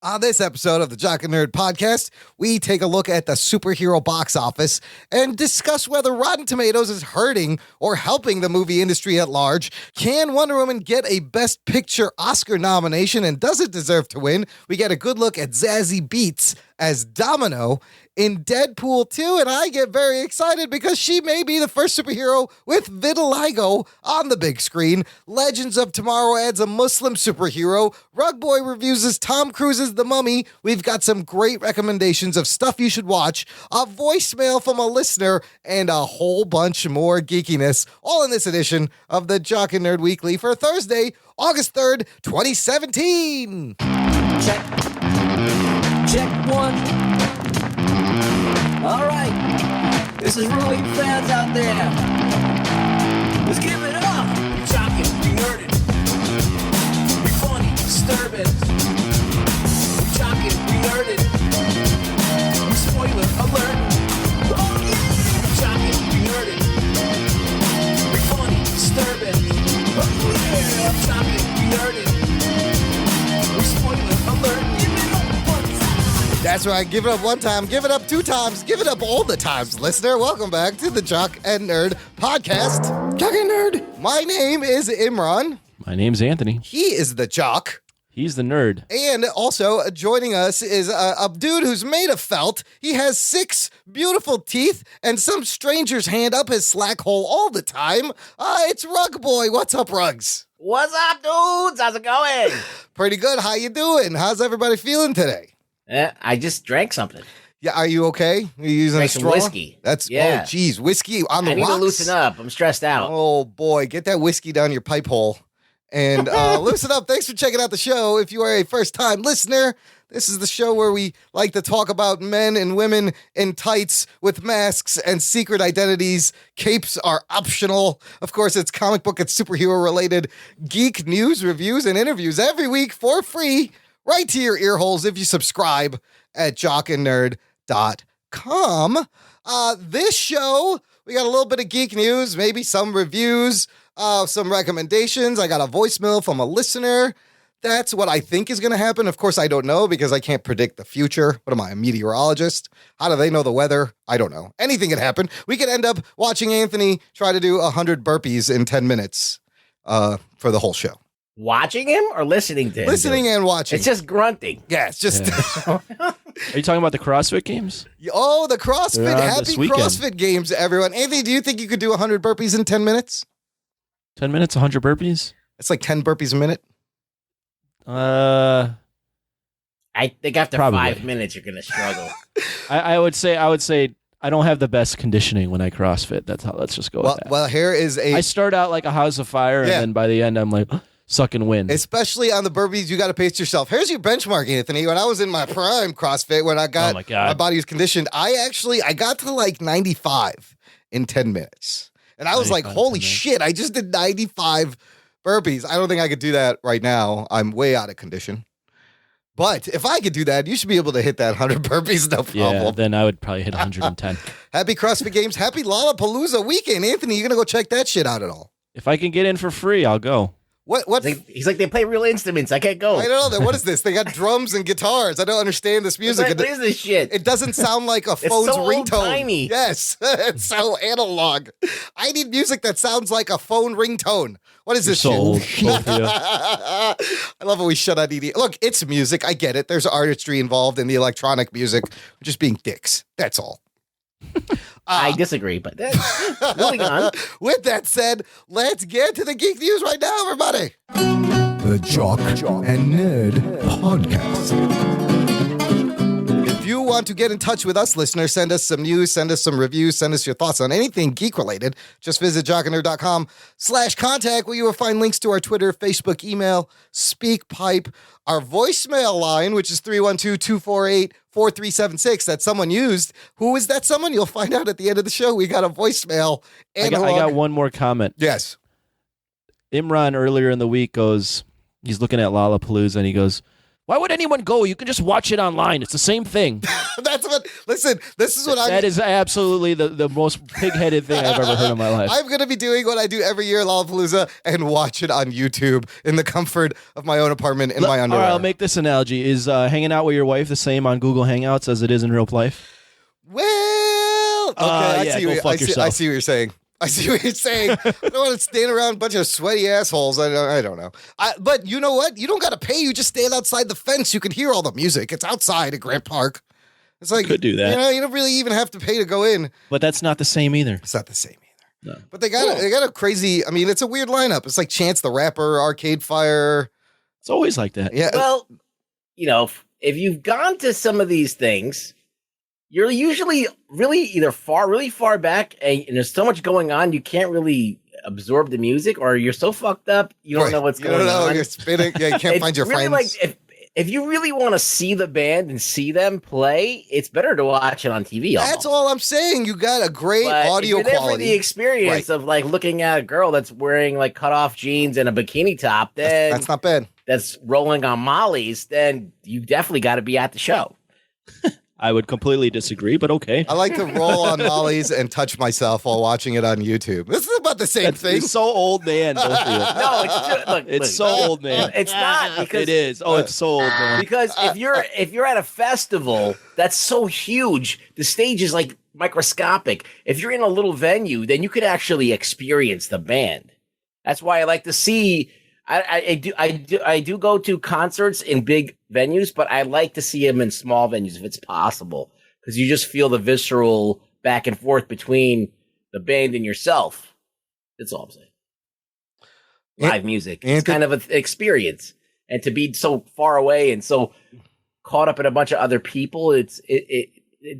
On this episode of the Jock and Nerd podcast, we take a look at the superhero box office and discuss whether Rotten Tomatoes is hurting or helping the movie industry at large. Can Wonder Woman get a Best Picture Oscar nomination, and does it deserve to win? We get a good look at Zazie Beetz as Domino in Deadpool 2, and I get very excited because she may be the first superhero with vitiligo on the big screen. Legends of Tomorrow adds a Muslim superhero. Rugboy reviews as Tom Cruise's The Mummy. We've got some great recommendations of stuff you should watch, a voicemail from a listener, and a whole bunch more geekiness, all in this edition of the Jock and Nerd Weekly for Thursday, August 3rd, 2017. Check one. All right. This is for all you fans out there. Let's give it up. Be jocking, be nerding, be funny, disturbing. Be jocking, be nerding, be spoiler alert. Oh yeah. Be jocking, be nerding, be funny, disturbing. Oh yeah. Be jocking, be nerding, be spoiler alert. Give it up. That's right. Give it up one time. Give it up two times. Give it up all the times, listener. Welcome back to the Jock and Nerd podcast. Jock and Nerd. My name is Imran. My name's Anthony. He is the Jock. He's the nerd. And also joining us is a dude who's made of felt. He has 6 beautiful teeth and some stranger's hand up his slack hole all the time. It's Rugboy. What's up, Rugs? What's up, dudes? How's it going? Pretty good. How you doing? How's everybody feeling today? I just drank something. Yeah, are you okay? Are you using Drank a some straw? whiskey. That's, Yeah. Oh, geez, whiskey on the I need rocks? to loosen up. I'm stressed out. Oh, boy, get that whiskey down your pipe hole and loosen up. Thanks for checking out the show. If you are a first-time listener, this is the show where we like to talk about men and women in tights with masks and secret identities. Capes are optional. Of course, it's comic book and superhero-related geek news, reviews, and interviews every week for free, right to your ear holes if you subscribe at jockandnerd.com. This show, we got a little bit of geek news, maybe some reviews, some recommendations. I got a voicemail from a listener. That's what I think is going to happen. Of course, I don't know because I can't predict the future. What am I, a meteorologist? How do they know the weather? I don't know. Anything can happen. We could end up watching Anthony try to do 100 burpees in 10 minutes for the whole show. Watching him or listening to him? Listening and watching. It's just grunting. Yeah, it's just... Are you talking about the CrossFit games? Oh, the CrossFit. They're on Happy this weekend. CrossFit games, everyone. Anthony, do you think you could do 100 burpees in 10 minutes? 10 minutes, 100 burpees? It's like 10 burpees a minute. I think after Probably. 5 minutes, you're going to struggle. I would say I don't have the best conditioning when I CrossFit. Let's just go with that. Well, here is I start out like a house of fire, Yeah. and then by the end, I'm like, sucking wind. especially on the burpees, you got to pace yourself. Here's your benchmark, Anthony. When I was in my prime CrossFit, when I got Oh my God. my body was conditioned, I got to like 95 in 10 minutes. And I was like, 95 holy 10 minutes. shit, I just did 95 burpees. I don't think I could do that right now. I'm way out of condition. But if I could do that, you should be able to hit that 100 burpees, no problem. Yeah, then I would probably hit 110. Happy CrossFit Games. Happy Lollapalooza weekend. Anthony, you going to go check that shit out at all? If I can get in for free, I'll go. What? He's like, they play real instruments. I can't go. I don't know. What is this? They got drums and guitars. I don't understand this music. What is this shit? It doesn't sound like a phone's so ringtone. old-timey. Yes, it's so analog. I need music that sounds like a phone ringtone. What is this so shit? old for you. I love how we shut out ED. Look, it's music. I get it. There's artistry involved in the electronic music. We're just being dicks. That's all. I disagree, but moving on. With that said, let's get to the geek news right now, everybody. The Jock and Nerd Podcast. If you want to get in touch with us, listeners, send us some news, send us some reviews, send us your thoughts on anything geek-related. Just visit jockandnerd.com/contact, where you will find links to our Twitter, Facebook, email, SpeakPipe, our voicemail line, which is 312-248-4376 that someone used. Who is that someone? You'll find out at the end of the show. We got a voicemail. I got one more comment. Yes. Imran earlier in the week he's looking at Lollapalooza and he goes, why would anyone go? You can just watch it online. It's the same thing. That's what, Listen, this is what That is absolutely the most pig-headed thing I've ever heard in my life. I'm going to be doing what I do every year at Lollapalooza and watch it on YouTube in the comfort of my own apartment in my underwear. All right, I'll make this analogy. Is hanging out with your wife the same on Google Hangouts as it is in real life? Well, okay, yeah, I see go what fuck yourself. I see what you're saying. I see what you're saying. I don't want to stand around a bunch of sweaty assholes. I don't know. But you know what? You don't got to pay. You just stand outside the fence. You can hear all the music. It's outside at Grant Park. It's like, could do that. You don't really even have to pay to go in. But that's not the same either. It's not the same either. No. But they got a crazy. I mean, it's a weird lineup. It's like Chance the Rapper, Arcade Fire. It's always like that. Yeah. Well, if you've gone to some of these things, you're usually really either really far back, and there's so much going on, you can't really absorb the music, or you're so fucked up, you don't know what's going on. You're spinning. Yeah, you can't find your really friends. Like if you really want to see the band and see them play, it's better to watch it on TV. That's all I'm saying. You got a great audio if you're there quality. for the experience of like looking at a girl that's wearing like cut off jeans and a bikini top, then that's not bad. That's rolling on mollies, then you definitely got to be at the show. I would completely disagree, but okay. I like to roll on mollies and touch myself while watching it on YouTube. This is about the same thing. It's so old man, both of you. No, it's just, It's so old man. It's not because it is. Oh, it's so old man. Because if you're at a festival that's so huge, the stage is like microscopic. If you're in a little venue, then you could actually experience the band. That's why I like to see. I do go to concerts in big venues, but I like to see them in small venues if it's possible, because you just feel the visceral back and forth between the band and yourself. That's all I'm saying. Live music. It's kind of an experience. And to be so far away and so caught up in a bunch of other people, it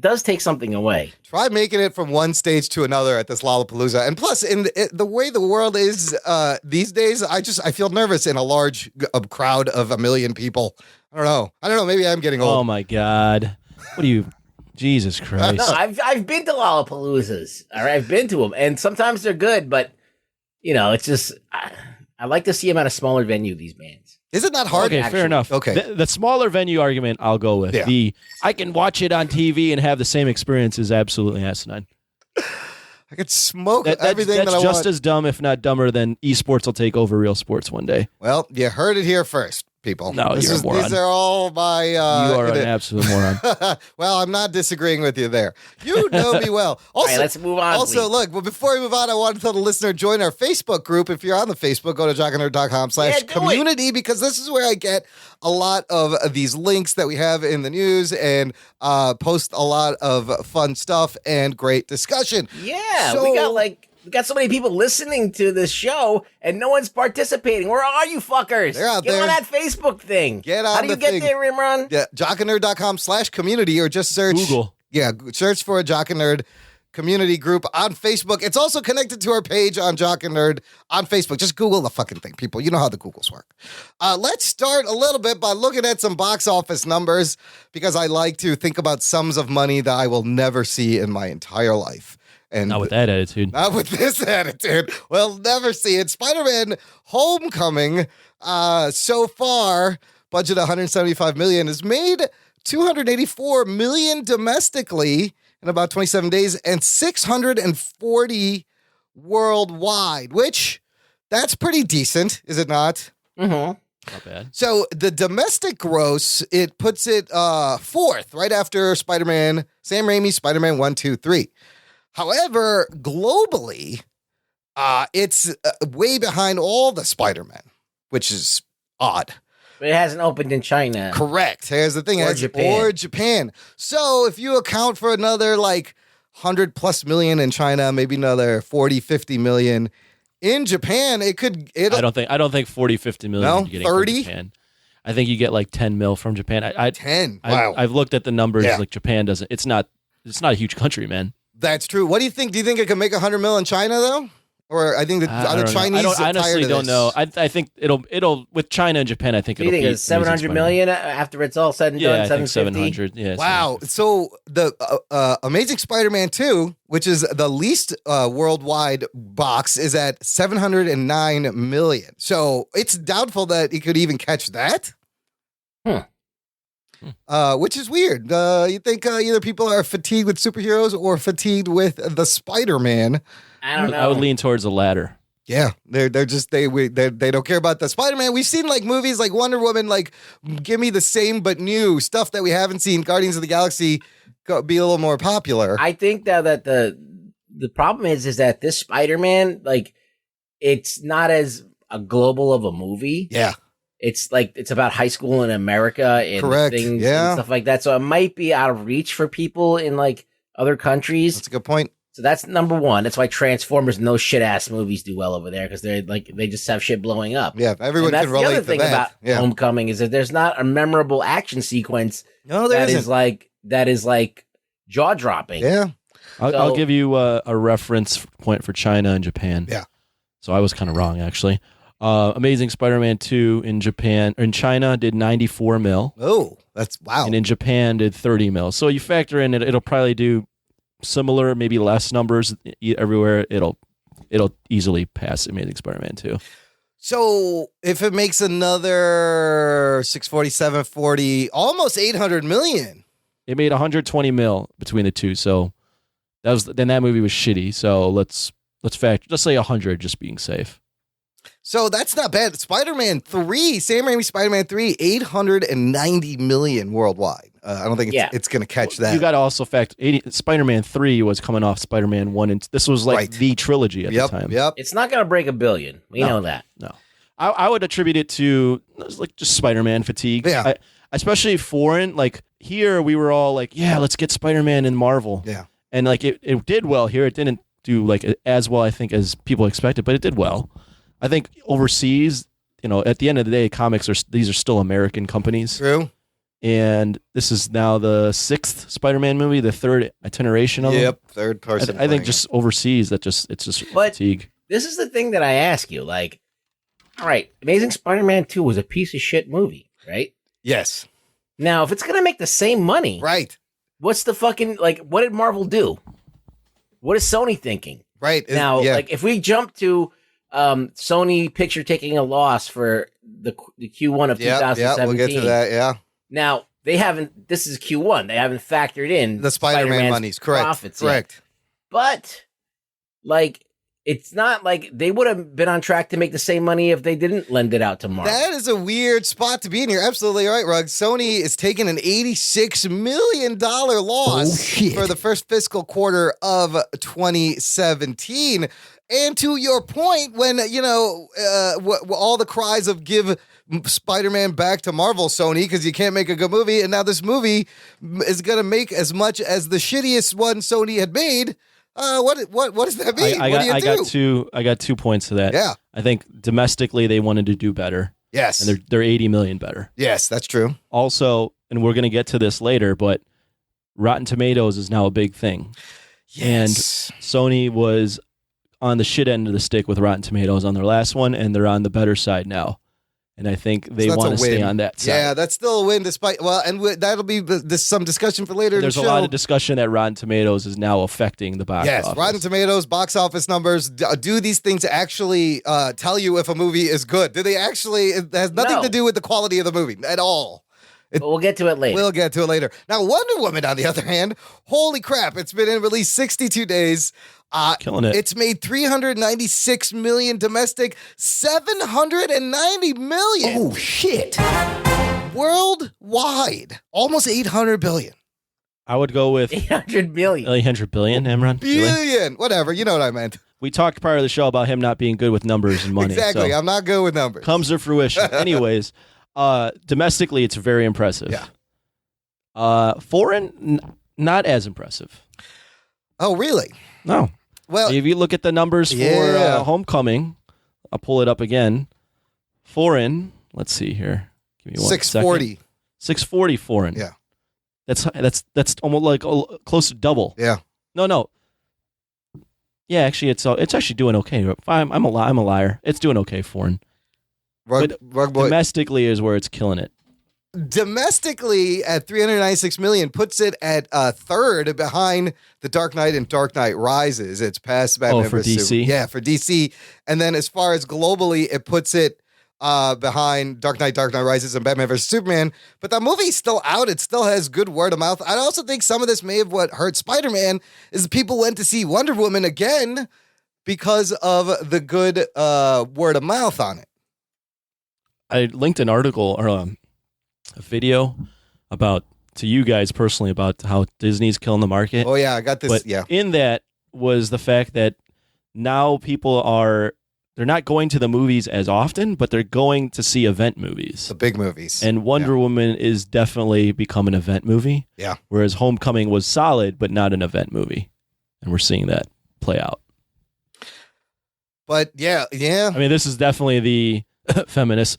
does take something away. Try making it from one stage to another at this Lollapalooza. And plus, in the way the world is these days, I feel nervous in a large crowd of 1 million people. I don't know. Maybe I'm getting old. Oh my God. What are you? Jesus Christ. No, I've been to Lollapaloozas. All right, I've been to them, and sometimes they're good, but it's just I like to see them at a smaller venue. These bands. Is it not hard? Okay, fair enough. Okay. The smaller venue argument I'll go with. Yeah. I can watch it on TV and have the same experience is absolutely asinine. I could smoke everything that I That's want. just as dumb, if not dumber, than esports will take over real sports one day. Well, you heard it here first, people. No, you're a moron. These are all my... You are an absolute moron. Well, I'm not disagreeing with you there. You know me well. Also, All right, let's move on. Also, please. look, before we move on, I want to tell the listener, join our Facebook group. If you're on the Facebook, go to jockandnerd.com/community, because this is where I get a lot of these links that we have in the news and post a lot of fun stuff and great discussion. Yeah, So- we got so many people listening to this show, and no one's participating. Where are you fuckers? They're out Get there. on that Facebook thing. Get on How do you the get thing. there, Rimron? Yeah, jockandnerd.com/community, or just search Google. Yeah, search for a Jock and Nerd community group on Facebook. It's also connected to our page on Jock and Nerd on Facebook. Just Google the fucking thing, people. You know how the Googles work. Let's start a little bit by looking at some box office numbers, because I like to think about sums of money that I will never see in my entire life. And Not with that attitude. not with this attitude. We'll never see it. Spider-Man Homecoming, so far, budget $175 million, has made $284 million domestically in about 27 days and $640 worldwide, which that's pretty decent, is it not? Mm-hmm. Not bad. So the domestic gross, it puts it fourth, right after Spider-Man, Sam Raimi's Spider-Man 1, 2, 3. However, globally, it's way behind all the Spider-Men, which is odd. But it hasn't opened in China. Correct. Here's the thing. Or Japan. Or Japan. So if you account for another like 100 plus million in China, maybe another 40, 50 million in Japan, I don't think 40, 50 million No? you're getting 30? from Japan. I think you get like 10 mil from Japan. 10. Wow. I've looked at the numbers. Yeah. Like Japan doesn't. It's not a huge country, man. That's true. What do you think? Do you think it can make 100 mil in China though? Or I think I the don't know. Chinese I honestly don't know. This? I think it'll with China and Japan. I think Do you it'll think beat it's 700 million after it's all said and Yeah, done? I think 700. Yeah. Wow. So the Amazing Spider-Man 2, which is the least worldwide box, is at 709 million. So it's doubtful that it could even catch that. which is weird. You think either people are fatigued with superheroes or fatigued with the Spider-Man? I don't know. I would lean towards the latter. Yeah, they don't care about the Spider-Man. We've seen like movies like Wonder Woman, like give me the same but new stuff that we haven't seen. Guardians of the Galaxy be a little more popular. I think that the problem is that this Spider-Man, like, it's not as a global of a movie. Yeah, it's like it's about high school in America and correct. things Yeah, and stuff like that. So it might be out of reach for people in like other countries. that's a good point. So that's number one. That's why Transformers and those shit ass movies do well over there because they're like they just have shit blowing up. Yeah, everyone and that's can relate the other to thing that. about Yeah. Homecoming is that there's not a memorable action sequence No, there that isn't. is like jaw dropping. Yeah, I'll give you a reference point for China and Japan. Yeah. So I was kind of wrong, actually. Amazing Spider-Man 2 in Japan, or in China, did 94 mil. oh, that's wow. And in Japan, did 30 mil. So you factor in it'll probably do similar, maybe less numbers everywhere. It'll easily pass Amazing Spider-Man 2. So if it makes another 640, 740, almost 800 million. It made 120 mil between the two. So that movie was shitty. So let's say 100, just being safe. So that's not bad. Spider-Man 3, Sam Raimi Spider-Man 3, 890 million worldwide. I don't think it's going to catch that. You got to also Spider-Man 3 was coming off Spider-Man 1, and this was like the trilogy at the time. Yep. It's not going to break $1 billion. We know that. No. I would attribute it to like just Spider-Man fatigue. Yeah. Especially foreign. Like here, we were all like, yeah, let's get Spider-Man in Marvel. Yeah. And like it did well here. It didn't do like as well, I think, as people expected, but it did well. I think overseas, at the end of the day, these are still American companies. True. And this is now the 6th Spider-Man movie, the 3rd iteration of them. Yep, third person. I think just overseas, it's just fatigue. This is the thing that I ask you. Like, all right, Amazing Spider-Man 2 was a piece of shit movie, right? Yes. Now, if it's going to make the same money, Right. what's the fucking, like, what did Marvel do? What is Sony thinking? Right. Now, yeah. like, if we jump to Sony Picture taking a loss for the Q1 of 2017. Yeah, we'll get to that. Yeah. Now, this is Q1. They haven't factored in The Spider-Man Spider-Man's monies. Correct. profits yet. Correct. But, like, it's not like they would have been on track to make the same money if they didn't lend it out to Marvel. That is a weird spot to be in. You're absolutely right, Rugg. Sony is taking an $86 million loss for the first fiscal quarter of 2017. And to your point, when, all the cries of give Spider-Man back to Marvel, Sony, because you can't make a good movie, and now this movie is going to make as much as the shittiest one Sony had made. What does that mean? I got 2 points to that. Yeah. I think domestically they wanted to do better. Yes. And they're 80 million better. Yes, that's true. Also, and we're going to get to this later, but Rotten Tomatoes is now a big thing. Yes. And Sony was on the shit end of the stick with Rotten Tomatoes on their last one, and they're on the better side now. And I think they want to stay on that side. Yeah, that's still a win despite, that'll be some discussion for later. There's in a the show. lot of discussion that Rotten Tomatoes is now affecting the box office. Yes, Rotten Tomatoes, box office numbers. Do these things actually tell you if a movie is good? Do they actually? It has nothing to do with the quality of the movie at all. But we'll get to it later. We'll get to it later. Now, Wonder Woman, on the other hand, holy crap, it's been in release 62 days. Killing it. It's made $396 million domestic, $790 million. Oh, shit. Worldwide, almost $800 billion. I would go with 800 million. 800 billion, Imran. Really? Billion, whatever. You know what I meant. We talked prior to the show about him not being good with numbers and money. Exactly. So I'm not good with numbers. comes to fruition. Anyways, domestically, it's very impressive. Yeah. Foreign, not as impressive. Oh, really? No. Well, If you look at the numbers for Homecoming, I'll pull it up again. Foreign, let's see here. Give me 640. second. 640 foreign. Yeah. That's almost like close to double. Yeah. No. Yeah, actually, it's actually doing okay. I'm a liar. It's doing okay foreign. Rugboy. Domestically is where it's killing it. Domestically at $396 million puts it at third behind The Dark Knight and Dark Knight Rises. It's past Batman for vs. DC? Yeah, for DC. And then as far as globally, it puts it behind Dark Knight Rises, and Batman vs. Superman. But the movie's still out. It still has good word of mouth. I also think some of this may have what hurt Spider-Man is that people went to see Wonder Woman again because of the good word of mouth on it. I linked an article or a video to you guys personally about how Disney's killing the market. Oh yeah, I got this. But yeah, in that was the fact that now people they're not going to the movies as often, but they're going to see event movies. the big movies. And Wonder Woman is definitely become an event movie. Yeah. Whereas Homecoming was solid, but not an event movie. And we're seeing that play out. But yeah. I mean, this is definitely the feminist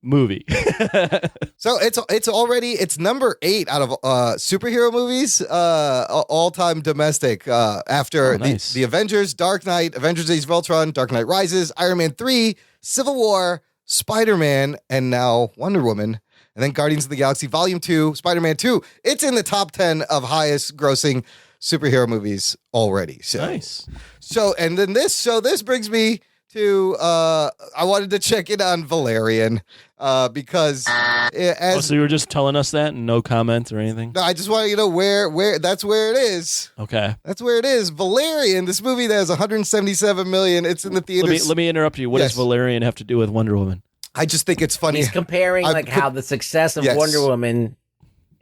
movie. So it's number 8 out of superhero movies, all-time domestic, after nice. the Avengers, Dark Knight, Avengers Age of Ultron, Dark Knight Rises, Iron Man 3, Civil War, Spider-Man, and now Wonder Woman. And then Guardians of the Galaxy Volume 2, Spider-Man 2. It's in the top 10 of highest grossing superhero movies already. So Nice. So this brings me to I wanted to check in on Valerian because So you were just telling us that and no comment or anything? no, I just want you to know where that's where it is. Okay. That's where it is. Valerian, this movie that has 177 million. It's in the theaters. Let me interrupt you. What Yes. does Valerian have to do with Wonder Woman? I just think it's funny. He's comparing I how the success of Yes. Wonder Woman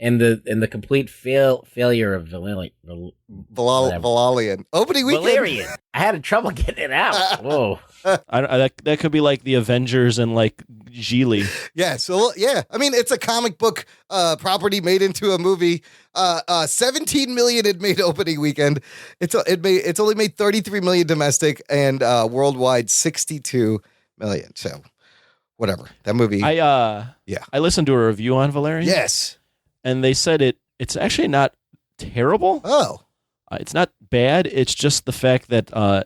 and the complete failure of Valerian. Valerian opening weekend. Valerian. I had trouble getting it out. Whoa. That could be like the Avengers and like Geely. Yeah, so yeah, I mean it's a comic book property made into a movie. 17 million it made opening weekend. It's only made 33 million domestic and worldwide 62 million. So whatever that movie. I listened to a review on Valerian. Yes. And they said it's actually not terrible. Oh. It's not bad. It's just the fact that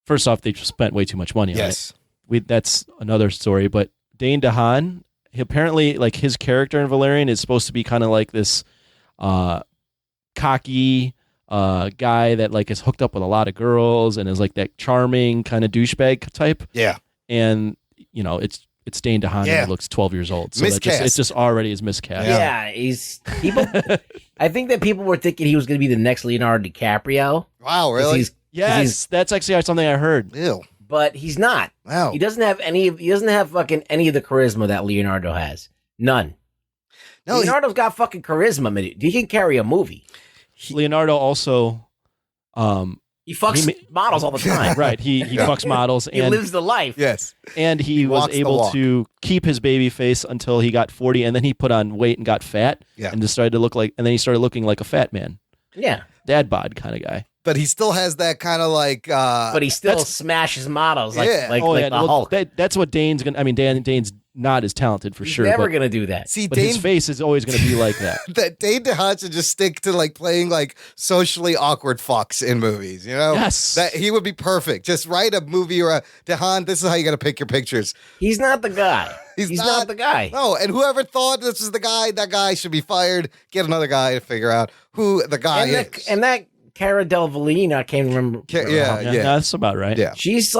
first off, they spent way too much money on Yes. it. That's another story. But Dane DeHaan, apparently, like his character in Valerian is supposed to be kind of like this cocky guy that like is hooked up with a lot of girls and is like that charming kind of douchebag type. Yeah. And you know, it's Dane DeHaan Yeah. and he looks 12 years old. So Miscast. it just already is miscast. Yeah, he's people. I think that people were thinking he was going to be the next Leonardo DiCaprio. Wow. 'cause Really? he's- That's actually something I heard. Ew. but he's not. Wow. He doesn't have any of the charisma that Leonardo has. None. No. Leonardo's got fucking charisma, man. He can carry a movie. Leonardo also, He fucks models all the time. right? He fucks models He and lives the life. Yes. and he was walks the able walk. to keep his baby face until he got 40, and then he put on weight and got fat, Yeah. and decided to look like, and then he started looking like a fat man, Yeah. dad bod kind of guy. But he still has that kind of like. But he still smashes models like Yeah. like, Oh like yeah, the well, Hulk. that's what Dane's gonna. I mean, Dane's not as talented for He's sure. never but, gonna do that. See, but his Dane, face is always gonna be like that. that Dane DeHaan should just stick to like playing like socially awkward fucks in movies. You know. Yes. That he would be perfect. Just write a movie or a DeHaan. This is how you got to pick your pictures. He's not the guy. He's He's not- not the guy. No, and whoever thought this was the guy, that guy should be fired. Get another guy to figure out who the guy is. And that Cara Delevingne, I can't remember. Yeah. Yeah, that's about right. Yeah. She's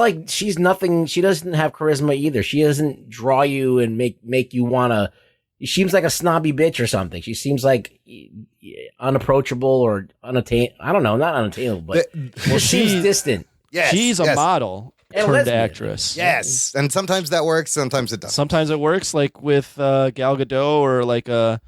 nothing. She doesn't have charisma either. She doesn't draw you and make you wanna. She seems like a snobby bitch or something. She seems like unapproachable or unattainable. I don't know, not unattainable, but Well, she seems distant. Yes. she's a yes, model And turned lesbian. actress. Yes. And sometimes that works, sometimes it doesn't. Sometimes it works, like with Gal Gadot, or like Yeah,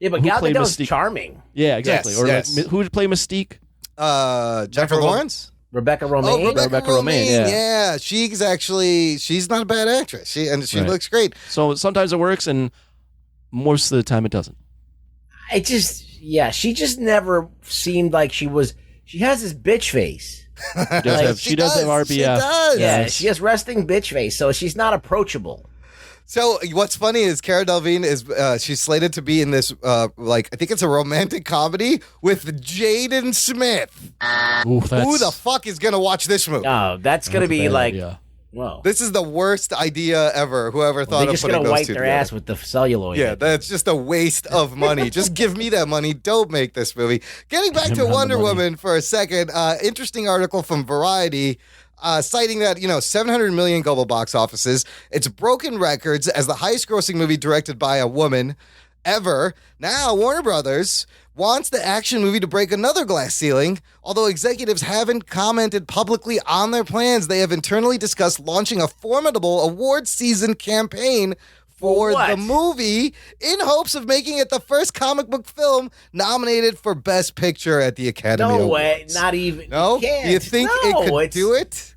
but Who Gal played Gadot's Mystique? charming. yeah, exactly. Yes, or yes. like who would play Mystique? Jennifer Lawrence? Rebecca Romaine. Oh, Rebecca Romaine, yeah. She's not a bad actress. She Right. looks great. So sometimes it works, and most of the time it doesn't. She just never seemed like she was. She has this bitch face. She does have RBF. She does. Yeah, she has resting bitch face, so she's not approachable. So what's funny is Cara Delevingne is she's slated to be in this I think it's a romantic comedy with Jaden Smith. Ooh, Who the fuck is gonna watch this movie? Oh, that's gonna be like, yeah. whoa. This is the worst idea ever. Whoever thought They're of just putting gonna those wipe two their together. ass with the celluloid. Yeah, that's just a waste of money. Just give me that money. Don't make this movie. Getting back Give to him the Wonder money. Woman for a second. Interesting article from Variety. citing that, 700 million global box offices. It's broken records as the highest grossing movie directed by a woman ever. Now, Warner Brothers wants the action movie to break another glass ceiling. Although executives haven't commented publicly on their plans, they have internally discussed launching a formidable award season campaign for the movie in hopes of making it the first comic book film nominated for Best Picture at the Academy Awards. No way, not even. No? You can't. You think it could do it?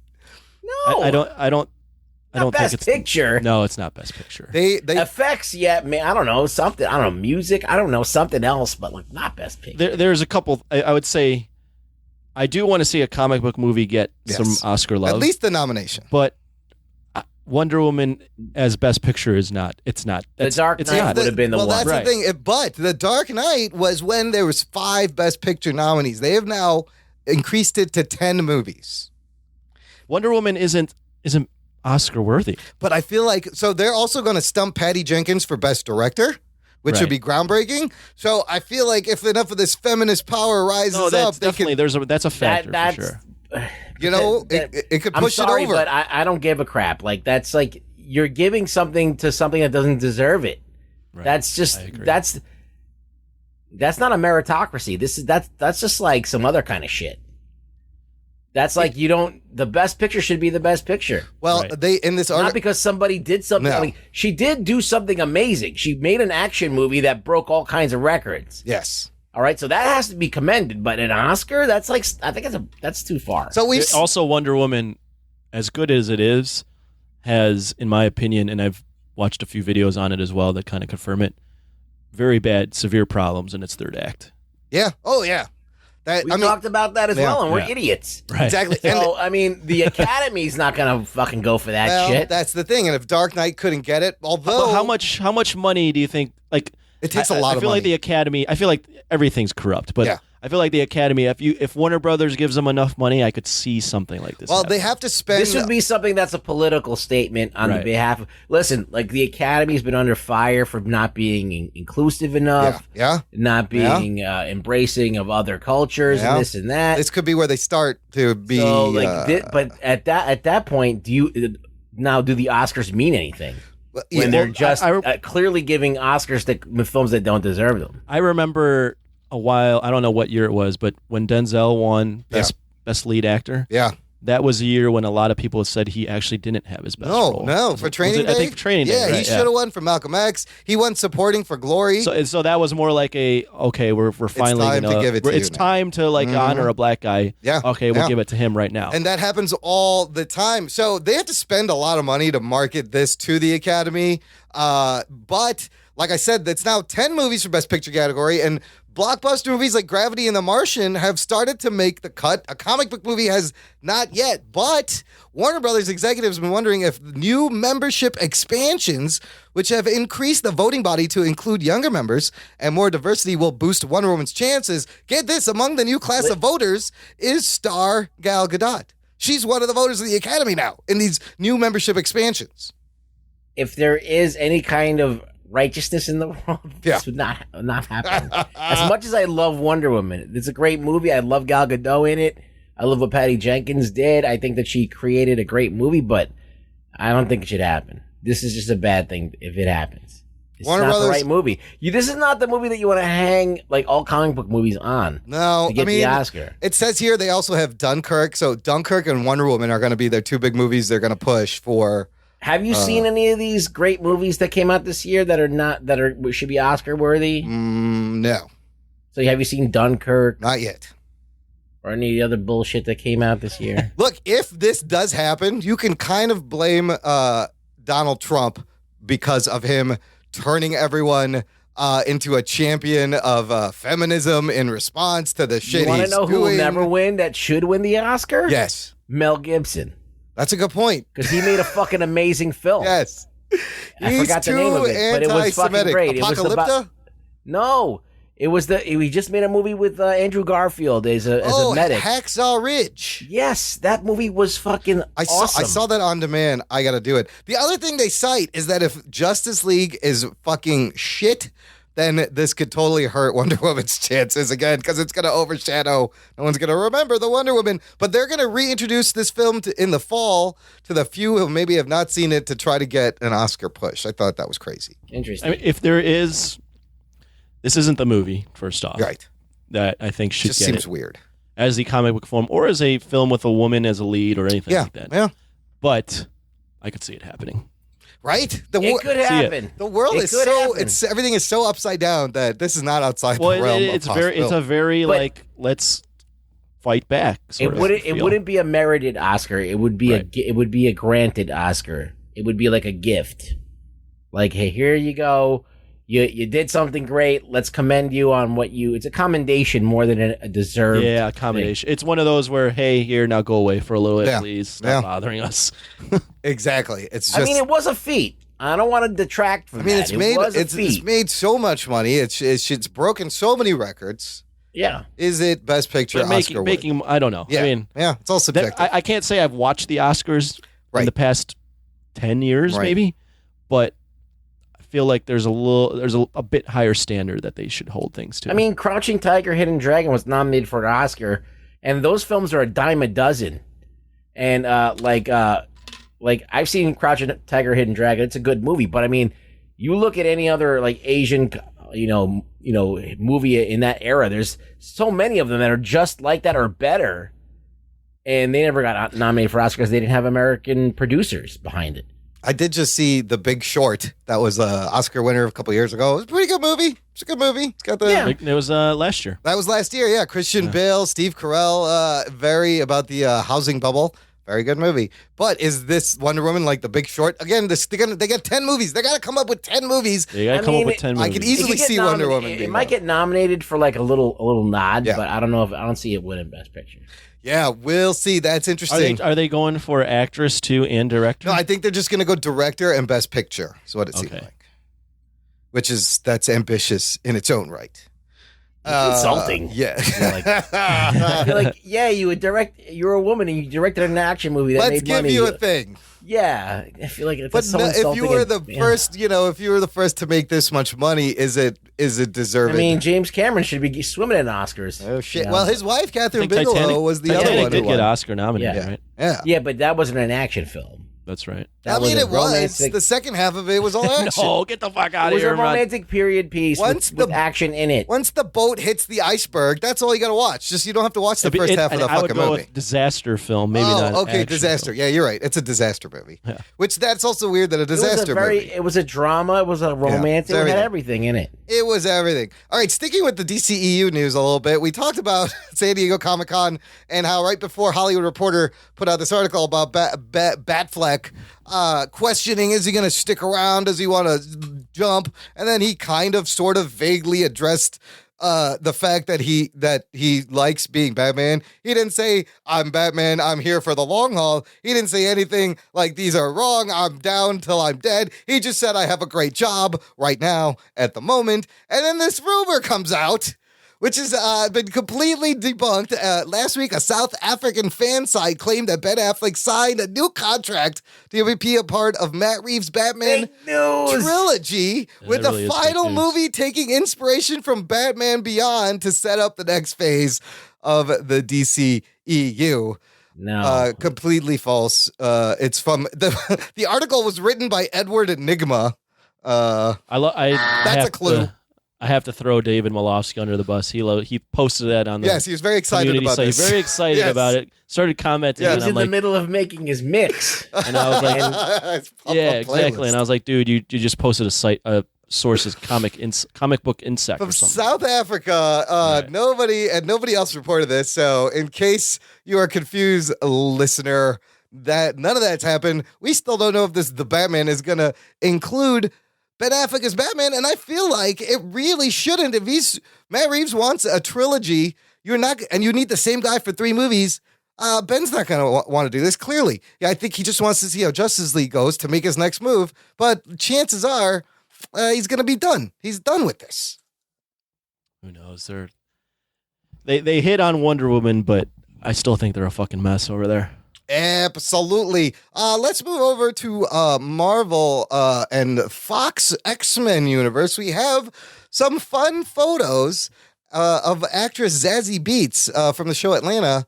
No. I don't think Best it's Picture. No, it's not Best Picture. They Effects, yeah, man. I don't know, something. I don't know, music. I don't know, something else, but like not Best Picture. There's a couple. I would say I do want to see a comic book movie get some Oscar love. At least the nomination. But Wonder Woman as Best Picture is not. It's not. The Dark Knight would have been the one. Well, that's the thing. But The Dark Knight was when there was 5 Best Picture nominees. They have now increased it to 10 movies. Wonder Woman isn't Oscar worthy. But I feel like, so they're also going to stump Patty Jenkins for Best Director, which would be groundbreaking. So I feel like if enough of this feminist power rises up, definitely that's a factor for sure. It could push I'm sorry, it over. but I don't give a crap. Like that's like you're giving something to something that doesn't deserve it. Right. That's just that's not a meritocracy. That's just like some other kind of shit. That's like the Best Picture should be the Best Picture. Well, they in this article, not because somebody did something. No. Like, she did do something amazing. She made an action movie that broke all kinds of records. Yes. All right, so that has to be commended. But an Oscar, that's like I think that's too far. So we also Wonder Woman, as good as it is, has, in my opinion, and I've watched a few videos on it as well that kind of confirm it, very bad, severe problems in its third act. Yeah. Oh yeah. We talked about that as well, and we're idiots. Right. Exactly. So, I mean, the Academy's not going to fucking go for that shit. That's the thing. And if Dark Knight couldn't get it, although... But how much money do you think... Like, it takes a lot of money. I feel like the Academy... I feel like everything's corrupt, but I feel like the Academy, if Warner Brothers gives them enough money, I could see something like this. Well, happen. they have to spend... This would be something that's a political statement on the behalf of... Listen, like, the Academy's been under fire for not being inclusive enough. Yeah. Not being embracing of other cultures and this and that. This could be where they start to be... So, like, but at that point, do the Oscars mean anything? When they're just clearly giving Oscars to films that don't deserve them. I remember a while, I don't know what year it was, but when Denzel won best lead actor, that was a year when a lot of people said he actually didn't have his best role. No, for Training Day? I think for Training Day. Yeah, he should have won for Malcolm X. He won supporting for Glory. So that was more like we're finally time to give it to it's you time to honor a black guy. Yeah. Okay, we'll give it to him right now. And that happens all the time. So they have to spend a lot of money to market this to the Academy. But like I said, it's now 10 movies for Best Picture category, and blockbuster movies like Gravity and The Martian have started to make the cut. A comic book movie has not yet, but Warner Brothers executives have been wondering if new membership expansions, which have increased the voting body to include younger members and more diversity, will boost Wonder Woman's chances. Get this, among the new class of voters is star Gal Gadot. She's one of the voters of the Academy now in these new membership expansions. If there is any kind of righteousness in the world, this would not happen. As much as I love Wonder Woman, it's a great movie. I love Gal Gadot in it. I love what Patty Jenkins did. I think that she created a great movie, but I don't think it should happen. This is just a bad thing if it happens. It's Warner not Brothers, the right movie. This is not the movie that you want to hang like all comic book movies on. No, to get the Oscar. It says here they also have Dunkirk. So Dunkirk and Wonder Woman are going to be their two big movies they're going to push for. Have you seen any of these great movies that came out this year that should be Oscar worthy? No. So have you seen Dunkirk? Not yet. Or any of the other bullshit that came out this year? Look, if this does happen, you can kind of blame Donald Trump because of him turning everyone into a champion of feminism in response to the shit he's doing. You want to know who will never win that should win the Oscar? Yes. Mel Gibson. That's a good point. Because he made a fucking amazing film. Yes. I forgot the name of it, but it was fucking great. Apocalypta? No. He just made a movie with Andrew Garfield as a medic. Hacksaw Ridge. Yes, that movie was fucking awesome. I saw that on demand. I got to do it. The other thing they cite is that if Justice League is fucking shit, then this could totally hurt Wonder Woman's chances again because it's going to overshadow. No one's going to remember the Wonder Woman. But they're going to reintroduce this film in the fall to the few who maybe have not seen it to try to get an Oscar push. I thought that was crazy. Interesting. I mean, if there is, this isn't the movie, first off. Right. That I think should Just get seems it weird. as the comic book form or as a film with a woman as a lead or anything like that. Yeah. But I could see it happening. Right? It could happen. The world It is could so happen. everything is so upside down that this is not outside Well, the realm it's of very, it's a very But- like let's fight back. Sort of It feel. wouldn't be a merited Oscar. It would be Right. it would be a granted Oscar. It would be like a gift. Like, hey, here you go. You did something great. Let's commend you on what you. It's a commendation more than a deserved. Yeah, accommodation. It's one of those where, hey, here, now go away for a little bit, Yeah. please. Stop Yeah. bothering us. Exactly. It's just I mean, it was a feat. I don't want to detract from I mean, that. it's It made was a it's feat. made so much money. It's broken so many records. Yeah. Is it Best Picture But Oscar? making, I don't know. Yeah, I mean, yeah, it's all subjective. I can't say I've watched the Oscars Right. in the past 10 years, Right. maybe, but I feel like there's a bit higher standard that they should hold things to. I mean, Crouching Tiger, Hidden Dragon was nominated for an Oscar, and those films are a dime a dozen. And like I've seen Crouching Tiger, Hidden Dragon. It's a good movie, but I mean, you look at any other like Asian, movie in that era. There's so many of them that are just like that or better, and they never got nominated for Oscars because they didn't have American producers behind it. I did just see The Big Short. That was an Oscar winner a couple years ago. It was a pretty good movie. It's a good movie. It's got the. Yeah. It was last year. That was last year. Yeah, Christian Bale, Steve Carell. Very about the housing bubble. Very good movie. But is this Wonder Woman like The Big Short? Again, they get 10 movies. They got to come up with 10 movies. You got to come up with 10 I movies. could easily It could get see Wonder Woman. It being might one. get nominated for like a little nod, Yeah. but I don't know if I don't see it winning Best Picture. Yeah, we'll see. That's interesting. Are they going for actress too and director? No, I think they're just going to go director and Best Picture. Is what it seems Okay. like. That's ambitious in its own right. Insulting. Yeah. I feel like, yeah, you're a woman and you directed an action movie that Let's made give money. you a thing. Yeah, I feel like But that's so no, if insulting. you were the and- first, if you were the first to make this much money, is it I deserving? mean, James Cameron should be swimming in Oscars. oh shit. you know? Well, his wife I Catherine think Bigelow was the other Titanic one who did get won. Oscar nominated, Yeah. right? Yeah. Yeah, but that wasn't an action film. That's right. That I mean, was a it was. romantic. The second half of it was all action. No, get the fuck out It of was here, a Ron. romantic period piece Once with the- action in it. Once the boat hits the iceberg, that's all you got to watch. Just you don't have to watch the first half of the I would fucking go movie. with disaster film, maybe not. Okay, action disaster. film. Yeah, you're right. It's a disaster movie. Yeah. Which that's also weird that a It was disaster movie. It was a drama. It was a romance. it's it had everything. everything in it. It was everything. All right, sticking with the DCEU news a little bit, we talked about San Diego Comic-Con and how right before Hollywood Reporter put out this article about Batfleck questioning, is he going to stick around? Does he want to jump? And then he kind of sort of vaguely addressed the fact that he likes being Batman. He didn't say, I'm Batman, I'm here for the long haul. He didn't say anything like, these are wrong, I'm down till I'm dead. He just said, I have a great job right now at the moment. And then this rumor comes out, which has been completely debunked. Last week, a South African fan site claimed that Ben Affleck signed a new contract to be a part of Matt Reeves' Batman Fake news. trilogy, with really the is final fake news. movie taking inspiration from Batman Beyond to set up the next phase of the DCEU. No. Completely false. It's from the article was written by Edward Enigma. That's a clue. I have to throw David Malofsky under the bus. He posted that on the Yes, he was very excited community about site. this. Very excited Yes. about it. Started commenting, Yes. He and was I'm in like, the middle of making his mix. and I was like, It's pop-up yeah, exactly. playlist. And I was like, dude, you just posted a source's comic book insect From or something. South Africa, Right. nobody else reported this. So, in case you are confused, listener, that none of that's happened. We still don't know if the Batman is going to include Ben Affleck as Batman, and I feel like it really shouldn't. If Matt Reeves wants a trilogy, you need the same guy for 3 movies. Ben's not going to want to do this. Clearly, yeah, I think he just wants to see how Justice League goes to make his next move. But chances are, he's going to be done. He's done with this. Who knows? They hit on Wonder Woman, but I still think they're a fucking mess over there. Absolutely. Let's move over to Marvel and Fox X-Men universe. We have some fun photos of actress Zazie Beetz from the show Atlanta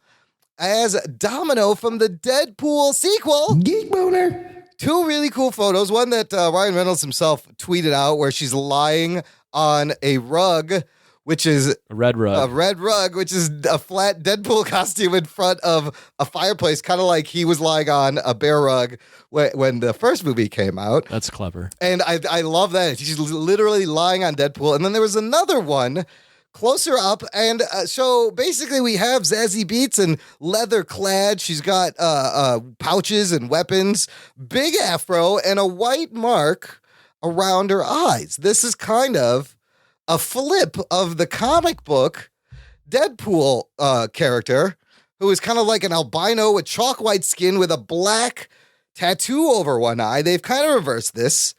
as Domino from the Deadpool sequel. Geek boner. Two really cool photos. One that Ryan Reynolds himself tweeted out where she's lying on a rug, which is A red rug. Which is a flat Deadpool costume in front of a fireplace, kind of like he was lying on a bear rug when the first movie came out. That's clever. And I love that. She's literally lying on Deadpool. And then there was another one closer up. And so basically we have Zazie Beetz and leather clad. She's got pouches and weapons, big afro, and a white mark around her eyes. This is kind of a flip of the comic book Deadpool character, who is kind of like an albino with chalk white skin with a black tattoo over one eye. They've kind of reversed this.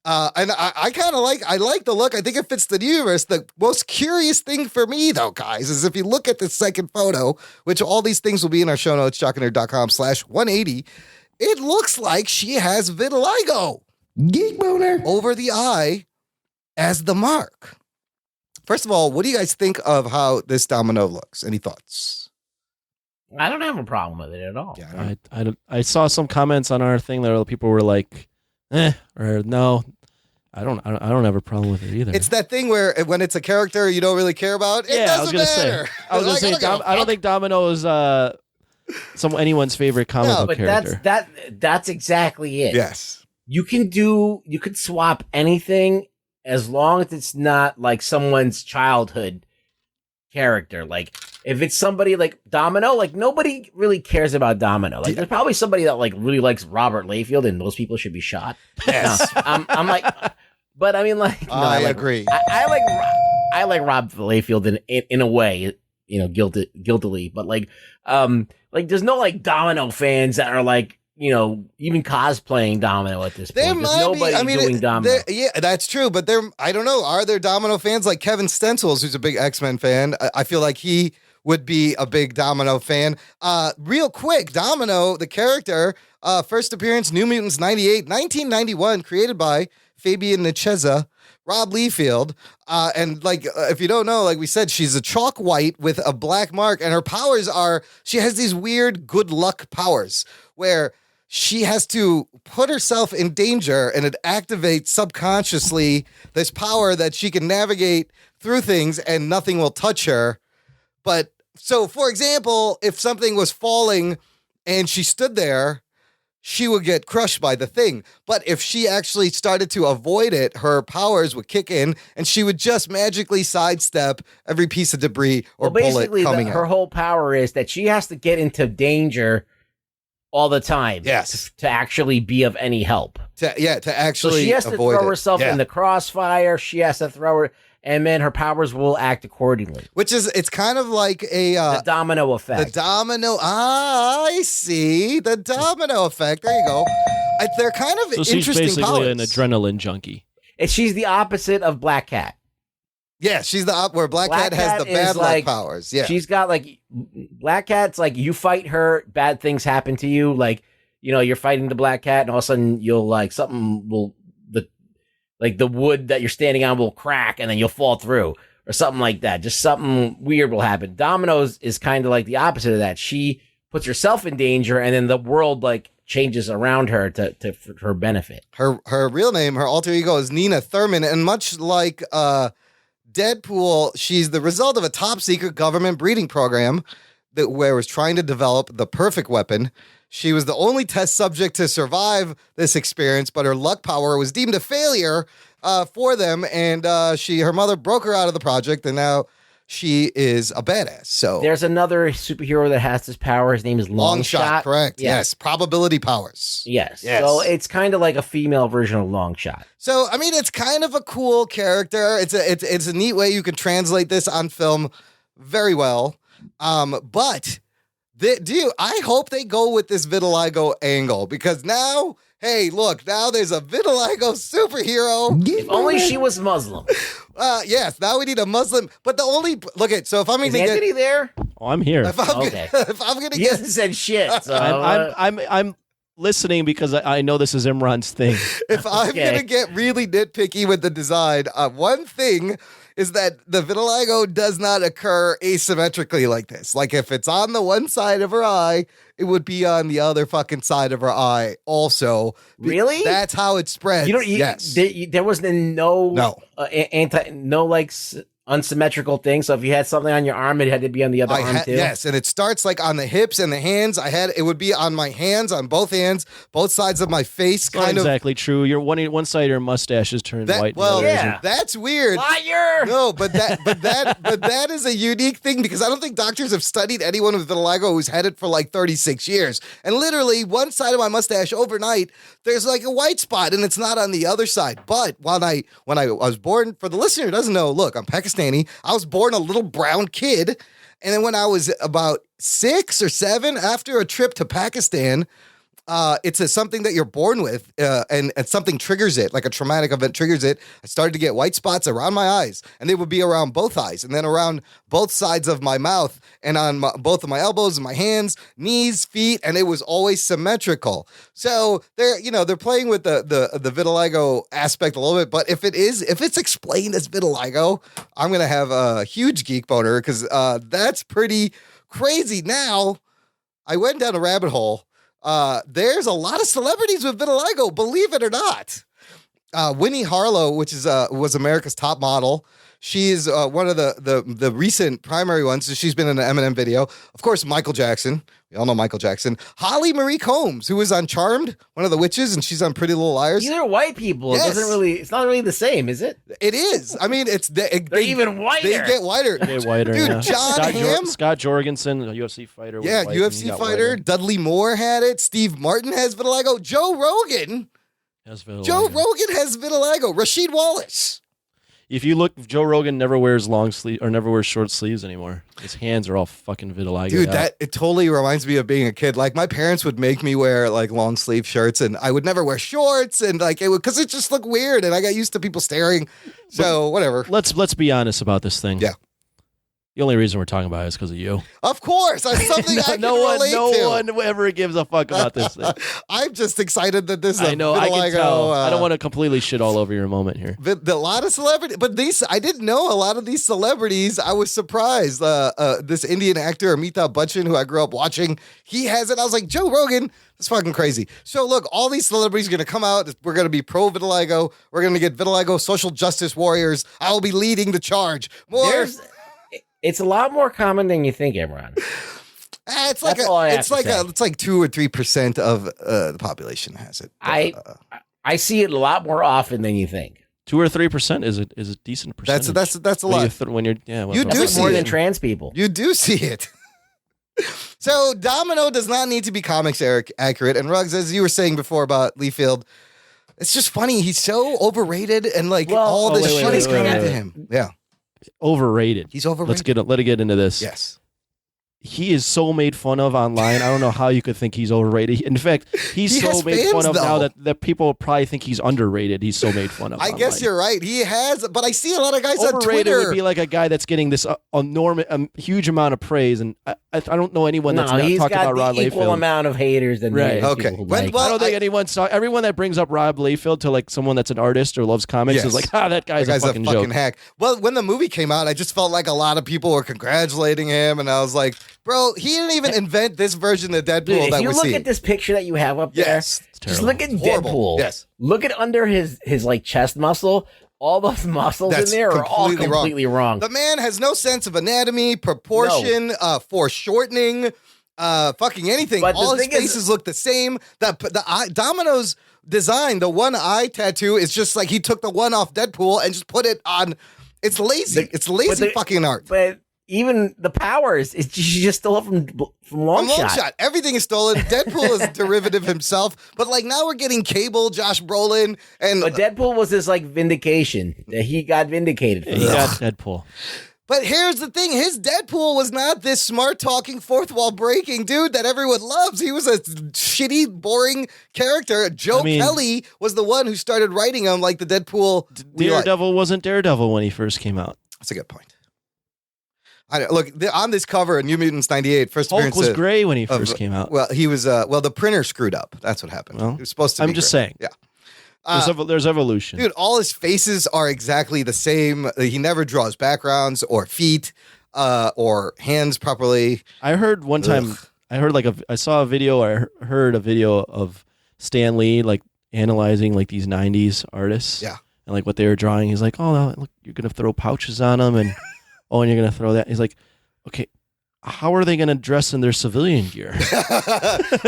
And I kind of like the look. I think it fits the universe. The most curious thing for me, though, guys, is if you look at the second photo, which all these things will be in our show notes, jockandnerd.com/180, it looks like she has vitiligo. Geek boner. Over the eye as the mark. First of all, what do you guys think of how this Domino looks? Any thoughts? I don't have a problem with it at all. Yeah, I saw some comments on our thing that people were like, or no. I don't have a problem with it either. It's that thing where when it's a character you don't really care about, it doesn't matter. I was gonna say, I don't think Domino is anyone's favorite comic book but character. that's exactly it. Yes. You could swap anything as long as it's not like someone's childhood character. Like if it's somebody like Domino, like nobody really cares about Domino. Like there's probably somebody that like really likes Robert Layfield, and those people should be shot. Yes. No, I'm like, but I mean, like, no, I agree. I like Rob Layfield in a way, you know, guiltily, but like there's no like Domino fans that are like, you know, even cosplaying Domino at this point. There's nobody doing Domino. Yeah, that's true. But I don't know. Are there Domino fans like Kevin Stencils, who's a big X-Men fan? I feel like he would be a big Domino fan. Real quick, Domino, the character, first appearance, New Mutants 98, 1991, created by Fabian Nicieza, Rob Liefeld. And like, if you don't know, like we said, she's a chalk white with a black mark, and her powers she has these weird good luck powers where she has to put herself in danger, and it activates subconsciously this power that she can navigate through things and nothing will touch her. But so, for example, if something was falling and she stood there, she would get crushed by the thing. But if she actually started to avoid it, her powers would kick in and she would just magically sidestep every piece of debris or bullet coming her out. whole power is that she has to get into danger all the time. Yes. To actually be of any help. To actually So she has to avoid throw it. herself in the crossfire. She has to throw her, and then her powers will act accordingly. It's kind of like the domino effect. I see. The domino effect. There you go. They're kind of So she's interesting basically powers. an adrenaline junkie. And she's the opposite of Black Cat. Yeah, she's where Black Cat has the bad luck powers. Yeah. She's got like Black Cat's like you fight her, bad things happen to you. Like, you know, you're fighting the Black Cat and all of a sudden you'll like the wood that you're standing on will crack and then you'll fall through or something like that. Just something weird will happen. Domino's is kind of like the opposite of that. She puts herself in danger and then the world like changes around her for her benefit. Her real name, her alter ego is Nina Thurman, and much like Deadpool, she's the result of a top secret government breeding program where it was trying to develop the perfect weapon. She was the only test subject to survive this experience, but her luck power was deemed a failure for them, and her mother broke her out of the project, and now she is a badass. So there's another superhero that has this power. His name is Longshot. Correct. Yes. Probability powers. Yes. So it's kind of like a female version of Longshot. So I mean, it's kind of a cool character. It's a neat way you can translate this on film very well. But I hope they go with this vitiligo angle, because now, hey, look, now there's a vitiligo superhero. If only she was Muslim. Yes, now we need a Muslim. But so if I'm Is going to Anthony there? Oh, I'm here. If I'm Okay. if I'm gonna He get hasn't said shit. So, I'm listening because I know this is Imran's thing. if I'm Okay. gonna get really nitpicky with the design, one thing is that the vitiligo does not occur asymmetrically like this. Like if it's on the one side of her eye, it would be on the other fucking side of her eye also. Really? That's how it spreads. Yes. There was no No. unsymmetrical thing. So if you had something on your arm, it had to be on the other arm too. Yes, and it starts like on the hips and the hands. It would be on my hands, on both hands, both sides of my face, It's not kind of. exactly true. Your one side of your mustache is turned white. Well, the other yeah. isn't. that's weird. Liar! No, but that is a unique thing because I don't think doctors have studied anyone with vitiligo who's had it for like 36 years. And literally, one side of my mustache overnight, there's like a white spot, and it's not on the other side. But when I was born, for the listener who doesn't know, look, I'm Pakistani. I was born a little brown kid, and then when I was about 6 or 7, after a trip to Pakistan. It's something that you're born with, and something triggers it, like a traumatic event triggers it. I started to get white spots around my eyes, and they would be around both eyes, and then around both sides of my mouth, and on both of my elbows and my hands, knees, feet, and it was always symmetrical. So they're playing with the vitiligo aspect a little bit, but if it's explained as vitiligo, I'm gonna have a huge geek boner because that's pretty crazy. Now, I went down a rabbit hole. There's a lot of celebrities with vitiligo, believe it or not. Winnie Harlow, which was America's top model. She's one of the recent primary ones. So she's been in an Eminem video. Of course, Michael Jackson. We all know Michael Jackson. Holly Marie Combs, who was on Charmed, one of the witches, and she's on Pretty Little Liars. These are white people. Yes. It's not really the same, is it? It is. I mean, They're even whiter. They get whiter. They get whiter. Dude, yeah. John Hamm. Scott Jorgensen, a UFC fighter. was Yeah, white and he UFC got fighter. whiter. Dudley Moore had it. Steve Martin has vitiligo. Joe Rogan. Has vitiligo. Joe Rogan has vitiligo. Rasheed Wallace. If you look, Joe Rogan never wears long sleeve or never wears short sleeves anymore. His hands are all fucking vitiligo. Dude, it totally reminds me of being a kid. Like my parents would make me wear like long sleeve shirts, and I would never wear shorts, and like because it just looked weird, and I got used to people staring. So whatever. Let's be honest about this thing. Yeah. The only reason we're talking about it is because of you. Of course, that's something I can relate to. No one ever gives a fuck about this thing. I'm just excited that this is I know. I vitiligo, can tell. I don't want to completely shit all over your moment here. A lot of celebrities, but I didn't know a lot of these celebrities. I was surprised. This Indian actor, Amitabh Bachchan, who I grew up watching, he has it. I was like, Joe Rogan, that's fucking crazy. So look, all these celebrities are going to come out. We're going to be pro vitiligo. We're going to get vitiligo social justice warriors. I will be leading the charge. It's a lot more common than you think, Imran. It's like That's all I have it's to like say. it's like 2 or 3% of the population has it. I see it a lot more often than you think. 2 or 3% is a decent percentage. That's a lot. When you're You do That's see more it. than trans people. You do see it. So Domino does not need to be comics accurate. And Ruggs, as you were saying before about Leafield, it's just funny. He's so overrated, and like all this shit is coming to him. Yeah, overrated. he's overrated. Let it get into this. Yes. He is so made fun of online. I don't know how you could think he's overrated. In fact, he's He so has made fans, fun of now though. that people probably think he's underrated. He's so made fun of. I guess online. you're right. He has, but I see a lot of guys on Overrated Twitter. would be like a guy that's getting this enormous, huge amount of praise, and I don't know anyone that's not he's talking got about Rod the equal Liefeld. amount of haters than Right. the Okay. people who When- like well, I don't think anyone saw everyone that brings up Rob Liefeld to like someone that's an artist or loves comics Yes. is like, that guy's, That guy's a fucking joke. hack. Well, when the movie came out, I just felt like a lot of people were congratulating him, and I was like, bro, he didn't even invent this version of Deadpool Dude, if that you we're look seeing. at this picture that you have up there, Yes. It's just terrible. look at Horrible. Deadpool. Yes. Look at under his like chest muscle. All those muscles That's in there are all completely wrong. completely wrong. The man has no sense of anatomy, proportion, foreshortening, fucking anything. But the All his thing is- faces look the same. The Domino's design, the one eye tattoo, is just like he took the one off Deadpool and just put it on. It's lazy. It's lazy fucking art. But even the powers, you just stole it from Long Shot. Everything is stolen. Deadpool is derivative himself, but like now we're getting Cable, Josh Brolin, and But Deadpool was his like vindication. That he got vindicated. He got Deadpool. But here's the thing. His Deadpool was not this smart talking, fourth wall breaking dude that everyone loves. He was a shitty, boring character. Joe Kelly was the one who started writing him like the Deadpool. Daredevil wasn't Daredevil when he first came out. That's a good point. Look, on this cover, New Mutants 98, first Hulk appearance was of- gray when he first came out. Well, he was. Well, the printer screwed up. That's what happened. Well, It was supposed to. I'm be just gray. saying. Yeah. There's evolution. Dude, all his faces are exactly the same. He never draws backgrounds or feet or hands properly. I heard one time. Ugh. I saw a video. Or I heard a video of Stan Lee like analyzing like these '90s artists. Yeah. And like what they were drawing. He's like, oh, look, you're gonna throw pouches on them, and and you're gonna throw that. He's like, okay, how are they gonna dress in their civilian gear?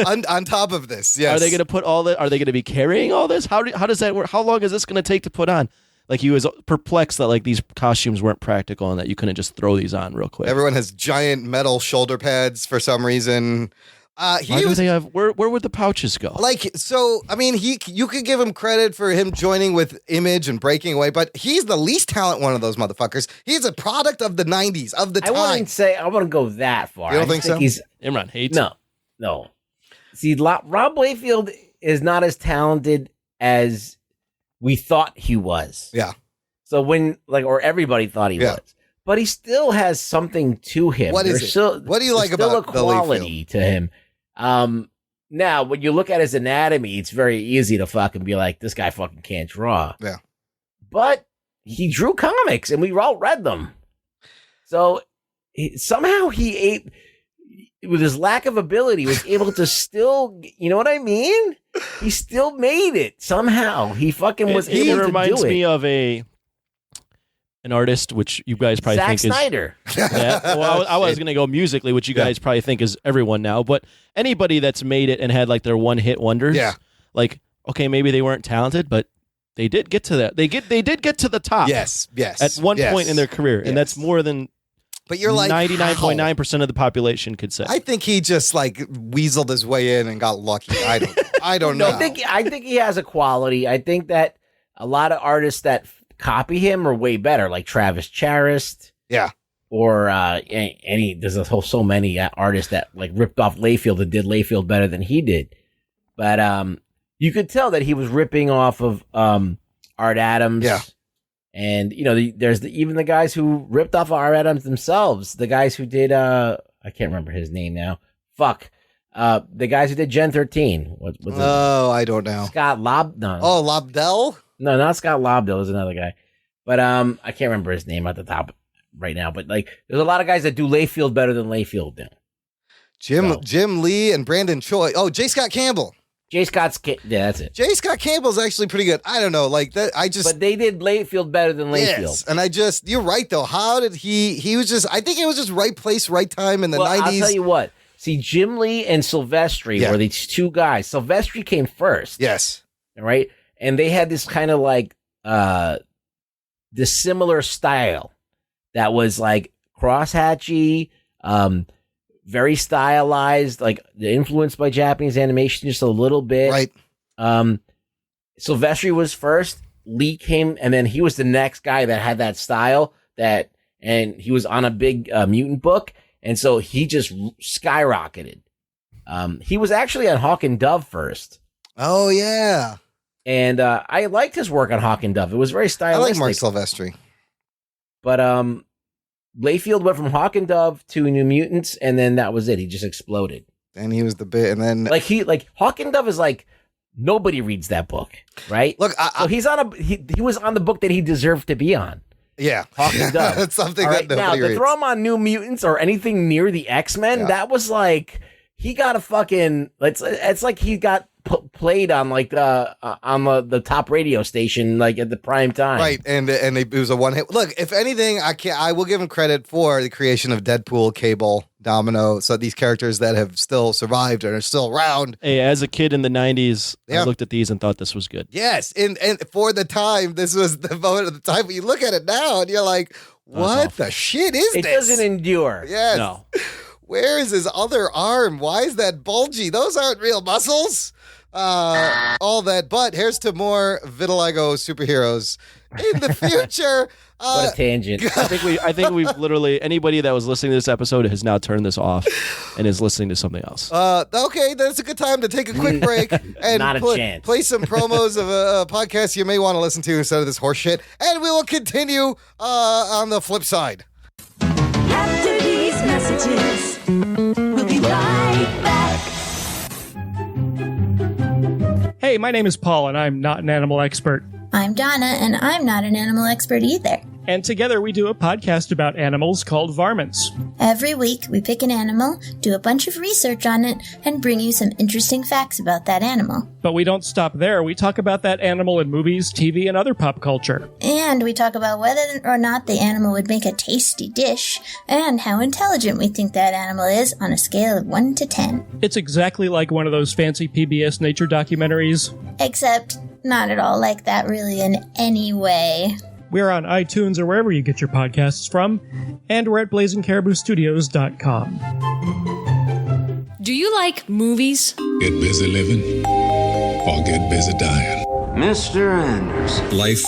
on top of this, yes. Are they gonna put all that? Are they gonna be carrying all this? How does that work? How long is this gonna take to put on? Like he was perplexed that like these costumes weren't practical and that you couldn't just throw these on real quick. Everyone has giant metal shoulder pads for some reason. Why do they have? Where would the pouches go? Like, so, I mean, you could give him credit for him joining with Image and breaking away, but he's the least talent one of those motherfuckers. He's a product of the 90s, of the I time. wouldn't say I wouldn't go that far. You don't I think so? He's Imran hates. no. See, Rob Liefeld is not as talented as we thought he was. Yeah. So or everybody thought he was, but he still has something to him. What is it? What do you like still about a the quality to him? Now, when you look at his anatomy, it's very easy to fucking be like, this guy fucking can't draw. Yeah. But he drew comics and we all read them. So somehow he ate, with his lack of ability, was able to still, you know what I mean? He still made it somehow. He fucking was able to do it. It reminds me of an artist, which you guys probably Zack think Snyder. is. Yeah. Well, I was going to go musically, which you guys probably think is everyone now. But anybody that's made it and had like their one hit wonders. Yeah. Like, okay, maybe they weren't talented, but they did get to that. They did get to the top. Yes. At one point in their career, and that's more than. But you're like 99.9% of the population could say. I think he just like weaseled his way in and got lucky. I don't know. I think he has a quality. I think that a lot of artists that copy him are way better, like Travis Charest. Yeah. Or there's so many artists that like ripped off Layfield and did Layfield better than he did. But you could tell that he was ripping off of Art Adams. Yeah. And there's even the guys who ripped off of Art Adams themselves. The guys who did I can't remember his name now. Fuck. The guys who did Gen 13. What's his name? I don't know. Scott no. Oh, Lobdell? No, not Scott Lobdell. Is another guy. But I can't remember his name at the top right now. But like, there's a lot of guys that do Layfield better than Layfield do. Jim Lee and Brandon Choi. Oh, J. Scott Campbell. Yeah, that's it. J. Scott Campbell's actually pretty good. I don't know, like that. But they did Layfield better than Layfield. Yes, and you're right though. How did he was just? I think it was just right place, right time in the 90s. I'll tell you what. See, Jim Lee and Silvestri were these two guys. Silvestri came first. Yes. Right, and they had this kind of like this similar style that was like crosshatchy, very stylized, like influenced by Japanese animation just a little bit. Right. Silvestri was first. Lee came, and then he was the next guy that had that style and he was on a big mutant book, and so he just skyrocketed. He was actually on Hawk and Dove first. Oh yeah. And I liked his work on Hawk and Dove. It was very stylistic. I like Mark Silvestri. But Layfield went from Hawk and Dove to New Mutants, and then that was it. He just exploded. And he was the bit, and then like Hawk and Dove is like nobody reads that book, right? Look, so he's on he was on the book that he deserved to be on. Yeah, Hawk and Dove. That's something All that right, now nobody to reads. throw him on New Mutants or anything near the X-Men, that was like he got a fucking. It's like he got played on like on the top radio station like at the prime time, right? And it was a one hit. Look, if anything, I will give him credit for the creation of Deadpool, Cable, Domino. So these characters that have still survived and are still around. Hey, as a kid in the 90s, Yeah. I looked at these and thought this was good. Yes, and for the time, this was the moment of the time. But you look at it now, and you're like, "What the shit is It this?" doesn't endure. Yes. No. Where is his other arm? Why is that bulgy? Those aren't real muscles. All that. But here's to more vitiligo superheroes in the future. What a tangent. I think we've literally anybody that was listening to this episode has now turned this off and is listening to something else. Okay, that's a good time to take a quick break and Not a chance. play some promos of a podcast you may want to listen to instead of this horse shit. And we will continue on the flip side. Have to messages. We'll be right back. Hey, my name is Paul, and I'm not an animal expert. I'm Donna, and I'm not an animal expert either. And together we do a podcast about animals called Varmints. Every week, we pick an animal, do a bunch of research on it, and bring you some interesting facts about that animal. But we don't stop there. We talk about that animal in movies, TV, and other pop culture. And we talk about whether or not the animal would make a tasty dish, and how intelligent we think that animal is on a scale of 1 to 10. It's exactly like one of those fancy PBS nature documentaries. Except not at all like that really in any way. We're on iTunes or wherever you get your podcasts from, and we're at blazingcariboustudios.com. Do you like movies? Get busy living or get busy dying. Mr. Anders. Life,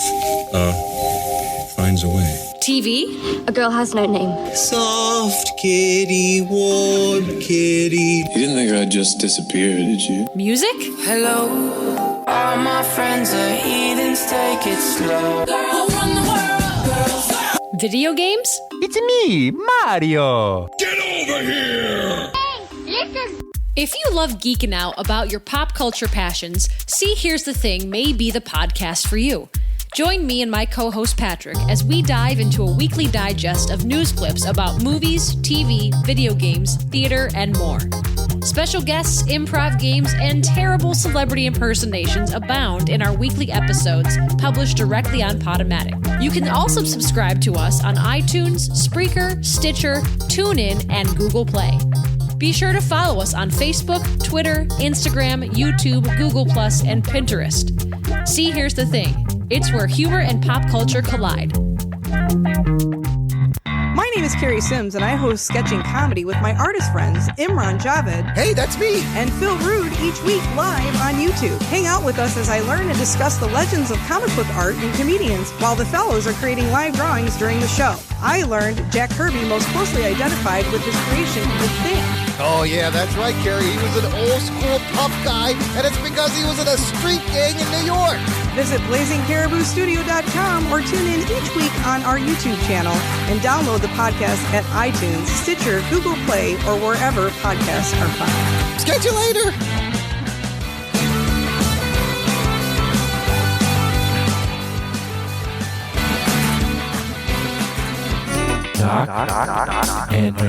finds a way. TV? A Girl Has No Name. Soft kitty, warm kitty. You didn't think I'd just disappear, did you? Music? Hello. All my friends are heathens, take it slow. Girl, run the world. Girls. Video games? It's me, Mario. Get over here! Hey, listen. If you love geeking out about your pop culture passions, See Here's the Thing may be the podcast for you. Join me and my co-host Patrick as we dive into a weekly digest of news clips about movies, TV, video games, theater, and more. Special guests, improv games, and terrible celebrity impersonations abound in our weekly episodes published directly on Podomatic. You can also subscribe to us on iTunes, Spreaker, Stitcher, TuneIn, and Google Play. Be sure to follow us on Facebook, Twitter, Instagram, YouTube, Google+, and Pinterest. See Here's the Thing. It's where humor and pop culture collide. My name is Carrie Sims, and I host sketching comedy with my artist friends, Imran Javed. Hey, that's me. And Phil Rude each week live on YouTube. Hang out with us as I learn and discuss the legends of comic book art and comedians while the fellows are creating live drawings during the show. I learned Jack Kirby most closely identified with his creation, The Thing. Oh, yeah, that's right, Carrie. He was an old-school tough guy, and it's because he was in a street gang in New York. Visit blazingcariboustudio.com or tune in each week on our YouTube channel and download the podcast at iTunes, Stitcher, Google Play, or wherever podcasts are found. Catch you later. And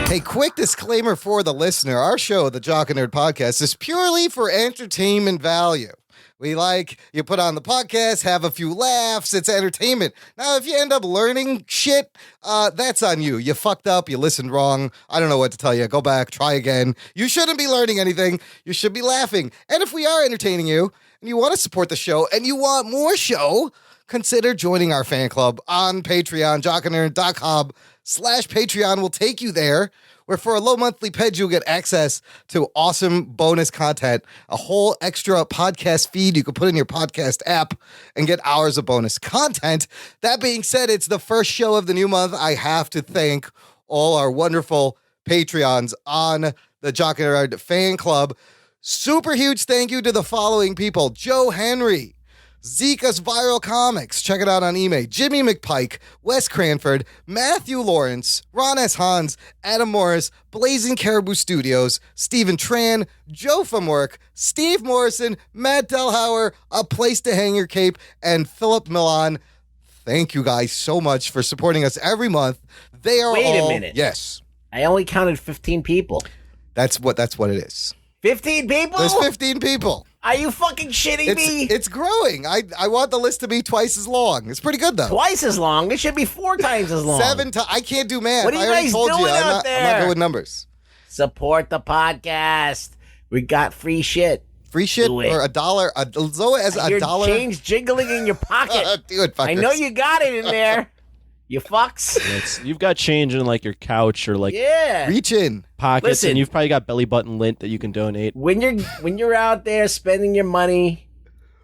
Hey, quick disclaimer for the listener. Our show, the Jock and Nerd Podcast, is purely for entertainment value. We like, you put on the podcast, have a few laughs, it's entertainment. Now, if you end up learning shit, that's on you. You fucked up, you listened wrong. I don't know what to tell you. Go back, try again. You shouldn't be learning anything. You should be laughing. And if we are entertaining you, and you want to support the show, and you want more show, consider joining our fan club on Patreon. jockandnerd.com/Patreon will take you there, where for a low monthly pledge, you'll get access to awesome bonus content, a whole extra podcast feed you can put in your podcast app and get hours of bonus content. That being said, it's the first show of the new month. I have to thank all our wonderful Patreons on the Jock and Nerd fan club. Super huge thank you to the following people: Joe Henry, Zeka's Viral Comics, check it out on eBay, Jimmy McPike, Wes Cranford, Matthew Lawrence, Ron S. Hans, Adam Morris, Blazing Caribou Studios, Stephen Tran, Joe from Work, Steve Morrison, Matt Delhauer, A Place to Hang Your Cape, and Philip Milan. Thank you guys so much for supporting us every month. They are Wait all... a minute. Yes. I only counted 15 people. That's what it is. 15 people? There's 15 people. Are you fucking shitting me? It's growing. I want the list to be twice as long. It's pretty good, though. Twice as long? It should be 4 times as long. 7 times. I can't do math. What are you I already guys told doing you. out there? I'm not good with numbers. Support the podcast. We got free shit. Free shit or $1. Zoe has your $1. Change jiggling in your pocket. Do it, fuckers. I know you got it in there. You fucks. You've got change in like your couch or like reach in pockets, Listen. and you've probably got belly button lint that you can donate. When you're out there spending your money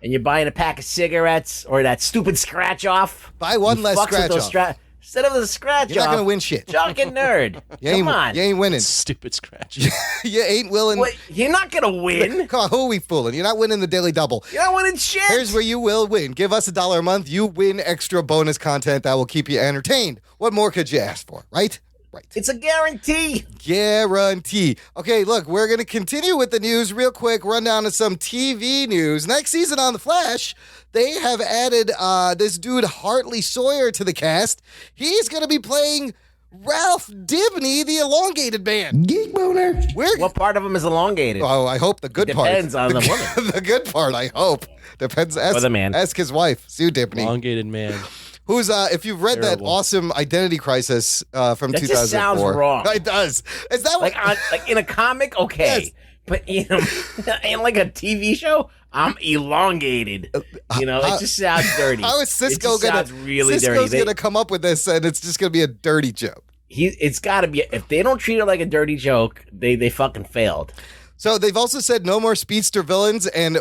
and you're buying a pack of cigarettes or that stupid scratch off, buy one you less fucks with scratch those off. Instead of the scratch You're not going to win shit. Jock and Nerd. Come on. You ain't winning. Stupid scratch. You ain't willing. What? You're not going to win. Come on, who are we fooling? You're not winning the Daily Double. You're not winning shit. Here's where you will win. Give us $1 a month. You win extra bonus content that will keep you entertained. What more could you ask for, right? Right. It's a guarantee. Guarantee. Okay, look, we're going to continue with the news real quick. Run down to some TV news. Next season on The Flash, they have added this dude Hartley Sawyer to the cast. He's going to be playing Ralph Dibny, the elongated man. Geek boner. What part of him is elongated? Oh, I hope the good part. Depends on the woman. The good part, I hope. Depends. Or the man. Ask his wife, Sue Dibny. Elongated man. Who's, if you've read that awesome Identity Crisis from 2004. That just sounds wrong. It does. Is that like in a comic? Okay. Yes. But in like a TV show, I'm elongated. It just sounds dirty. How is Cisco Cisco's gonna come up with this, and it's just gonna be a dirty joke? It's got to be. If they don't treat it like a dirty joke, they fucking failed. So they've also said no more speedster villains, and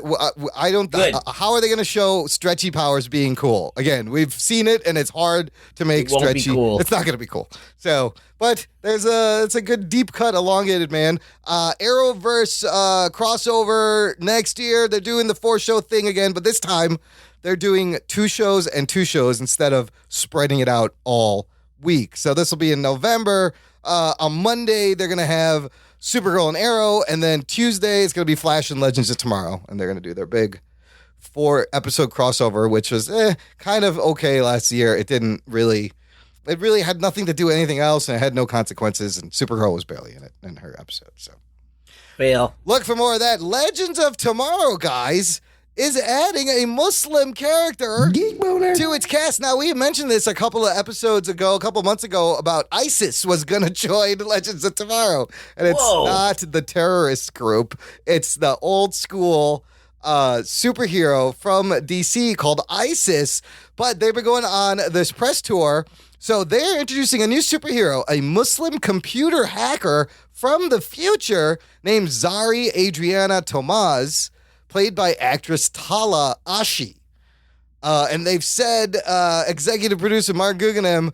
I don't. How are they going to show stretchy powers being cool? Again, we've seen it, and it's hard to make stretchy. Cool. It's not going to be cool. So, but it's a good deep cut elongated man. Arrowverse crossover next year. They're doing the 4-show thing again, but this time they're doing 2 shows and 2 shows instead of spreading it out all week. So this will be in November. On Monday, they're going to have Supergirl and Arrow, and then Tuesday it's going to be Flash and Legends of Tomorrow, and they're going to do their big 4-episode crossover, which was kind of okay last year. It really had nothing to do with anything else, and it had no consequences, and Supergirl was barely in it in her episode. So, fail. Look for more of that. Legends of Tomorrow, guys, is adding a Muslim character to its cast. Now, we mentioned this a couple months ago, about ISIS was going to join Legends of Tomorrow. And it's not the terrorist group. It's the old school superhero from DC called ISIS. But they've been going on this press tour. So they're introducing a new superhero, a Muslim computer hacker from the future named Zari Adriana Tomaz, played by actress Tala Ashi. And they've said, executive producer Mark Guggenheim,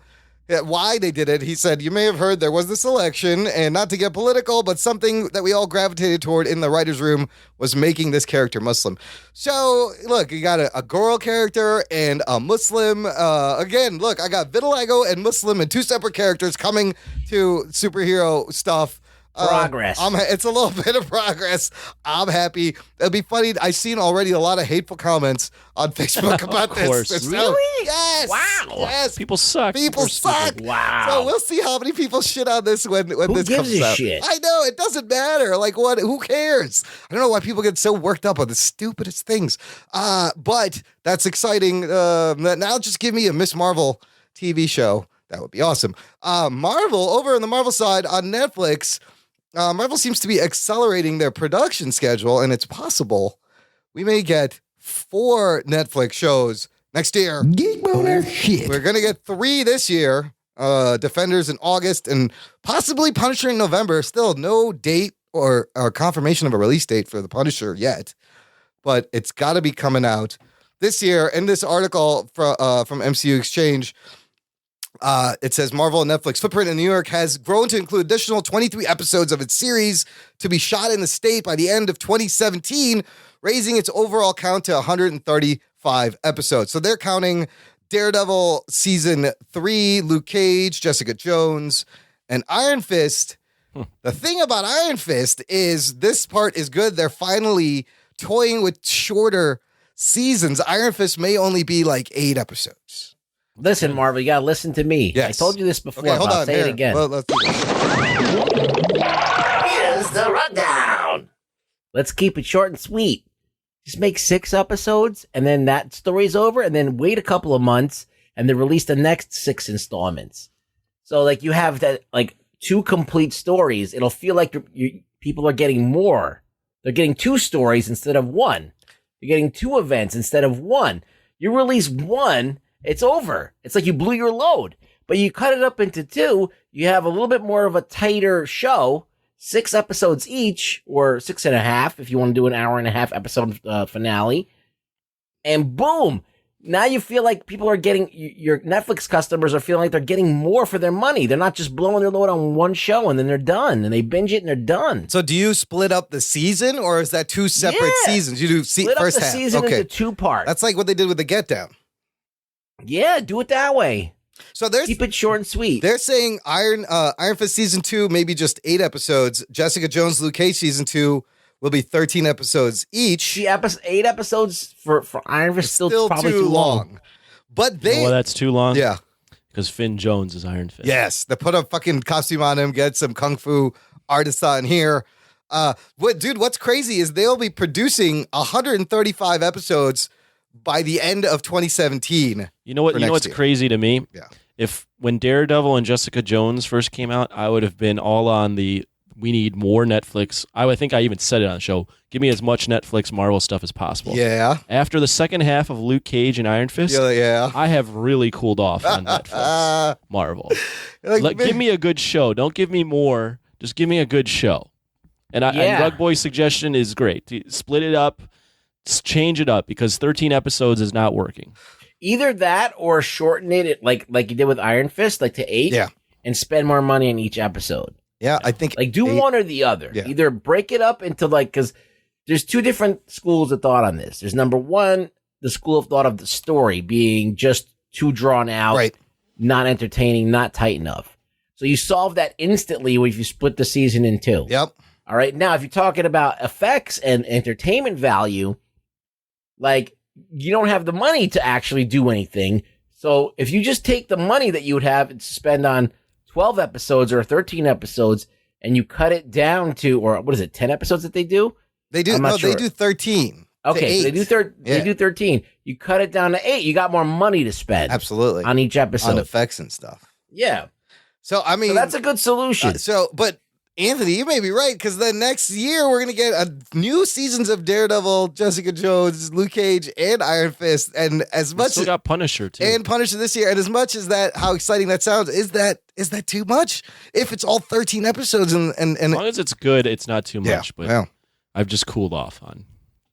why they did it. He said, you may have heard there was this election, and not to get political, but something that we all gravitated toward in the writer's room was making this character Muslim. So, look, you got a girl character and a Muslim. Again, look, I got vitiligo and Muslim and 2 separate characters coming to superhero stuff. Progress. It's a little bit of progress. I'm happy. It'll be funny. I've seen already a lot of hateful comments on Facebook about this. Really? Yes. Wow. Yes. People suck. People suck. Wow. So we'll see how many people shit on this when this comes out. Who gives a shit? I know. It doesn't matter. Like, what? Who cares? I don't know why people get so worked up on the stupidest things. But that's exciting. Now just give me a Miss Marvel TV show. That would be awesome. Marvel, over on the Marvel side on Netflix, Marvel seems to be accelerating their production schedule, and it's possible we may get 4 Netflix shows next year. Geek boner. Shit. We're going to get 3 this year. Defenders in August and possibly Punisher in November. Still no date or confirmation of a release date for the Punisher yet, but it's got to be coming out this year. In this article from MCU Exchange, it says Marvel and Netflix footprint in New York has grown to include additional 23 episodes of its series to be shot in the state by the end of 2017, raising its overall count to 135 episodes. So they're counting Daredevil season 3, Luke Cage, Jessica Jones, and Iron Fist. The thing about Iron Fist is this part is good. They're finally toying with shorter seasons. Iron Fist may only be like 8 episodes. Listen, Marvel, you gotta listen to me. Yes. I told you this before. Okay, hold I'll on. say it again. Well, let's do this. Here's the rundown. Let's keep it short and sweet. Just make 6 episodes, and then that story's over, and then wait a couple of months, and then release the next 6 installments. So, like, you have that, like, 2 complete stories. It'll feel like people are getting more. They're getting 2 stories instead of 1. You're getting 2 events instead of 1. You release 1, it's over. It's like you blew your load. But you cut it up into 2, you have a little bit more of a tighter show, 6 episodes each, or 6.5 if you want to do an hour and a half episode finale. And boom, Now you feel like people are getting, your Netflix customers are feeling like they're getting more for their money. They're not just blowing their load on one show and then they're done and they binge it and they're done. So do you split up the season or is that two separate seasons? You do split first up the half. season Okay. into 2 parts. That's like what they did with the Get Down. Yeah, do it that way. So keep it short and sweet. They're saying Iron Fist season 2, maybe just 8 episodes. Jessica Jones, Luke Cage season 2 will be 13 episodes each. The 8 episodes for Iron Fist still probably too long. But they, that's too long. Yeah, because Finn Jones is Iron Fist. Yes, they put a fucking costume on him, get some kung fu artists on here. What's crazy is they'll be producing 135 episodes by the end of 2017. You know what? You know what's crazy to me? Yeah. If when Daredevil and Jessica Jones first came out, I would have been all on the we need more Netflix. I think I even said it on the show. Give me as much Netflix Marvel stuff as possible. Yeah. After the second half of Luke Cage and Iron Fist, I have really cooled off on Netflix Marvel. Give me a good show. Don't give me more. Just give me a good show. And Rugboy's suggestion is great. Split it up, change it up because 13 episodes is not working. Either that or shorten it like you did with Iron Fist, like to 8, and spend more money on each episode. Yeah, I think like do 8. One or the other. Yeah. Either break it up into because there's 2 different schools of thought on this. There's number 1, the school of thought of the story being just too drawn out, not entertaining, not tight enough. So you solve that instantly if you split the season in 2. Yep. All right. Now, if you're talking about effects and entertainment value, like you don't have the money to actually do anything. So if you just take the money that you would have to spend on 12 episodes or 13 episodes and you cut it down to, or what is it, 10 episodes that they do? They do. They do 13. Okay. So they do 13. You cut it down to 8. You got more money to spend. Absolutely. On each episode. On effects and stuff. Yeah. So, I mean, that's a good solution. But Anthony, you may be right because then next year we're going to get new seasons of Daredevil, Jessica Jones, Luke Cage, and Iron Fist, and as much still got Punisher too, and Punisher this year. And as much as that, how exciting that sounds, is that too much? If it's all 13 episodes and as long as it's good, it's not too much. But I've just cooled off on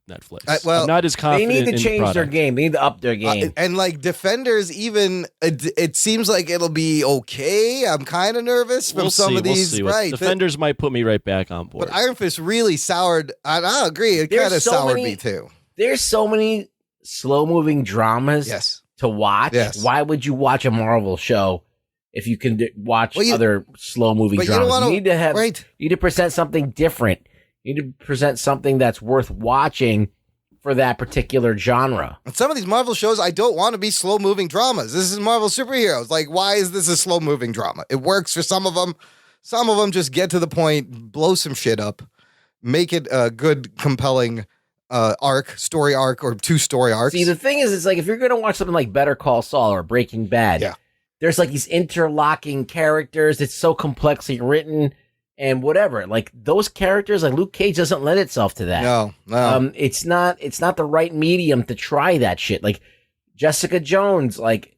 Netflix. I'm not as confident. They need to change their game. They need to up their game. And like Defenders, even it seems like it'll be okay. I'm kind of nervous from some of these. Right, Defenders might put me right back on board. But Iron Fist really soured. I agree. It kind of soured me too. There's so many slow moving dramas. To watch. Yes. Why would you watch a Marvel show if you can watch other slow moving dramas? You need to have. You need to present something different. You need to present something that's worth watching for that particular genre. And some of these Marvel shows, I don't want to be slow-moving dramas. This is Marvel superheroes. Like, why is this a slow-moving drama? It works for some of them. Some of them just get to the point, blow some shit up, make it a good, compelling story arc, or 2 story arcs. See, the thing is, it's like if you're going to watch something like Better Call Saul or Breaking Bad, there's like these interlocking characters. It's so complexly written. And whatever, like those characters, like Luke Cage doesn't lend itself to that. No. It's not the right medium to try that shit. Like Jessica Jones, like,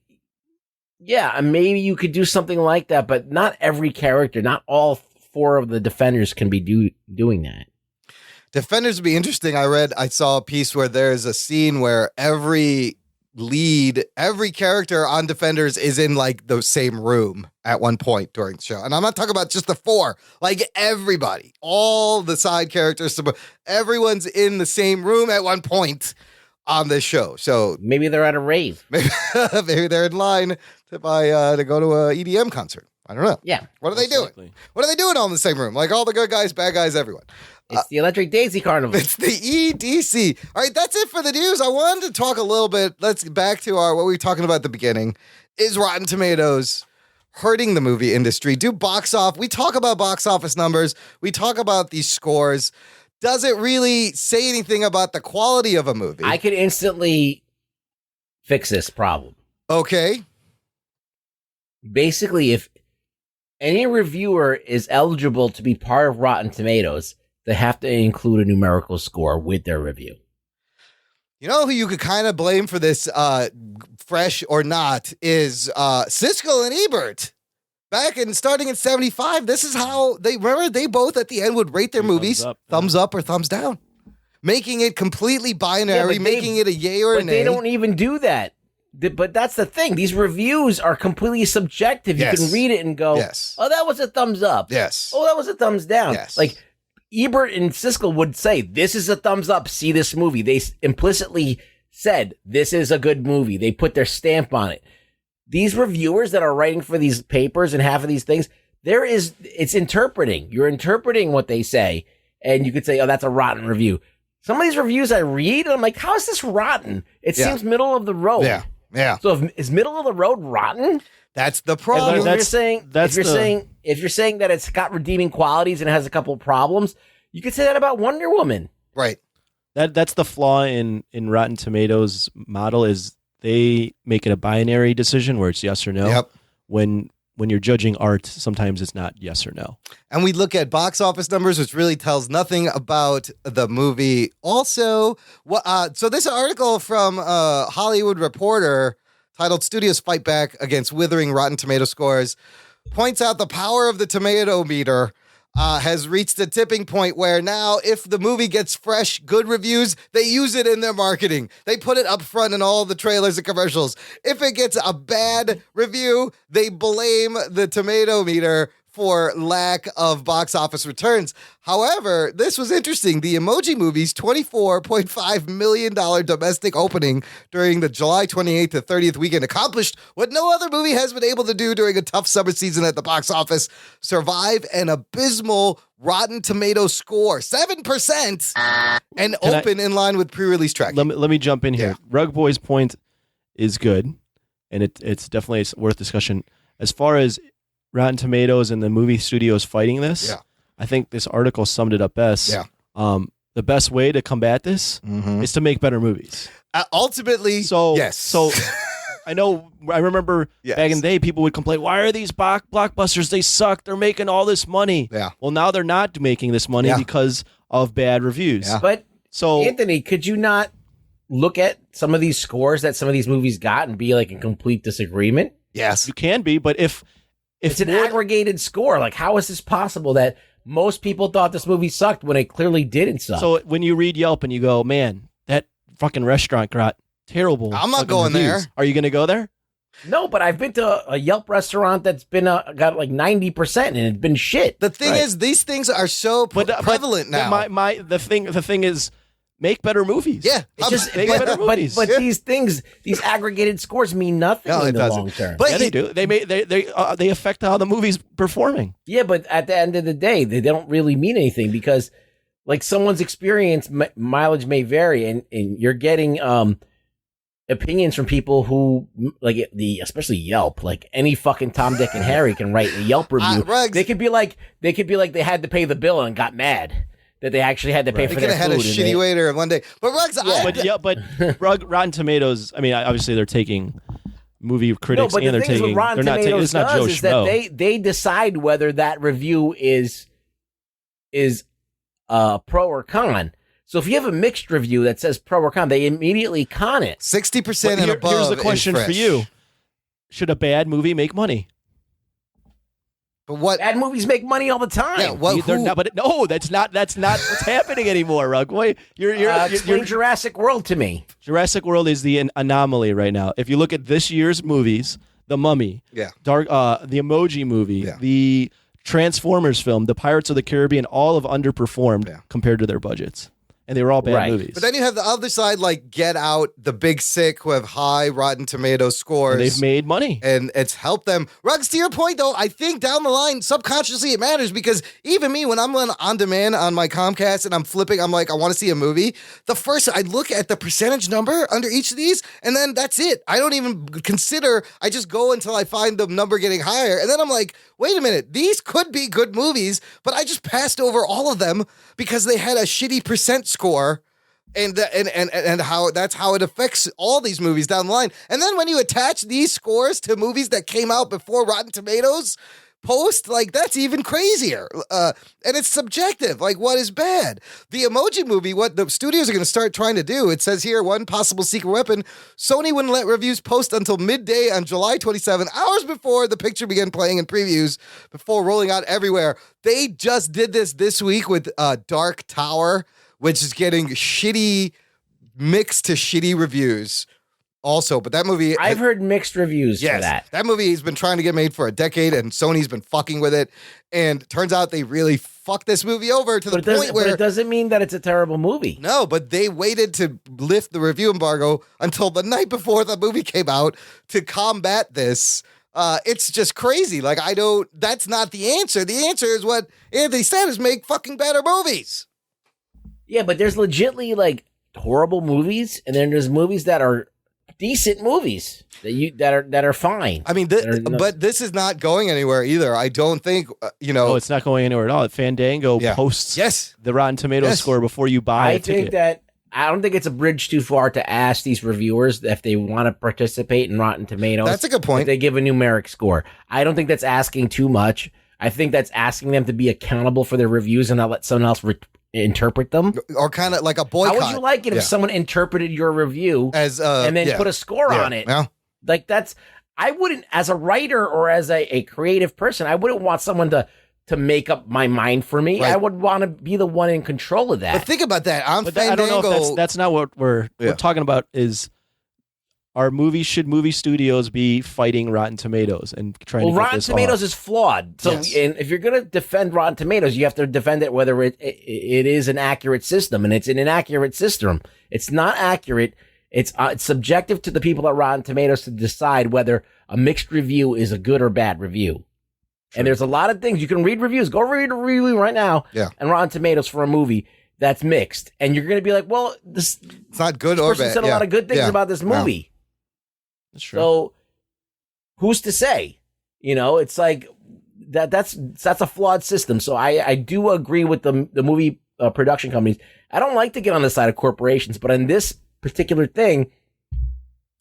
yeah, maybe you could do something like that, but not every character, not all 4 of the Defenders can be doing that. Defenders would be interesting. I saw a piece where there's a scene where every character on Defenders is in like the same room at one point during the show. And I'm not talking about just the 4, like everybody, all the side characters, everyone's in the same room at one point on this show. So maybe they're at a rave. Maybe they're in line to go to a EDM concert. I don't know. Yeah. What are they doing? Likely. What are they doing all in the same room? Like all the good guys, bad guys, everyone. It's the Electric Daisy Carnival. It's the EDC. All right, that's it for the news. I wanted to talk a little bit. Let's get back to what we were talking about at the beginning. Is Rotten Tomatoes hurting the movie industry? We talk about box office numbers. We talk about these scores. Does it really say anything about the quality of a movie? I could instantly fix this problem. Okay. Basically, if any reviewer is eligible to be part of Rotten Tomatoes, they have to include a numerical score with their review. You know who you could kind of blame for this, fresh or not, is Siskel and Ebert. Starting in 75, this is how they both at the end would rate their movies, thumbs up or thumbs down, making it completely binary, making it a yay or a nay. But they don't even do that. But that's the thing. These reviews are completely subjective. You can read it and go, oh, that was a thumbs up. Yes. Oh, that was a thumbs down. Yes. Like Ebert and Siskel would say, this is a thumbs up. See this movie. They implicitly said, this is a good movie. They put their stamp on it. These reviewers that are writing for these papers and half of these things, it's interpreting. You're interpreting what they say. And you could say, oh, that's a rotten review. Some of these reviews I read, and I'm like, how is this rotten? It seems middle of the road. Yeah. Yeah. So is middle of the road rotten? That's the problem. If you're saying that it's got redeeming qualities and it has a couple of problems, you could say that about Wonder Woman. Right. That's the flaw in Rotten Tomatoes model is they make it a binary decision where it's yes or no. Yep. When you're judging art, sometimes it's not yes or no. And we look at box office numbers, which really tells nothing about the movie. Also, so this article from Hollywood Reporter titled "Studios Fight Back Against Withering Rotten Tomato Scores" points out the power of the tomato meter has reached a tipping point where now if the movie gets fresh, good reviews, they use it in their marketing. They put it up front in all the trailers and commercials. If it gets a bad review, they blame the tomato meter for lack of box office returns. However, this was interesting. The Emoji Movie's $24.5 million domestic opening during the July 28th to 30th weekend accomplished what no other movie has been able to do during a tough summer season at the box office: survive an abysmal Rotten Tomato score, 7%, and in line with pre-release tracking. Let me jump in here. Rugboy's point is good, and it's definitely worth discussion. As far as Rotten Tomatoes and the movie studios fighting this, I think this article summed it up best. The best way to combat this is to make better movies. Ultimately, yes. So I remember back in the day, people would complain, why are these blockbusters? They suck. They're making all this money. Yeah. Well, now they're not making this money because of bad reviews. Yeah. But Anthony, could you not look at some of these scores that some of these movies got and be like in complete disagreement? Yes. You can be, but if it's an aggregated score, like how is this possible that most people thought this movie sucked when it clearly didn't suck? So when you read Yelp and you go, man, that fucking restaurant got terrible. I'm not going reviews. there. Are you going to go there? No, but I've been to a Yelp restaurant that's been got like 90% and it's been shit. The thing is, these things are so prevalent now. The thing is, make better movies. Yeah, make better movies. But these aggregated scores mean nothing in the long term. But they do. They affect how the movie's performing. Yeah, but at the end of the day, they don't really mean anything because, like, someone's experience mileage may vary, and you're getting opinions from people who especially Yelp. Like any fucking Tom, Dick, and Harry can write a Yelp review. They could be like they had to pay the bill and got mad that they actually had to pay for their food. They could have had a shitty waiter one day. But Rugs, Rotten Tomatoes, I mean, obviously they're taking movie critics and they're taking. Rotten they're not taking. It's not Joe Schmo. That they decide whether that review is pro or con. So if you have a mixed review that says pro or con, they immediately con it. 60% and above. Here's the question for you: should a bad movie make money? But what bad movies make money all the time? Yeah, that's not what's happening anymore, Rugboy. You're Jurassic World to me. Jurassic World is the anomaly right now. If you look at this year's movies, The Mummy, the Emoji Movie, the Transformers film, the Pirates of the Caribbean, all have underperformed compared to their budgets. And they were all bad movies. But then you have the other side, like Get Out, The Big Sick, who have high Rotten Tomato scores. And they've made money. And it's helped them. Rugs, to your point, though, I think down the line, subconsciously it matters because even me, when I'm on demand on my Comcast and I'm flipping, I'm like, I want to see a movie. I look at the percentage number under each of these, and then that's it. I don't even consider, I just go until I find the number getting higher. And then I'm like, wait a minute, these could be good movies, but I just passed over all of them because they had a shitty percent score, and how that's how it affects all these movies down the line. And then when you attach these scores to movies that came out before Rotten Tomatoes post, like that's even crazier. And it's subjective. Like, what is bad? The Emoji Movie, what the studios are going to start trying to do, it says here, one possible secret weapon: Sony wouldn't let reviews post until midday on July 27, hours before the picture began playing in previews, before rolling out everywhere. They just did this week with Dark Tower, which is getting shitty, mixed to shitty reviews. also, but that movie... I've heard mixed reviews for that. That movie has been trying to get made for a decade, and Sony's been fucking with it, and turns out they really fucked this movie over to the point where... But it doesn't mean that it's a terrible movie. No, but they waited to lift the review embargo until the night before the movie came out to combat this. It's just crazy. Like, that's not the answer. The answer is what Anthony said, is make fucking better movies. Yeah, but there's legitly, like, horrible movies, and then there's movies that are decent movies that are fine. I mean, but this is not going anywhere either. I don't think, No, it's not going anywhere at all. Fandango posts the Rotten Tomatoes score before you buy a ticket. I don't think it's a bridge too far to ask these reviewers if they want to participate in Rotten Tomatoes. That's a good point. If they give a numeric score. I don't think that's asking too much. I think that's asking them to be accountable for their reviews and not let someone else interpret them. Or kind of like a boycott. How would you like it if someone interpreted your review as and then put a score on it? Yeah. Like I wouldn't, as a writer or as a creative person, I wouldn't want someone to make up my mind for me. Right. I would want to be the one in control of that. But think about that. I don't know if that's not what we're talking about. Is should movie studios be fighting Rotten Tomatoes and trying to get Rotten this Tomatoes off? is flawed. So, and if you're going to defend Rotten Tomatoes, you have to defend it whether it is an accurate system, and it's an inaccurate system. It's not accurate. It's subjective to the people at Rotten Tomatoes to decide whether a mixed review is a good or bad review. And there's a lot of things. You can read reviews. Go read a review right now and Rotten Tomatoes for a movie that's mixed. And you're going to be like, well, it's not good or bad. said a lot of good things about this movie. That's true. So who's to say? It's like that's a flawed system. So I do agree with the movie production companies. I don't like to get on the side of corporations, but on this particular thing,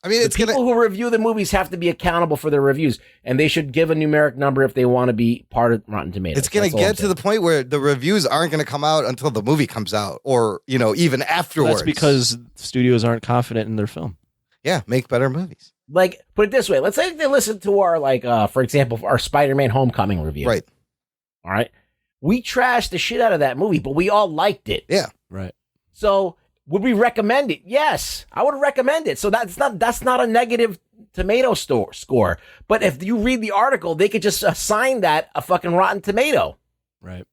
I mean, the people who review the movies have to be accountable for their reviews, and they should give a numeric number if they want to be part of Rotten Tomatoes. It's going to get to the point where the reviews aren't going to come out until the movie comes out, or even afterwards. That's because studios aren't confident in their film. Yeah, make better movies. Like, put it this way: let's say they listen to our for example, our Spider-Man Homecoming review. Right. All right. We trashed the shit out of that movie, but we all liked it. Yeah. Right. So, would we recommend it? Yes, I would recommend it. So that's not a negative tomato score. But if you read the article, they could just assign that a fucking Rotten Tomato. Right.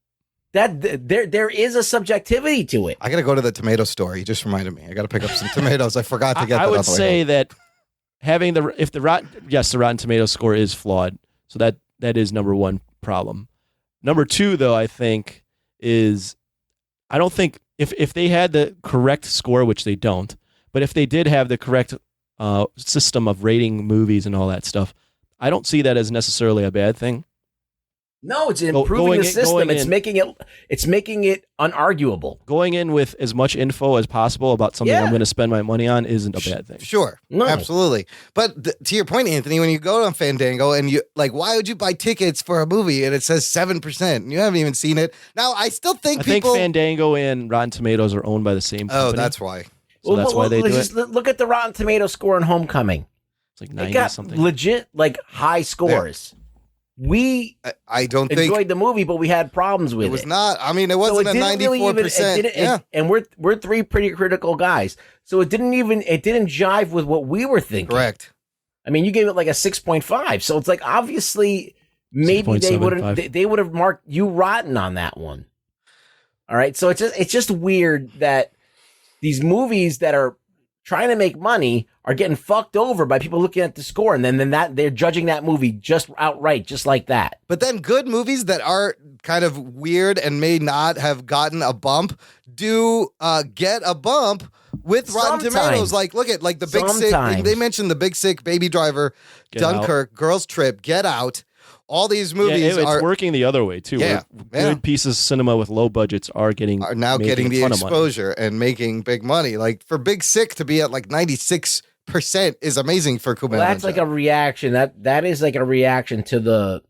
That there is a subjectivity to it. I got to go to the tomato store. You just reminded me. I got to pick up some tomatoes. I forgot to get that. I would say that having the Rotten Tomatoes score is flawed. So that is number one problem. Number two, though, I think is I don't think if they had the correct score, which they don't, but if they did have the correct system of rating movies and all that stuff, I don't see that as necessarily a bad thing. No, it's improving the system. It's making it unarguable. Going in with as much info as possible about something I'm going to spend my money on isn't a bad thing. Sure, absolutely. But to your point, Anthony, when you go on Fandango and you why would you buy tickets for a movie and it says 7% and you haven't even seen it? Now, I still think I think Fandango and Rotten Tomatoes are owned by the same company. Oh, that's why. So that's why they do it. Look at the Rotten Tomato score in Homecoming. It's like 90 it got something. Legit, high scores. Yeah. I don't enjoyed the movie, but we had problems with it. It was not. I mean, it wasn't a 94%. And we're three pretty critical guys, so it didn't jive with what we were thinking. Correct. I mean, you gave it like a 6.5, so it's like obviously maybe they would have marked you rotten on that one. All right, so it's just weird that these movies that are trying to make money are getting fucked over by people looking at the score, and then that they're judging that movie just outright, just like that. But then good movies that are kind of weird and may not have gotten a bump do get a bump with Rotten Tomatoes. Look at the Big Sick. They mentioned the Big Sick, Baby Driver, Dunkirk, Girls Trip, Get Out. All these movies it's working the other way too. Yeah, good pieces of cinema with low budgets are now getting the exposure and making big money. Like for Big Sick to be at 96% is amazing for Kumail. Well, that's like a reaction. That is like a reaction to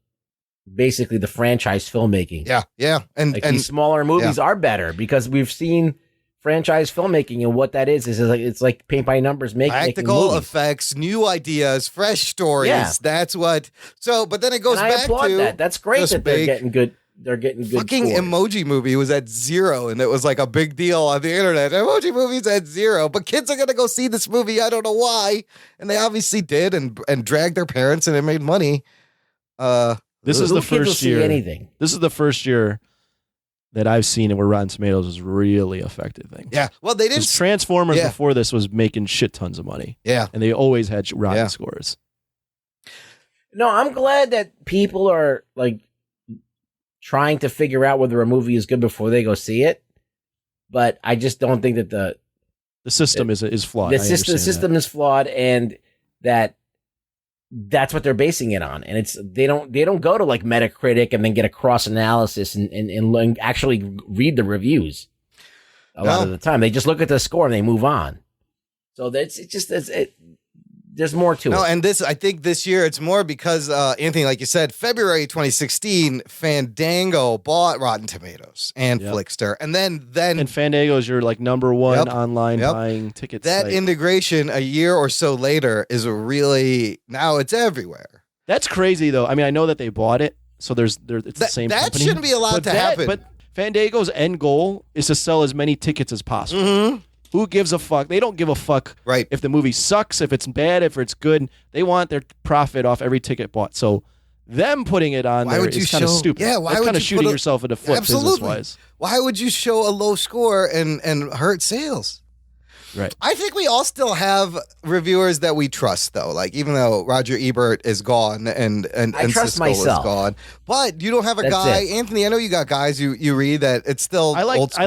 basically the franchise filmmaking. Yeah, and these smaller movies are better because we've seen franchise filmmaking, and what that is it's like paint by numbers, practical effects, new ideas, fresh stories. Yeah. That's what. So, but then it goes back I applaud to that. That's great that they're getting good they're getting good fucking scores. Emoji Movie was at 0, and it was like a big deal on the internet. Emoji Movie's at 0, but kids are gonna go see this movie. I don't know why, and they obviously did, and dragged their parents, and it made money. This is the first year. Anything. This is the first year that I've seen it where Rotten Tomatoes has really affected things. Yeah, well, they didn't. Transformers before this was making shit tons of money. Yeah, and they always had rotten scores. No, I'm glad that people are like trying to figure out whether a movie is good before they go see it. But I just don't think that the system is flawed. The system is flawed, and that's what they're basing it on. And they don't go to like Metacritic and then get a cross analysis and actually read the reviews. A lot of the time, they just look at the score and they move on. So there's more to it. No, and I think this year it's more because, Anthony, like you said, February 2016, Fandango bought Rotten Tomatoes and Flickster. And then Fandango is your like number one online buying tickets. That site. integration a year or so later is now it's everywhere. That's crazy though. I mean, I know that they bought it, so it's the same that company. shouldn't be allowed to happen. But Fandango's end goal is to sell as many tickets as possible. Mm-hmm. Who gives a fuck? They don't give a fuck if the movie sucks, if it's bad, if it's good. They want their profit off every ticket bought. So them putting it on there is kind of stupid. Yeah, why That's would kind of you shooting yourself in the foot business-wise. Why would you show a low score and hurt sales? Right. I think we all still have reviewers that we trust, though. Like, even though Roger Ebert is gone and I trust Siskel myself. is gone, but you don't have a guy, Anthony. I know you got guys you read that it's still old school.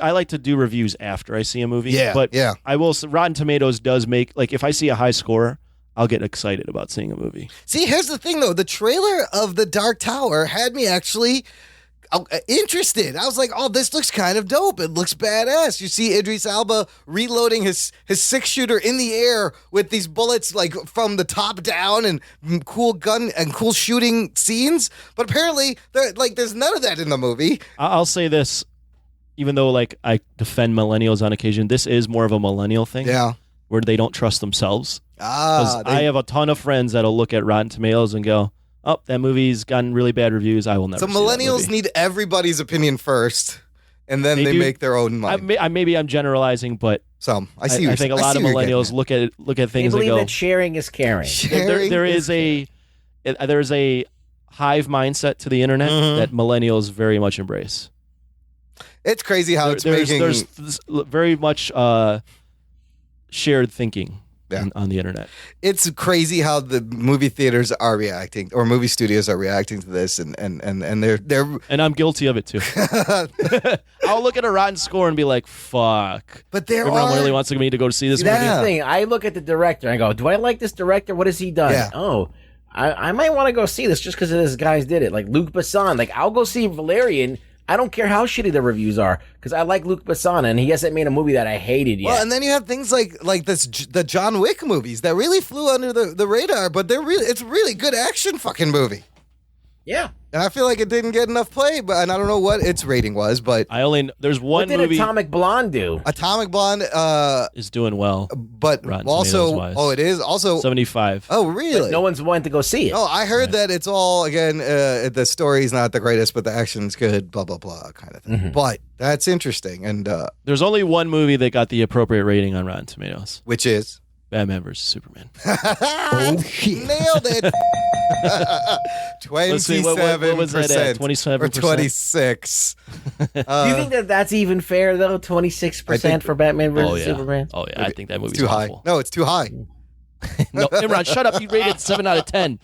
I like to do reviews after I see a movie. Yeah, but I will. Rotten Tomatoes does make like if I see a high score, I'll get excited about seeing a movie. See, here's the thing, though. The trailer of The Dark Tower had me actually interested. I was like, oh, this looks kind of dope. It looks badass. You see Idris Elba reloading his 6-shooter in the air with these bullets like from the top down and cool gun and cool shooting scenes. But apparently there's none of that in the movie. I'll say this, even though like I defend millennials on occasion, this is more of a millennial thing. Yeah. Where they don't trust themselves. I have a ton of friends that'll look at Rotten Tomatoes and go, oh, that movie's gotten really bad reviews. I will never. So millennials need everybody's opinion first, and then they make their own mind. Maybe I'm generalizing, but I see. I think a lot of millennials look at things and go, that sharing is caring. There's a hive mindset to the internet that millennials very much embrace. It's crazy how there's very much shared thinking. On the internet. It's crazy how the movie theaters are reacting, or movie studios are reacting to this, and they're and I'm guilty of it too. I'll look at a rotten score and be like, "Fuck!" But everyone really wants me to go to see this movie. That's the thing. I look at the director and I go, "Do I like this director? What has he done?" Yeah. Oh, I might want to go see this just because this guys did it. Like Luc Besson. Like I'll go see Valerian. I don't care how shitty the reviews are because I like Luc Besson and he hasn't made a movie that I hated yet. Well, and then you have things like the John Wick movies that really flew under the radar, but it's a really good action fucking movie. Yeah. And I feel like it didn't get enough play, and I don't know what its rating was, but there's one movie. What did Atomic Blonde do? Atomic Blonde is doing well, but Rotten also Tomatoes-wise. it is also 75. Oh, really? But no one's wanting to go see it. Oh, I heard that it's all again. The story's not the greatest, but the action's good. Blah blah blah, kind of thing. Mm-hmm. But that's interesting, and there's only one movie that got the appropriate rating on Rotten Tomatoes, which is Batman vs Superman. Oh shit! Nailed it. 27%. 27% or 26. Do you think that's even fair though? 26% for Batman vs Superman. Oh yeah, I think that movie's too awful. high. No, it's too high. No, Imran, shut up. You rated 7 out of 10.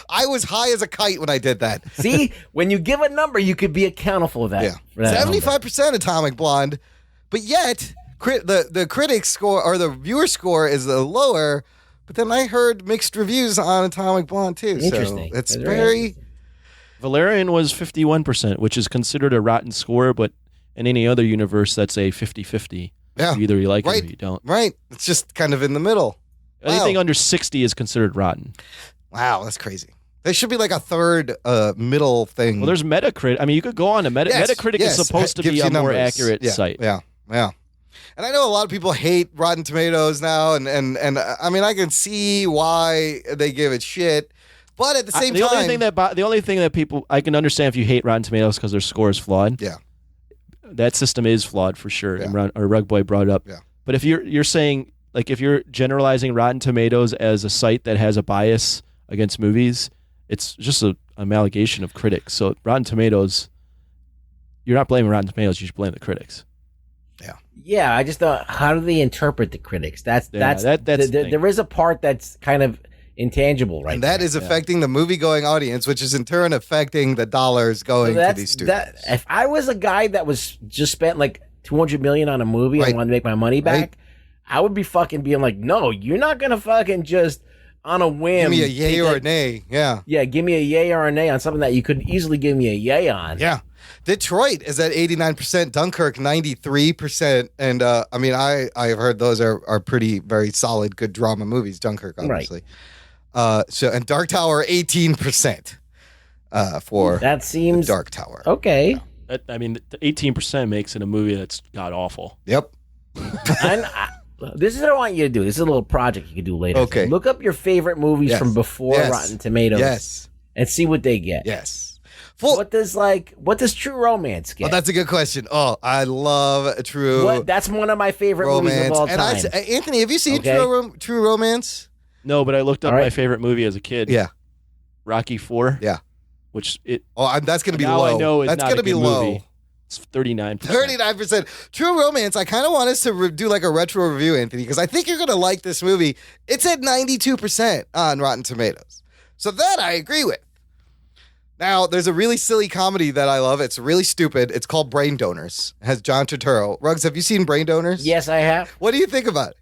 I was high as a kite when I did that. See, when you give a number, you could be accountable for that. Yeah, for that 75% Atomic Blonde, but yet the critic score or the viewer score is lower. But then I heard mixed reviews on Atomic Blonde too. Interesting. So it's very. Valerian was 51%, which is considered a rotten score, but in any other universe, that's a 50-50. Yeah. Either you like it or you don't. Right. It's just kind of in the middle. Anything under 60 is considered rotten. Wow, that's crazy. There should be like a third middle thing. Well, there's Metacritic. I mean, you could go on to Metacritic is supposed to be a more accurate site. Yeah. And I know a lot of people hate Rotten Tomatoes now, and I mean, I can see why they give it shit, But at the same the time, only thing that people I can understand if you hate Rotten Tomatoes because their score is flawed. Yeah, that system is flawed for sure. Yeah. And Rugboy brought it up. Yeah. But if you're saying like if you're generalizing Rotten Tomatoes as a site that has a bias against movies, it's just an amalgamation of critics. So Rotten Tomatoes, you're not blaming Rotten Tomatoes. You should blame the critics. Yeah, I just thought, how do they interpret the critics? That's there is a part that's kind of intangible, right? And that is affecting the movie-going audience, which is in turn affecting the dollars going to these studios. If I was a guy that was just spent like $200 million on a movie and wanted to make my money back, I would be fucking being like, no, you're not gonna fucking just on a whim. Give me a yay or a nay. Yeah. Yeah, give me a yay or a nay on something that you could easily give me a yay on. Yeah. Detroit is at 89%, Dunkirk 93%, and I've heard those are pretty very solid, good drama movies. Dunkirk, obviously. And Dark Tower 18% for that seems Dark Tower. Okay. The 18% makes it a movie that's god awful. Yep. This is what I want you to do. This is a little project you can do later. Okay. Look up your favorite movies from before Rotten Tomatoes. Yes. And see what they get. Yes. What does True Romance get? Oh, that's a good question. Oh, I love True. That's one of my favorite movies of all time. And Anthony, have you seen True Romance? No, but I looked up my favorite movie as a kid. Yeah. Rocky IV. Yeah. That's going to be now low. I know it's that's going to be low. Movie. It's 39%. 39%. True Romance, I kind of want us to do like a retro review, Anthony, because I think you're going to like this movie. It's at 92% on Rotten Tomatoes. So that I agree with. Now, there's a really silly comedy that I love. It's really stupid. It's called Brain Donors. It has John Turturro. Ruggs, have you seen Brain Donors? Yes, I have. What do you think about it?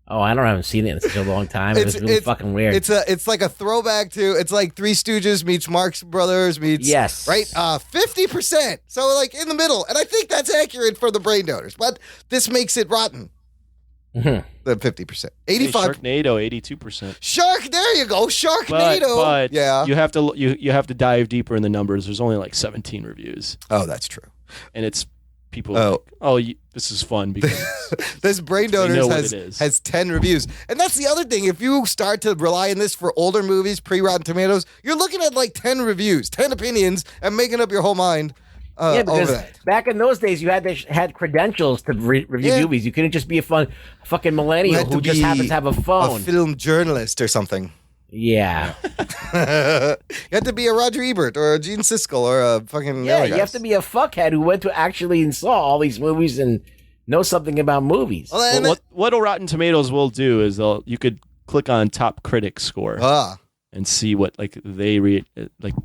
Oh, I haven't seen it in such a long time. It's really fucking weird. It's like a throwback to, it's like Three Stooges meets Marx Brothers meets, yes, right? 50%. So like in the middle. And I think that's accurate for the Brain Donors, but this makes it rotten. Mm-hmm. The 50%. 85. Sharknado, 82%. There you go. Sharknado. But yeah. You have to dive deeper in the numbers. There's only like 17 reviews. Oh, that's true. And it's people this is fun because this Brain Donors has 10 reviews. And that's the other thing. If you start to rely on this for older movies, pre-Rotten Tomatoes, you're looking at like 10 reviews, 10 opinions, and making up your whole mind. Because back in those days, you had credentials to review movies. You couldn't just be a fucking millennial who just happens to have a phone. A film journalist or something. Yeah. You have to be a Roger Ebert or a Gene Siskel or a fucking... Yeah, you have to be a fuckhead who went to actually and saw all these movies and know something about movies. What Rotten Tomatoes will do is you could click on top critic score and see what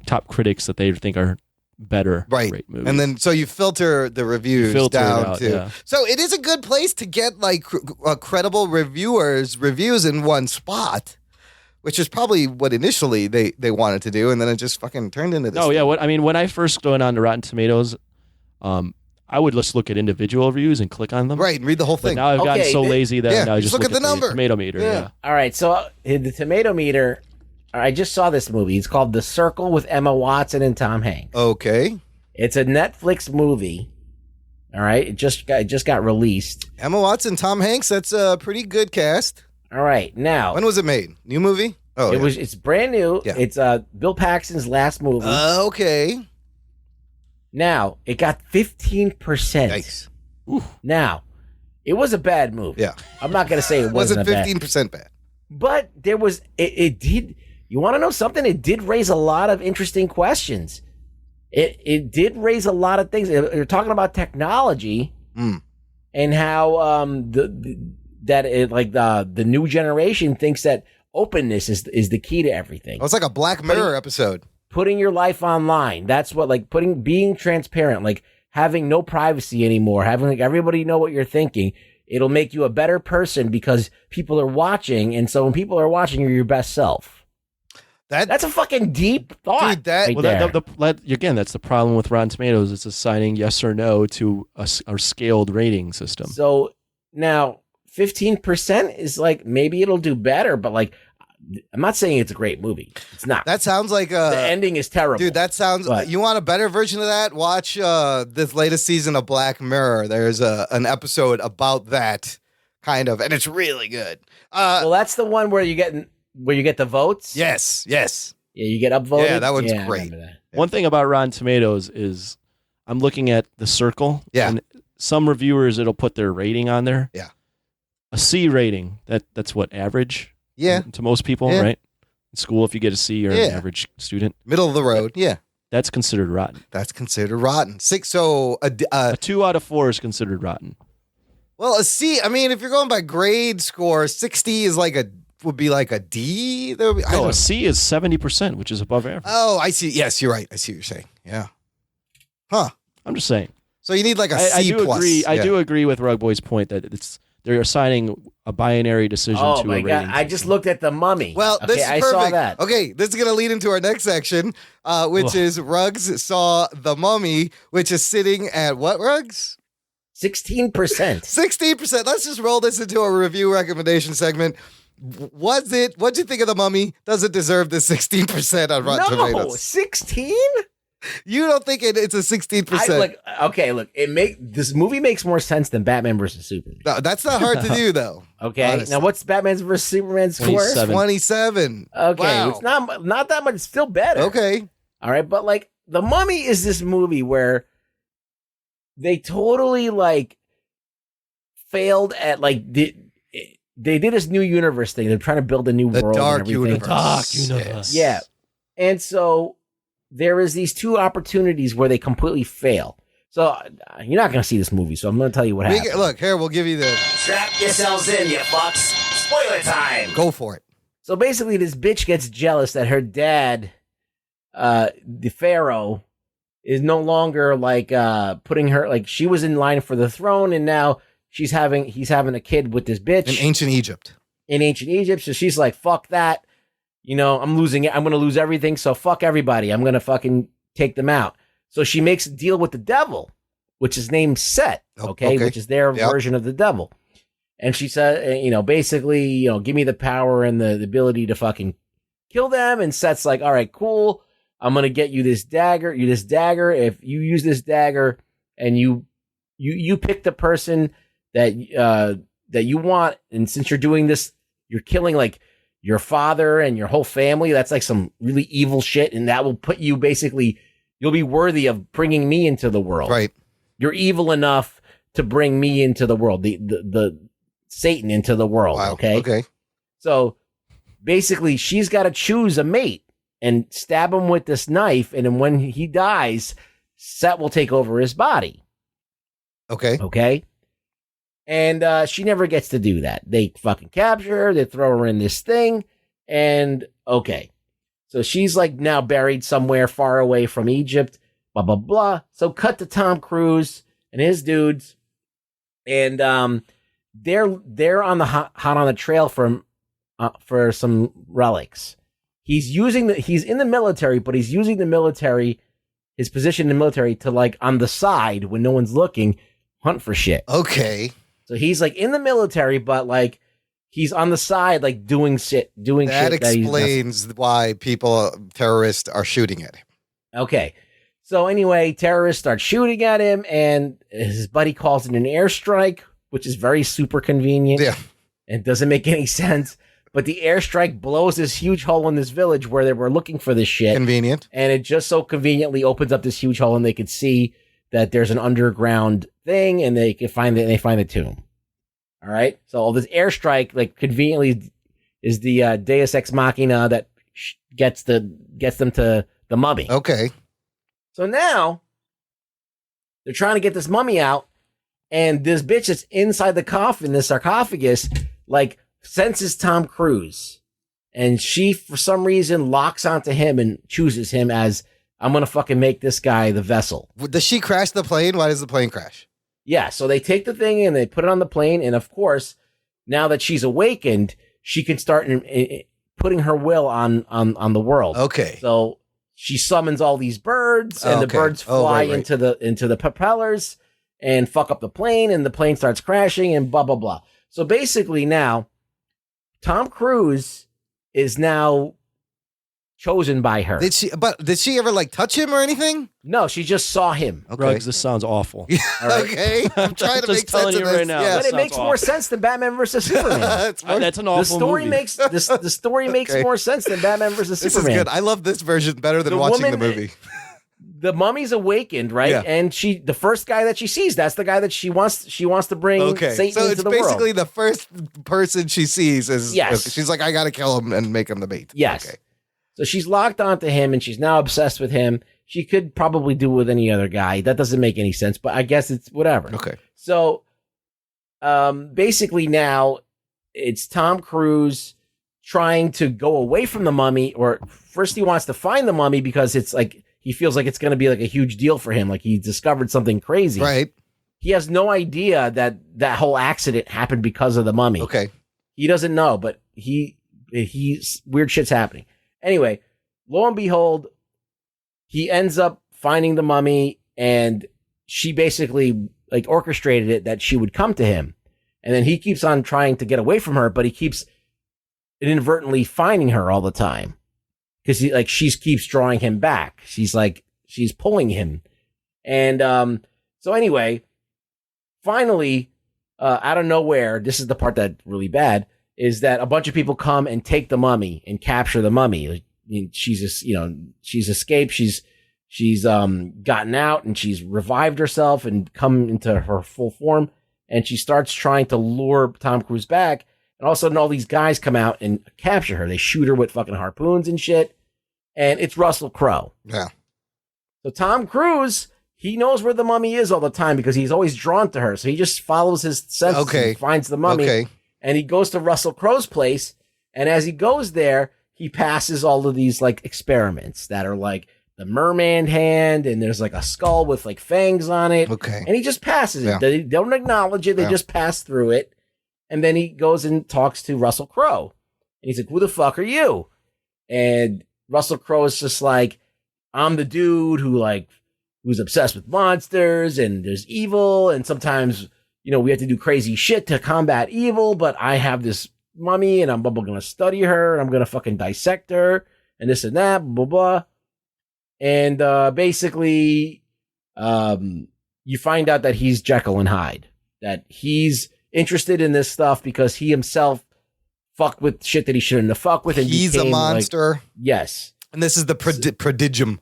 top critics that they think are better rate movies. And then so you filter the reviews down too. Yeah. So it is a good place to get like credible reviews in one spot, which is probably what initially they wanted to do, and then it just fucking turned into this. Oh yeah, when I first went on to Rotten Tomatoes, I would just look at individual reviews and click on them. Right, and read the whole thing. But now I've gotten so lazy that I just look at the number. Tomato meter. Yeah. All right, so the tomato meter. I just saw this movie. It's called The Circle with Emma Watson and Tom Hanks. Okay. It's a Netflix movie. All right. It just got released. Emma Watson, Tom Hanks. That's a pretty good cast. All right. Now, when was it made? New movie? Oh, it's brand new. Yeah. It's Bill Paxton's last movie. Okay. Now, it got 15%. Nice. Now, it was a bad movie. Yeah. I'm not going to say it wasn't 15% bad. But there was it did. You want to know something? It did raise a lot of interesting questions. It did raise a lot of things. You're talking about technology and how the new generation thinks that openness is the key to everything. Oh, it's like a Black Mirror episode. Putting your life online. That's what being transparent, having no privacy anymore, having everybody know what you're thinking. It'll make you a better person because people are watching, and so when people are watching, you're your best self. That's a fucking deep thought. Dude, again, that's the problem with Rotten Tomatoes. It's assigning yes or no to a scaled rating system. So now 15% is maybe it'll do better, but I'm not saying it's a great movie. It's not. That sounds like the ending is terrible. Dude, that sounds. You want a better version of that? Watch this latest season of Black Mirror. There's an episode about that kind of, and it's really good. Well, that's the one where you get the votes. Yes. Yeah, you get upvoted. Yeah, that one's I great. remember that. One thing about Rotten Tomatoes is I'm looking at the circle. Yeah. And some reviewers, it'll put their rating on there. Yeah. A C rating, that's what, average? Yeah. To most people, Yeah. right? In school, if you get a C, you're an average student. Middle of the road. Yeah. That's considered rotten. That's considered rotten. So a 2 out of 4 is considered rotten. Well, a C, I mean, if you're going by grade score, 60 is would be like a D. No, a C is 70%, which is above average. Oh, I see. Yes, you're right. I see what you're saying. Yeah. Huh. I'm just saying. So you need like a I C do plus. agree. Yeah. I do agree with Rugboy's point that they're assigning a binary decision Oh to my a God! rating. I just looked at the Mummy. Well, okay, this is I perfect. saw that. Okay, this is going to lead into our next section, which is Ruggs saw The Mummy, which is sitting at what, Ruggs? 16%. 16%. Let's just roll this into a review recommendation segment. What'd you think of The Mummy? Does it deserve the 16% on Rotten Tomatoes? No, 16. You don't think it's a 16%? Look. This movie makes more sense than Batman versus Superman. No, that's not hard to do, though. Okay, honestly. now what's Batman versus Superman's score? 27. Okay, Wow. it's not that much. It's still better. Okay. All right, but like The Mummy is this movie where they totally failed at they did this new universe thing. They're trying to build a new world. Dark and everything. universe. Dark universe. Yeah, and so there is these two opportunities where they completely fail. So you're not going to see this movie, so I'm going to tell you what happened. Look, here, we'll give you the... Strap yourselves in, you fucks. Spoiler time. Go for it. So basically, this bitch gets jealous that her dad, the Pharaoh, is no longer putting her she was in line for the throne, and now he's having a kid with this bitch In ancient Egypt. So she's like, fuck that. I'm losing it. I'm going to lose everything. So fuck everybody. I'm going to fucking take them out. So she makes a deal with the devil, which is named Set. Okay. Which is their version of the devil. And she said, basically, give me the power and the ability to fucking kill them. And Set's like, all right, cool. I'm going to get you this dagger. If you use this dagger and you pick the person that you want. And since you're doing this, you're killing your father and your whole family. That's some really evil shit. And that will put you you'll be worthy of bringing me into the world. Right. You're evil enough to bring me into the world, the Satan into the world. Wow. Okay. Okay. So basically she's got to choose a mate and stab him with this knife. And then when he dies, Set will take over his body. Okay. Okay. And she never gets to do that. They fucking capture her. They throw her in this thing. And okay. So she's now buried somewhere far away from Egypt. Blah, blah, blah. So cut to Tom Cruise and his dudes. And they're on the hot on the trail for some relics. He's in the military, but he's using the military, his position in the military to on the side when no one's looking, hunt for shit. Okay. So he's in the military, but he's on the side, doing shit. That explains why terrorists are shooting at him. Okay. So anyway, terrorists start shooting at him, and his buddy calls it an airstrike, which is very super convenient. Yeah. And doesn't make any sense. But the airstrike blows this huge hole in this village where they were looking for this shit. Convenient. And it just so conveniently opens up this huge hole, and they could see that there's an underground thing, and they can find it, and they find the tomb. All right. So all this airstrike, conveniently, is the Deus Ex Machina that gets them to the mummy. Okay. So now they're trying to get this mummy out, and this bitch that's inside the coffin, this sarcophagus, senses Tom Cruise, and she for some reason locks onto him and chooses him as, I'm gonna fucking make this guy the vessel. Does she crash the plane? Why does the plane crash? Yeah, so they take the thing and they put it on the plane, and of course, now that she's awakened, she can start putting her will on the world. Okay. So she summons all these birds, and the birds fly into the propellers and fuck up the plane, and the plane starts crashing, and blah blah blah. So basically, now Tom Cruise is now chosen by her. Did she ever like touch him or anything? No, she just saw him. Okay. Rugs, this sounds awful. Okay, I'm trying to make sense of this. Right now. Yeah. But it makes more sense than Batman versus Superman. That's an awful the story movie. makes the story makes more sense than Batman versus This Superman. is good. I love this version better than watching the movie. The mummy's awakened, right? Yeah. And the first guy that she sees, that's the guy that she wants to bring Satan so into the world. it's basically the first person she sees is Yes. She's like, I gotta kill him and make him the bait. Yes. Okay. So she's locked onto him and she's now obsessed with him. She could probably do it with any other guy. That doesn't make any sense, but I guess it's whatever. Okay. So basically now it's Tom Cruise trying to go away from the mummy, or first he wants to find the mummy because it's like he feels like it's going to be like a huge deal for him. Like he discovered something crazy. Right. He has no idea that whole accident happened because of the mummy. Okay. He doesn't know, but he's weird shit's happening. Anyway, lo and behold, he ends up finding the mummy, and she basically like orchestrated it that she would come to him. And then he keeps on trying to get away from her, but he keeps inadvertently finding her all the time. Because she keeps drawing him back. She's pulling him. And so anyway, finally, out of nowhere, this is the part that's really bad, is that a bunch of people come and take the mummy and capture the mummy. She's escaped. She's gotten out and she's revived herself and come into her full form. And she starts trying to lure Tom Cruise back. And all of a sudden, all these guys come out and capture her. They shoot her with fucking harpoons and shit. And it's Russell Crowe. Yeah. So Tom Cruise, he knows where the mummy is all the time because he's always drawn to her. So he just follows his senses and finds the mummy. Okay. And he goes to Russell Crowe's place. And as he goes there, he passes all of these like experiments that are like the merman hand, and there's like a skull with like fangs on it. Okay. And he just passes it. Yeah. They don't acknowledge it. They just pass through it. And then he goes and talks to Russell Crowe. And he's like, who the fuck are you? And Russell Crowe is just like, I'm the dude who's obsessed with monsters, and there's evil, and sometimes, we have to do crazy shit to combat evil, but I have this mummy, and I'm going to study her, and I'm going to fucking dissect her, and this and that, blah, blah, blah. And basically, you find out that he's Jekyll and Hyde, that he's interested in this stuff because he himself fucked with shit that he shouldn't have fucked with. And he's a monster. Yes. And this is the prodigium.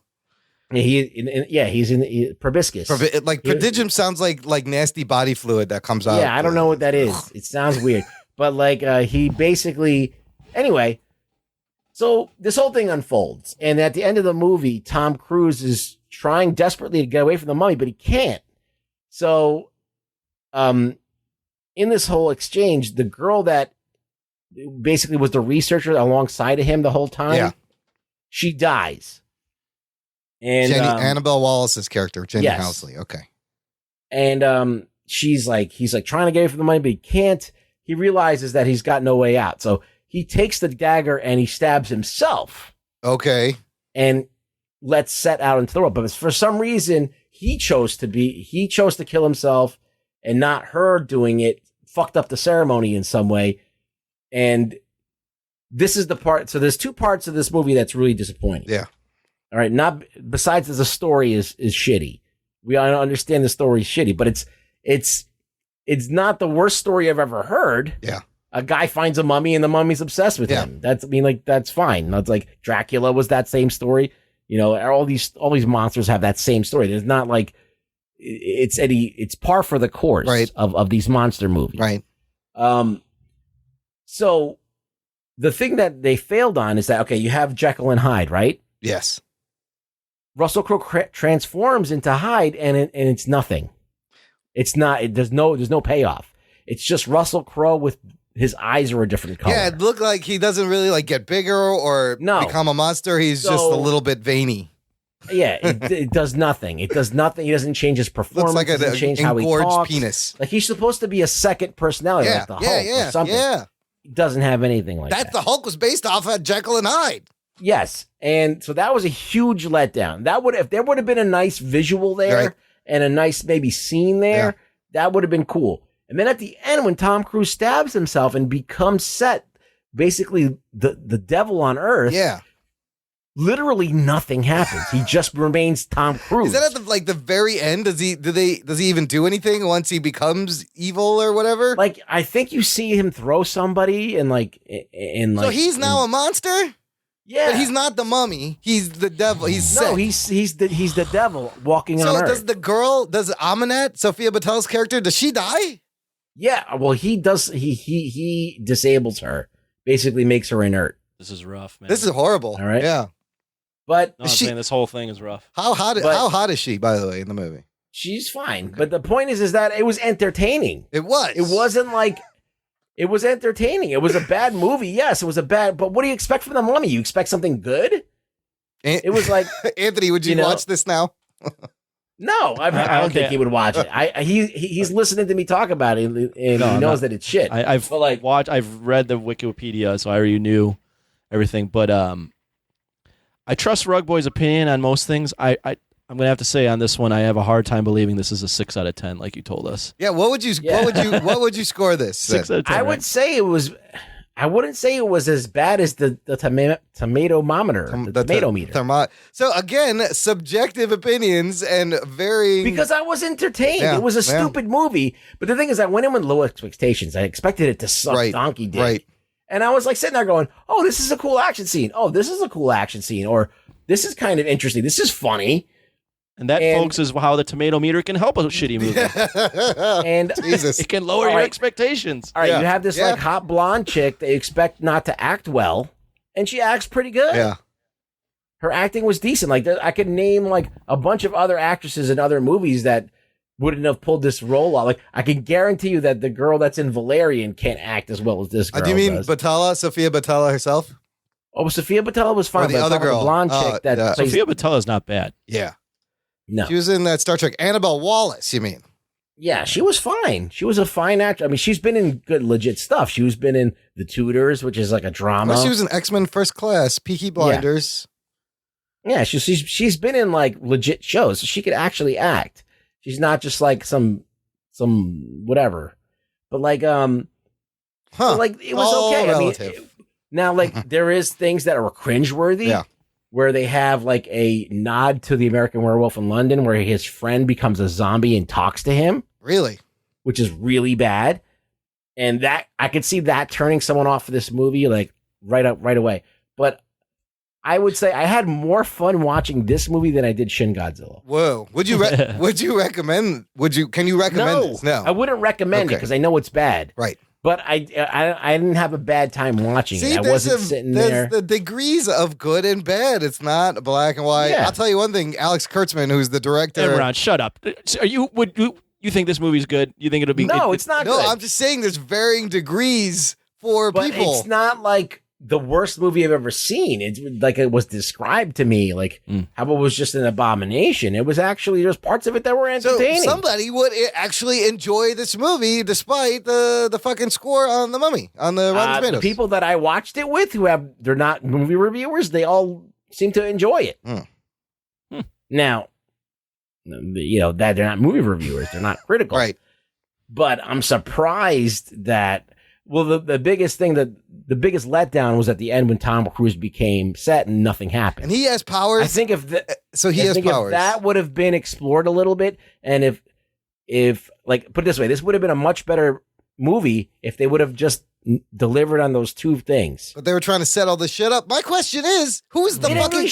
He's in proboscis. Prodigium sounds like nasty body fluid that comes out. Yeah, I don't know what that is. It sounds weird. But he basically, anyway, so this whole thing unfolds. And at the end of the movie, Tom Cruise is trying desperately to get away from the mummy, but he can't. So, in this whole exchange, the girl that basically was the researcher alongside of him the whole time, she dies. And Annabelle Wallace's character, Jenny yes. Housley. Okay. And he's trying to get away from the money, but he can't. He realizes that he's got no way out. So he takes the dagger and he stabs himself. Okay. And lets Set out into the world. But for some reason, he chose to kill himself, and not her doing it. Fucked up the ceremony in some way. And this is the part. So there's two parts of this movie that's really disappointing. Yeah. All right. Not besides that the story is shitty. We understand the story is shitty, but it's not the worst story I've ever heard. Yeah. A guy finds a mummy and the mummy's obsessed with him. That's fine. That's like Dracula was that same story. All these monsters have that same story. There's not like it's par for the course of these monster movies. Right. So the thing that they failed on is that, okay, you have Jekyll and Hyde, right? Yes. Russell Crowe transforms into Hyde, and it's nothing. It's not. There's no payoff. It's just Russell Crowe with his eyes are a different color. Yeah, it looked like he doesn't really get bigger or become a monster. He's just a little bit veiny. Yeah, it does nothing. It does nothing. He doesn't change his performance. Looks like doesn't change how he talks. Penis. Like he's supposed to be a second personality, like the Hulk or something. Yeah. He doesn't have anything like that. The Hulk was based off of Jekyll and Hyde. Yes, and so that was a huge letdown. If there would have been a nice visual there and a nice maybe scene there, that would have been cool. And then at the end, when Tom Cruise stabs himself and becomes Set, basically the devil on Earth. Yeah. literally nothing happens. He just remains Tom Cruise. Is that at the very end? Does he even do anything once he becomes evil or whatever? Like, I think you see him throw somebody and so he's now a monster? Yeah. But he's not the mummy. He's the devil. He's sick. he's the devil walking on Earth. So does Aminette, Sophia Batel's character, does she die? Yeah, well, he does. He disables her, basically makes her inert. This is rough, man. This is horrible. All right. Yeah. But no, man, this whole thing is rough. How hot is she, by the way, in the movie? She's fine. Okay. But the point is that it was entertaining. It was. It wasn't like it was entertaining. It was a bad movie. Yes, it was a bad. But what do you expect from the Mummy? You expect something good? It was like Anthony. Would you watch this now? No, I don't think he would watch it. He's listening to me talk about it, and he knows that it's shit. I've read the Wikipedia, so I already knew everything. But I trust Rugboy's opinion on most things. I'm gonna have to say on this one, I have a hard time believing this is a 6 out of 10, like you told us. Yeah, what would you score this? 6 out of 10. I would say it was. I wouldn't say it was as bad as the tomato-mometer, the tomato meter. So again, subjective opinions and varying. Because I was entertained. Yeah, it was a stupid movie. But the thing is, I went in with low expectations. I expected it to suck donkey dick. Right. And I was like sitting there going, oh, this is a cool action scene. Oh, this is a cool action scene. Or this is kind of interesting. This is funny. And that, folks, is how the tomato meter can help a shitty movie. And Jesus. It can lower your expectations. All right, you have this like hot blonde chick that you expect not to act well, and she acts pretty good. Yeah. Her acting was decent. Like I could name like a bunch of other actresses in other movies that wouldn't have pulled this role out. Like I can guarantee you that the girl that's in Valerian can't act as well as this girl. Do you mean does. Sophia Botella herself? Oh, Sophia Botella was fine. Or the other girl, the blonde chick that plays... Sophia Botella's not bad. Yeah. No. She was in that Star Trek. Annabelle Wallace, you mean? Yeah, she was fine. She was a fine actress. I mean, she's been in good, legit stuff. She was been in The Tutors, which is like a drama. Well, she was in X-Men First Class, Peaky Blinders. Yeah, she's been in like legit shows. So she could actually act. She's not just like some whatever. But like, like it was okay. Relative. I mean, now like there is things that are cringeworthy. Yeah. Where they have like a nod to the American Werewolf in London, where his friend becomes a zombie and talks to him. Really? Which is really bad. And that I could see that turning someone off of this movie like right away. But I would say I had more fun watching this movie than I did Shin Godzilla. Whoa. Can you recommend this? No. I wouldn't recommend it because I know it's bad. Right. But I didn't have a bad time watching it. I wasn't sitting there. There's the degrees of good and bad. It's not black and white. Yeah. I'll tell you one thing. Alex Kurtzman, who's the director. Hey, Ron, shut up. You think this movie's good? You think it'll be? No, it's not. No, good. I'm just saying there's varying degrees for people. It's not like the worst movie I've ever seen. It's like it was described to me, like how it was just an abomination. It was actually there's parts of it that were entertaining. So somebody would actually enjoy this movie despite the fucking score on the Mummy on the Rotten Tomatoes. The people that I watched it with, they're not movie reviewers, they all seem to enjoy it. Now, that they're not movie reviewers, they're not critical, right? But I'm surprised that. Well, the biggest thing the biggest letdown was at the end when Tom Cruise became set and nothing happened. And he has powers. I think he has powers. If that would have been explored a little bit, and if like put it this way, this would have been a much better movie if they would have just delivered on those two things. But they were trying to set all this shit up. My question is, who's the Mummy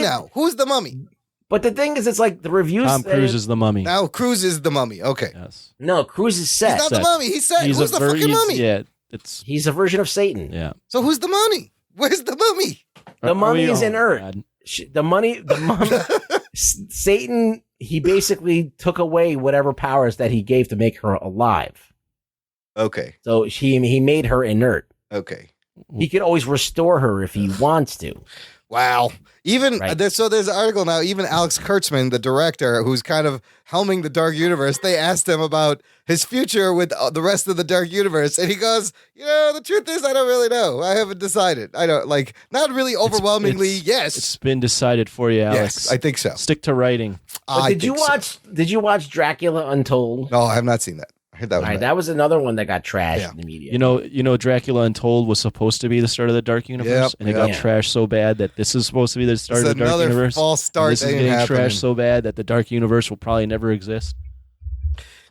now? Who's the Mummy? But the thing is, it's like the reviews. Tom Cruise is the Mummy. Now Cruise is the Mummy. Okay. Yes. No, Cruise is set. He's not the Mummy. He's set. Who's the fucking Mummy? Yeah, he's a version of Satan. Yeah. So who's the Mummy? Where's the Mummy? The Mummy is inert. The Mummy. Satan. He basically took away whatever powers that he gave to make her alive. Okay. So he made her inert. Okay. He could always restore her if he wants to. Wow. Even there's an article now, even Alex Kurtzman, the director, who's kind of helming the Dark Universe, they asked him about his future with the rest of the Dark Universe. And he goes, the truth is, I don't really know. I haven't decided. I don't not really overwhelmingly. Yes. It's been decided for you, Alex. Yes, I think so. Stick to writing. Did you watch Dracula Untold? No, I have not seen that. Heard that was bad. That was another one that got trashed in the media. You know, Dracula Untold was supposed to be the start of the Dark Universe, and it got trashed so bad that this is supposed to be the start of the Dark Universe. Another false start. This is getting trashed so bad that the Dark Universe will probably never exist.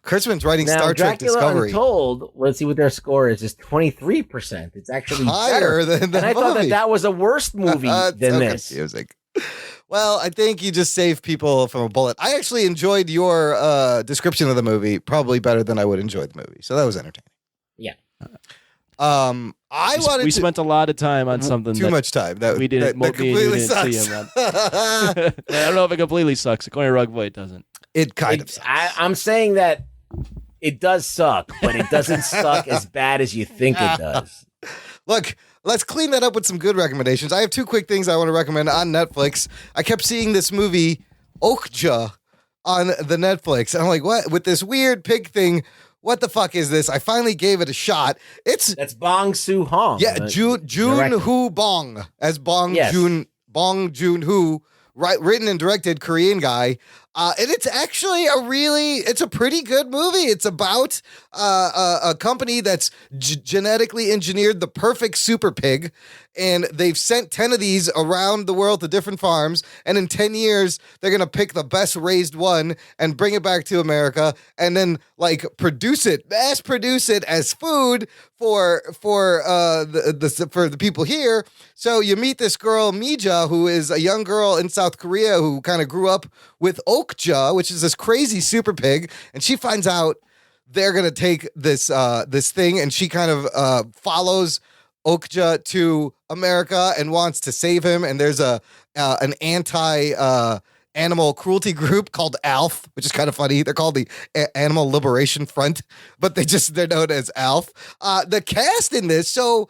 Kurtzman's writing Star Trek Discovery. Untold, let's see what their score is 23%. It's actually higher better. than the And I thought movie. that was a worse movie than this. Confusing. Well, I think you just saved people from a bullet. I actually enjoyed your description of the movie probably better than I would enjoy the movie. So that was entertaining. Yeah. We spent a lot of time on something. Too much time. We didn't. That completely see sucks. him on. I don't know if it completely sucks. According to Rugboy, it doesn't. It kind of sucks. I'm saying that it does suck, but it doesn't suck as bad as you think it does. Look, let's clean that up with some good recommendations. I have two quick things I want to recommend on Netflix. I kept seeing this movie, Okja, on the Netflix. And I'm like, what? With this weird pig thing, what the fuck is this? I finally gave it a shot. That's Bong Soo-hong. Yeah, Joon-Ho Bong as Bong Joon-Ho, written and directed Korean guy. And it's actually it's a pretty good movie. It's about a company that's genetically engineered the perfect super pig, and they've sent 10 of these around the world to different farms, and in 10 years, they're going to pick the best raised one and bring it back to America, and then mass produce it as food for the people here. So you meet this girl, Mija, who is a young girl in South Korea who kind of grew up with Okja, which is this crazy super pig, and she finds out they're gonna take this thing, and she kind of follows Okja to America and wants to save him. And there's an anti animal cruelty group called ALF, which is kind of funny. They're called the Animal Liberation Front, but they're known as ALF. The cast in this, so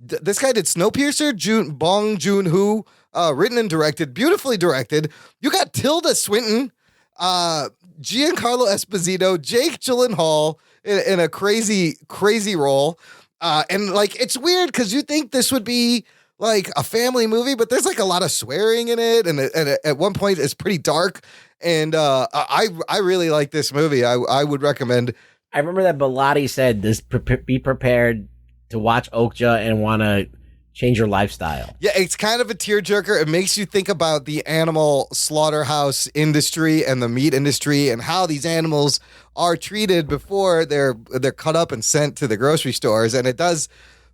this guy did Snowpiercer, Bong Joon-Ho, written and directed, beautifully directed. You got Tilda Swinton, Giancarlo Esposito, Jake Gyllenhaal in a crazy role. And it's weird because you think this would be like a family movie, but there's a lot of swearing in it, and at one point it's pretty dark. And I really like this movie. I would recommend. I remember that Bilotti said this: be prepared to watch Okja and want to change your lifestyle. Yeah, it's kind of a tearjerker. It makes you think about the animal slaughterhouse industry and the meat industry and how these animals are treated before they're cut up and sent to the grocery stores. And it does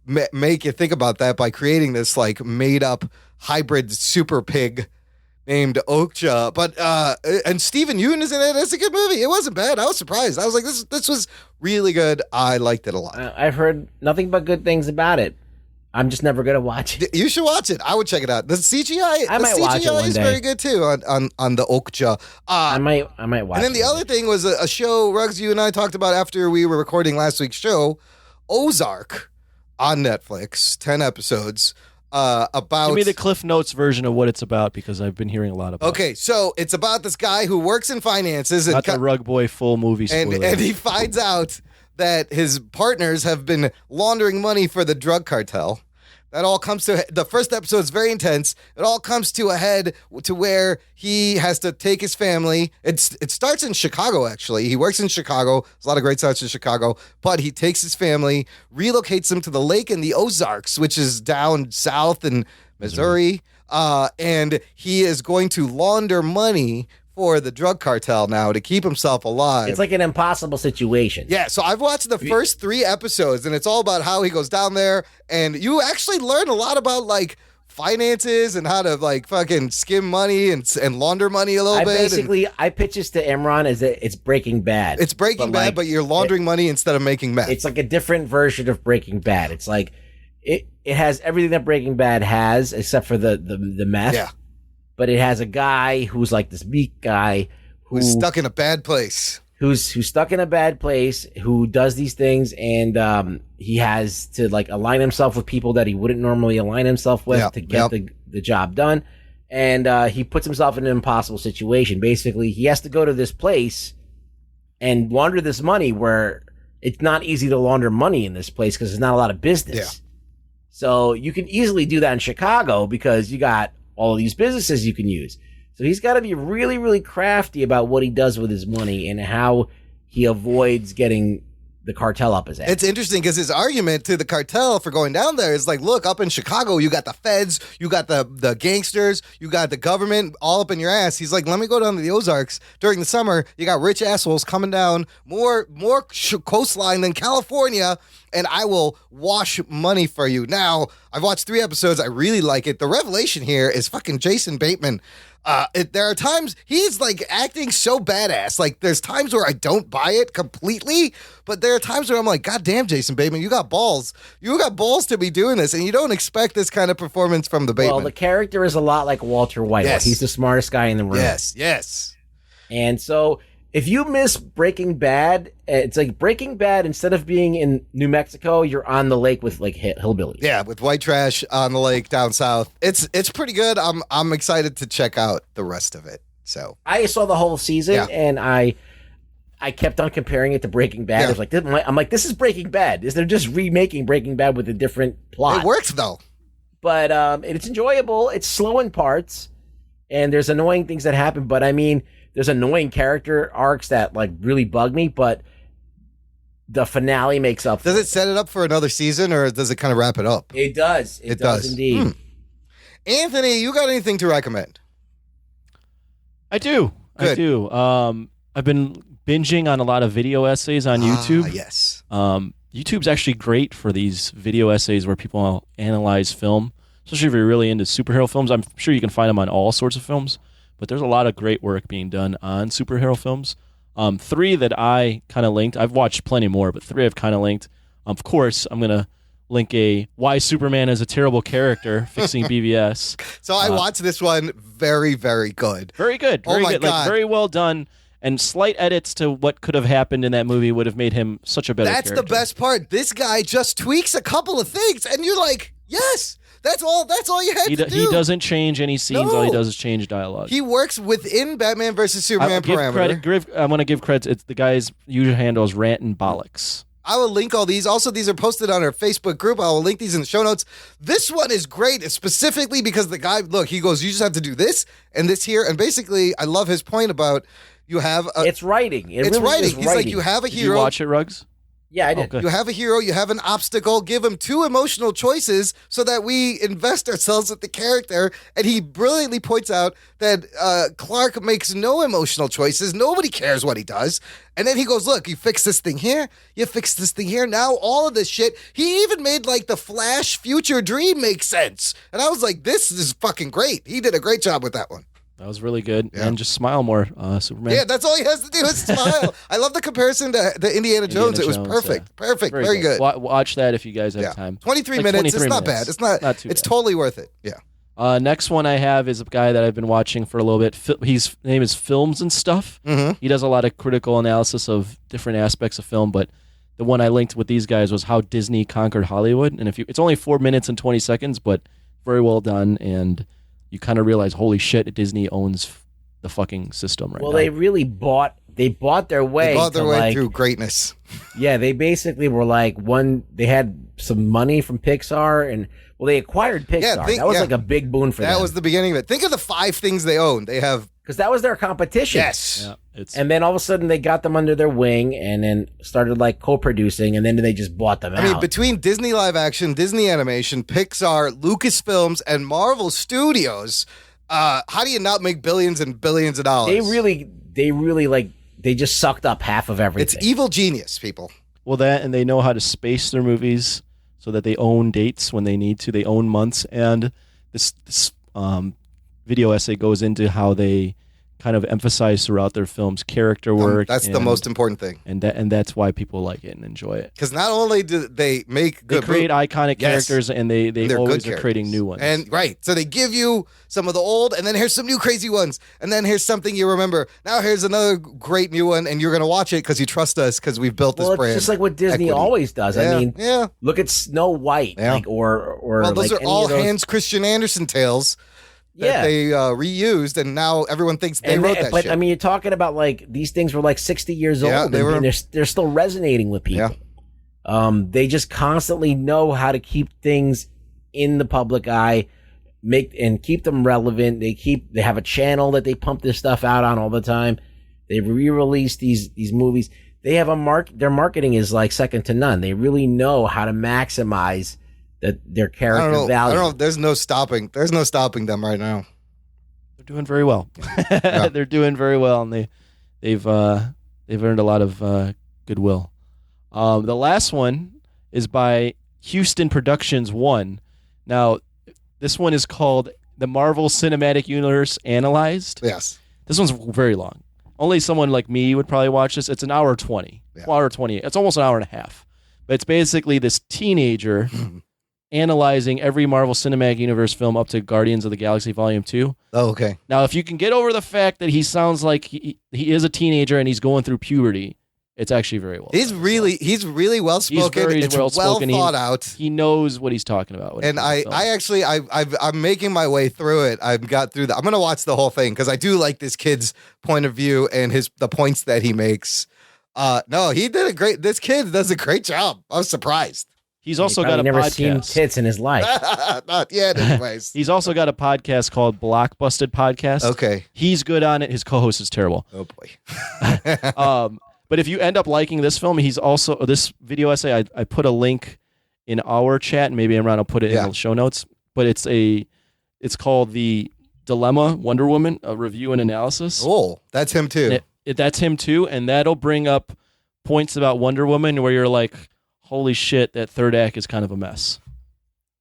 make you think about that by creating this made up hybrid super pig named Okja. But and Stephen Yeun is in it. It's a good movie. It wasn't bad. I was surprised. I was like, this was really good. I liked it a lot. I've heard nothing but good things about it. I'm just never going to watch it. You should watch it. I would check it out. The CGI, watch it one is day. very good too on the Okja. I might watch it. And then the other thing was a show, Ruggs, you and I talked about after we were recording last week's show, Ozark on Netflix, 10 episodes. About Give me the Cliff Notes version of what it's about, because I've been hearing a lot about it. Okay, so it's about this guy who works in finances. Not the Rugboy full movie spoiler. And he finds out that his partners have been laundering money for the drug cartel. That all comes to the first episode is very intense. It all comes to a head to where he has to take his family. It starts in Chicago, actually. He works in Chicago. There's a lot of great starts in Chicago, but he takes his family, relocates them to the lake in the Ozarks, which is down south in Missouri. And he is going to launder money for the drug cartel now to keep himself alive. It's like an impossible situation. Yeah, so I've watched the first 3 episodes, and it's all about how he goes down there, and you actually learn a lot about finances and how to fucking skim money and launder money a little bit. I pitch this to Imran as it's Breaking Bad. It's Breaking Bad, but you're laundering money instead of making meth. It's like a different version of Breaking Bad. It's like it has everything that Breaking Bad has except for the meth. Yeah. But it has a guy who's like this meek guy who's stuck in a bad place. Who's stuck in a bad place, who does these things, and he has to align himself with people that he wouldn't normally align himself with to get the job done. And he puts himself in an impossible situation. Basically, he has to go to this place and launder this money where it's not easy to launder money in this place because there's not a lot of business. Yeah. So you can easily do that in Chicago because you got all of these businesses you can use. So he's got to be really, really crafty about what he does with his money and how he avoids getting the cartel up his ass. It's interesting because his argument to the cartel for going down there is like, look, up in Chicago, you got the feds, you got the gangsters, you got the government all up in your ass. He's like, let me go down to the Ozarks during the summer. You got rich assholes coming down more coastline than California, and I will wash money for you. Now, I've watched 3 episodes. I really like it. The revelation here is fucking Jason Bateman. There are times he's like acting so badass. Like there's times where I don't buy it completely, but there are times where I'm like, God damn, Jason Bateman, you got balls. You got balls to be doing this, and you don't expect this kind of performance from the Bateman. Well, the character is a lot like Walter White. Yes. He's the smartest guy in the room. Yes. And so if you miss Breaking Bad, it's like Breaking Bad, instead of being in New Mexico, you're on the lake with like hillbillies. Yeah, with white trash on the lake down south. It's pretty good. I'm excited to check out the rest of it. So I saw the whole season, and I kept on comparing it to Breaking Bad. Yeah. I was like, I'm like, this is Breaking Bad. They're just remaking Breaking Bad with a different plot. It works though. But it's enjoyable. It's slow in parts, and there's annoying things that happen. But I mean, there's annoying character arcs that like really bug me, but the finale makes up for Does it set it up for another season, or does it kind of wrap it up? It does. It does indeed. Anthony, you got anything to recommend? I do. Good. I do. I've been binging on a lot of video essays on YouTube. Yes. YouTube's actually great for these video essays where people analyze film, especially if you're really into superhero films. I'm sure you can find them on all sorts of films, but there's a lot of great work being done on superhero films. 3 that I kind of linked. I've watched plenty more, but 3 I've kind of linked. Of course, I'm going to link a Why Superman is a Terrible Character, Fixing BVS. So I watched this one. Very, very good. Very good. Very good. God. Like, very well done. And slight edits to what could have happened in that movie would have made him such a better character. That's the best part. This guy just tweaks a couple of things, and you're like, yes, that's all you had to do. He doesn't change any scenes. No. All he does is change dialogue. He works within Batman versus Superman parameter. I want to give credit. It's the guy's usual handle is Rant and Bollocks. I will link all these. Also, these are posted on our Facebook group. I will link these in the show notes. This one is great, specifically because the guy, look, he goes, you just have to do this and this here. And basically, I love his point about you have it's writing. It's really writing. is He's writing. like, you have a Did hero. you watch it, Ruggs? Yeah, I did. Okay. You have a hero, you have an obstacle, give him 2 emotional choices so that we invest ourselves with the character. And he brilliantly points out that Clark makes no emotional choices. Nobody cares what he does. And then he goes, look, you fix this thing here, you fix this thing here. Now all of this shit, he even made like the Flash future dream make sense. And I was like, this is fucking great. He did a great job with that one. That was really good. Yeah. And just smile more, Superman. Yeah, that's all he has to do is smile. I love the comparison to the Indiana Jones. It was perfect. Yeah. Perfect. Very good. Watch that if you guys have time. 23 Like minutes. 23 It's not minutes. bad. It's not too It's bad. totally worth it. Yeah. Next one I have is a guy that I've been watching for a little bit. His name is Films and Stuff. Mm-hmm. He does a lot of critical analysis of different aspects of film, but the one I linked with these guys was How Disney Conquered Hollywood. And it's only 4 minutes and 20 seconds, but very well done. And you kind of realize, holy shit, Disney owns the fucking system right now. Well, they really bought their way. They bought their way like, through greatness. Yeah, they basically were like they had some money from Pixar, and they acquired Pixar. That was like a big boon for them. That was the beginning of it. Think of the 5 things they own. They have, because that was their competition. Yes. Yeah, and then all of a sudden they got them under their wing, and then started like co-producing, and then they just bought them out. I mean, between Disney live action, Disney animation, Pixar, Lucasfilms, and Marvel Studios, how do you not make billions and billions of dollars? They really like, they just sucked up half of everything. It's evil genius, people. Well, that, and they know how to space their movies so that they own dates when they need to. They own months. And this video essay goes into how they kind of emphasize throughout their films character work. That's the most important thing. And that's why people like it and enjoy it. Because not only do they make good, they create iconic Yes. characters, and they They're always good are creating new ones. And so they give you some of the old, and then here's some new crazy ones, and then here's something you remember. Now here's another great new one, and you're gonna watch it because you trust us because we've built this brand. It's just like what Disney equity. always does. Yeah, I mean, yeah. Look at Snow White, like or Well, those like are all any of those- Hans Christian Andersen tales that Yeah. they reused, and now everyone thinks they wrote that but shit. I mean, you're talking about like these things were like 60 years Yeah, old, they were- and they're still resonating with people. They just constantly know how to keep things in the public eye, keep them relevant. They have a channel that they pump this stuff out on all the time. They re-release these movies. they have their marketing is like second to none. They really know how to maximize their character value. I don't know. There's no stopping them right now. They're doing very well. They're doing very well, and they've earned a lot of goodwill. The last one is by Houston Productions 1. Now, this one is called The Marvel Cinematic Universe Analyzed. Yes. This one's very long. Only someone like me would probably watch this. It's an hour 20. Yeah. Hour 20. It's almost an hour and a half. But it's basically this teenager analyzing every Marvel Cinematic Universe film up to Guardians of the Galaxy Volume 2. Oh, okay. Now, if you can get over the fact that he sounds like he is a teenager and he's going through puberty, it's actually very well. He's really well spoken. It's well thought out. He knows what he's talking about. And I'm making my way through it. I've got through I'm going to watch the whole thing because I do like this kid's point of view and the points that he makes. No, this kid does a great job. I was surprised. He's also got a never podcast. Seen tits in his life. Not yet, anyways. He's also got a podcast called Blockbusted Podcast. Okay. He's good on it. His co-host is terrible. Oh, boy. But if you end up liking this film, he's also this video essay. I put a link in our chat, and maybe Imran will put it in the show notes. But it's called The Dilemma Wonder Woman, a review and analysis. Oh, that's him too. That's him too, and that'll bring up points about Wonder Woman where you're like, holy shit, that third act is kind of a mess.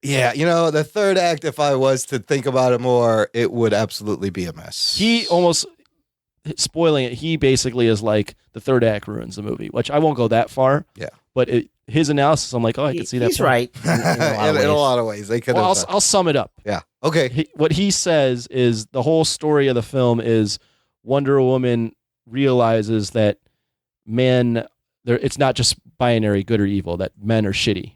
Yeah, the third act, if I was to think about it more, it would absolutely be a mess. He almost, spoiling it, he basically is like, the third act ruins the movie, which I won't go that far. Yeah. But his analysis, I'm like, I can see that. He's right. In a lot of ways. They could I'll sum it up. Yeah. Okay. What he says is the whole story of the film is Wonder Woman realizes that it's not just binary good or evil, that men are shitty,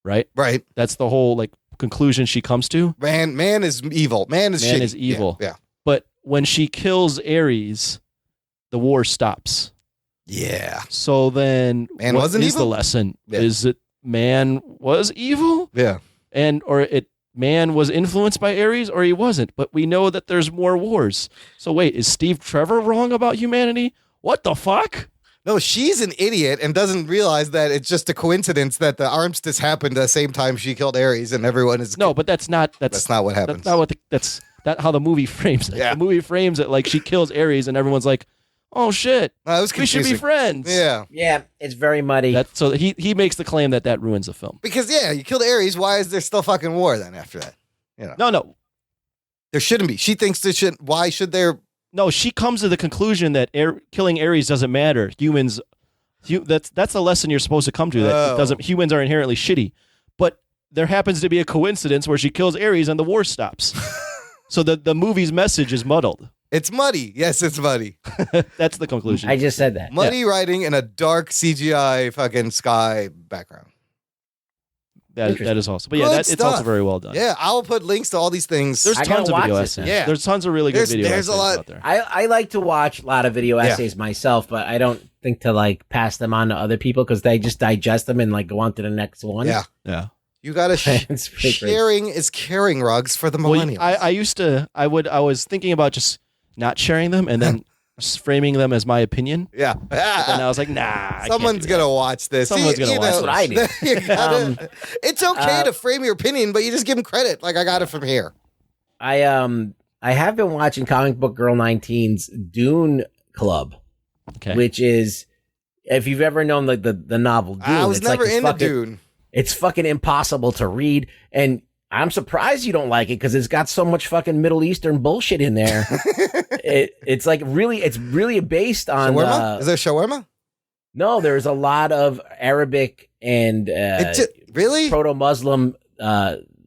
right? Right. That's the whole conclusion she comes to. Man is evil. Man is evil. Yeah. But when she kills Ares, the war stops. Yeah. So then man what wasn't is evil? The lesson? Yeah. Is it man was evil? Yeah. Man was influenced by Ares or he wasn't, but we know that there's more wars. So wait, is Steve Trevor wrong about humanity? What the fuck? No, she's an idiot and doesn't realize that it's just a coincidence that the armistice happened at the same time she killed Ares and everyone is... No, but that's not what happens. That's not how the movie frames it. Yeah. The movie frames it like she kills Ares and everyone's like, oh shit, we should be friends. Yeah. Yeah, it's very muddy. So he makes the claim that ruins the film. Because, you killed Ares, why is there still fucking war then after that? No. There shouldn't be. She thinks there should... Why should there... No, she comes to the conclusion that killing Ares doesn't matter. That's a lesson you're supposed to come to. That humans are inherently shitty. But there happens to be a coincidence where she kills Ares and the war stops. So the movie's message is muddled. It's muddy. Yes, it's muddy. That's the conclusion. I just said that. Muddy writing in a dark CGI fucking sky background. That is awesome. But it's also very well done. Yeah, I'll put links to all these things. There's tons of video essays. Yeah. There's tons of really good video essays out there. I like to watch a lot of video essays myself, but I don't think to pass them on to other people because they just digest them and go on to the next one. Yeah. Yeah. You gotta sharing is caring, Rugs, for the millennials. I was thinking about just not sharing them and then framing them as my opinion. Yeah. And I was like, nah. Someone's gonna watch this. Someone's gonna watch this. That's what I do. It's okay to frame your opinion, but you just give them credit. Like I got it from here. I have been watching Comic Book Girl 19's Dune Club, which is, if you've ever known the novel Dune, I was never into Dune. It's fucking impossible to read, and I'm surprised you don't like it because it's got so much fucking Middle Eastern bullshit in there. It's really based on shawarma. Is there shawarma? No, there's a lot of Arabic and really proto-Muslim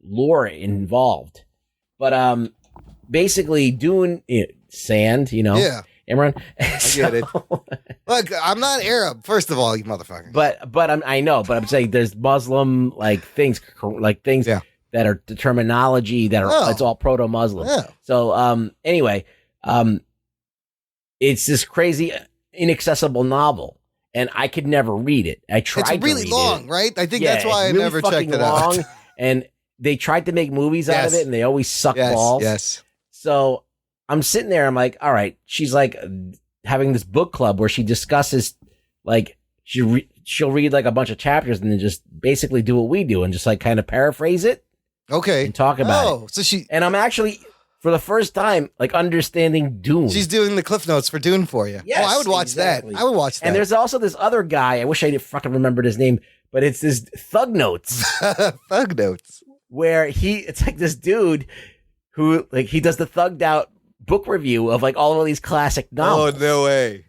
lore involved. But basically, Dune sand, Yeah. Imran. I get it. Look, I'm not Arab, first of all, you motherfucker. But I'm saying there's Muslim things that are the terminology that are it's all proto-Muslim. Yeah. So anyway, it's this crazy inaccessible novel, and I could never read it. I tried. It's really to read long, it. right? I think that's why I never checked it out. And they tried to make movies out of it, and they always suck balls. Yes. So I'm sitting there. I'm like, all right. She's having this book club where she discusses like she'll read like a bunch of chapters and then just basically do what we do and just like kind of paraphrase it. Okay. And talk about it. So and I'm actually, for the first time, like understanding Dune. She's doing the Cliff Notes for Dune for you. Yes, I would watch exactly. that. I would watch that. And there's also this other guy. I wish I fucking remembered his name, but it's this Thug Notes. Thug Notes. Where it's like this dude who, like, he does the thugged out book review of like all of these classic novels. Oh, no way.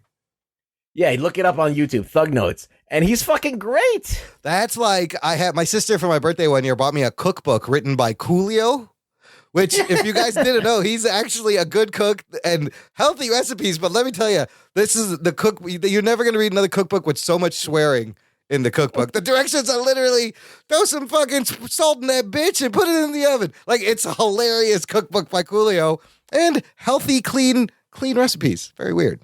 Yeah, look it up on YouTube, Thug Notes. And he's fucking great. That's like, I had my sister for my birthday one year bought me a cookbook written by Coolio, which, if you guys didn't know, he's actually a good cook and healthy recipes. But let me tell you, this is the cook. You're never going to read another cookbook with so much swearing in the cookbook. The directions are literally throw some fucking salt in that bitch and put it in the oven. Like, it's a hilarious cookbook by Coolio and healthy, clean recipes. Very weird.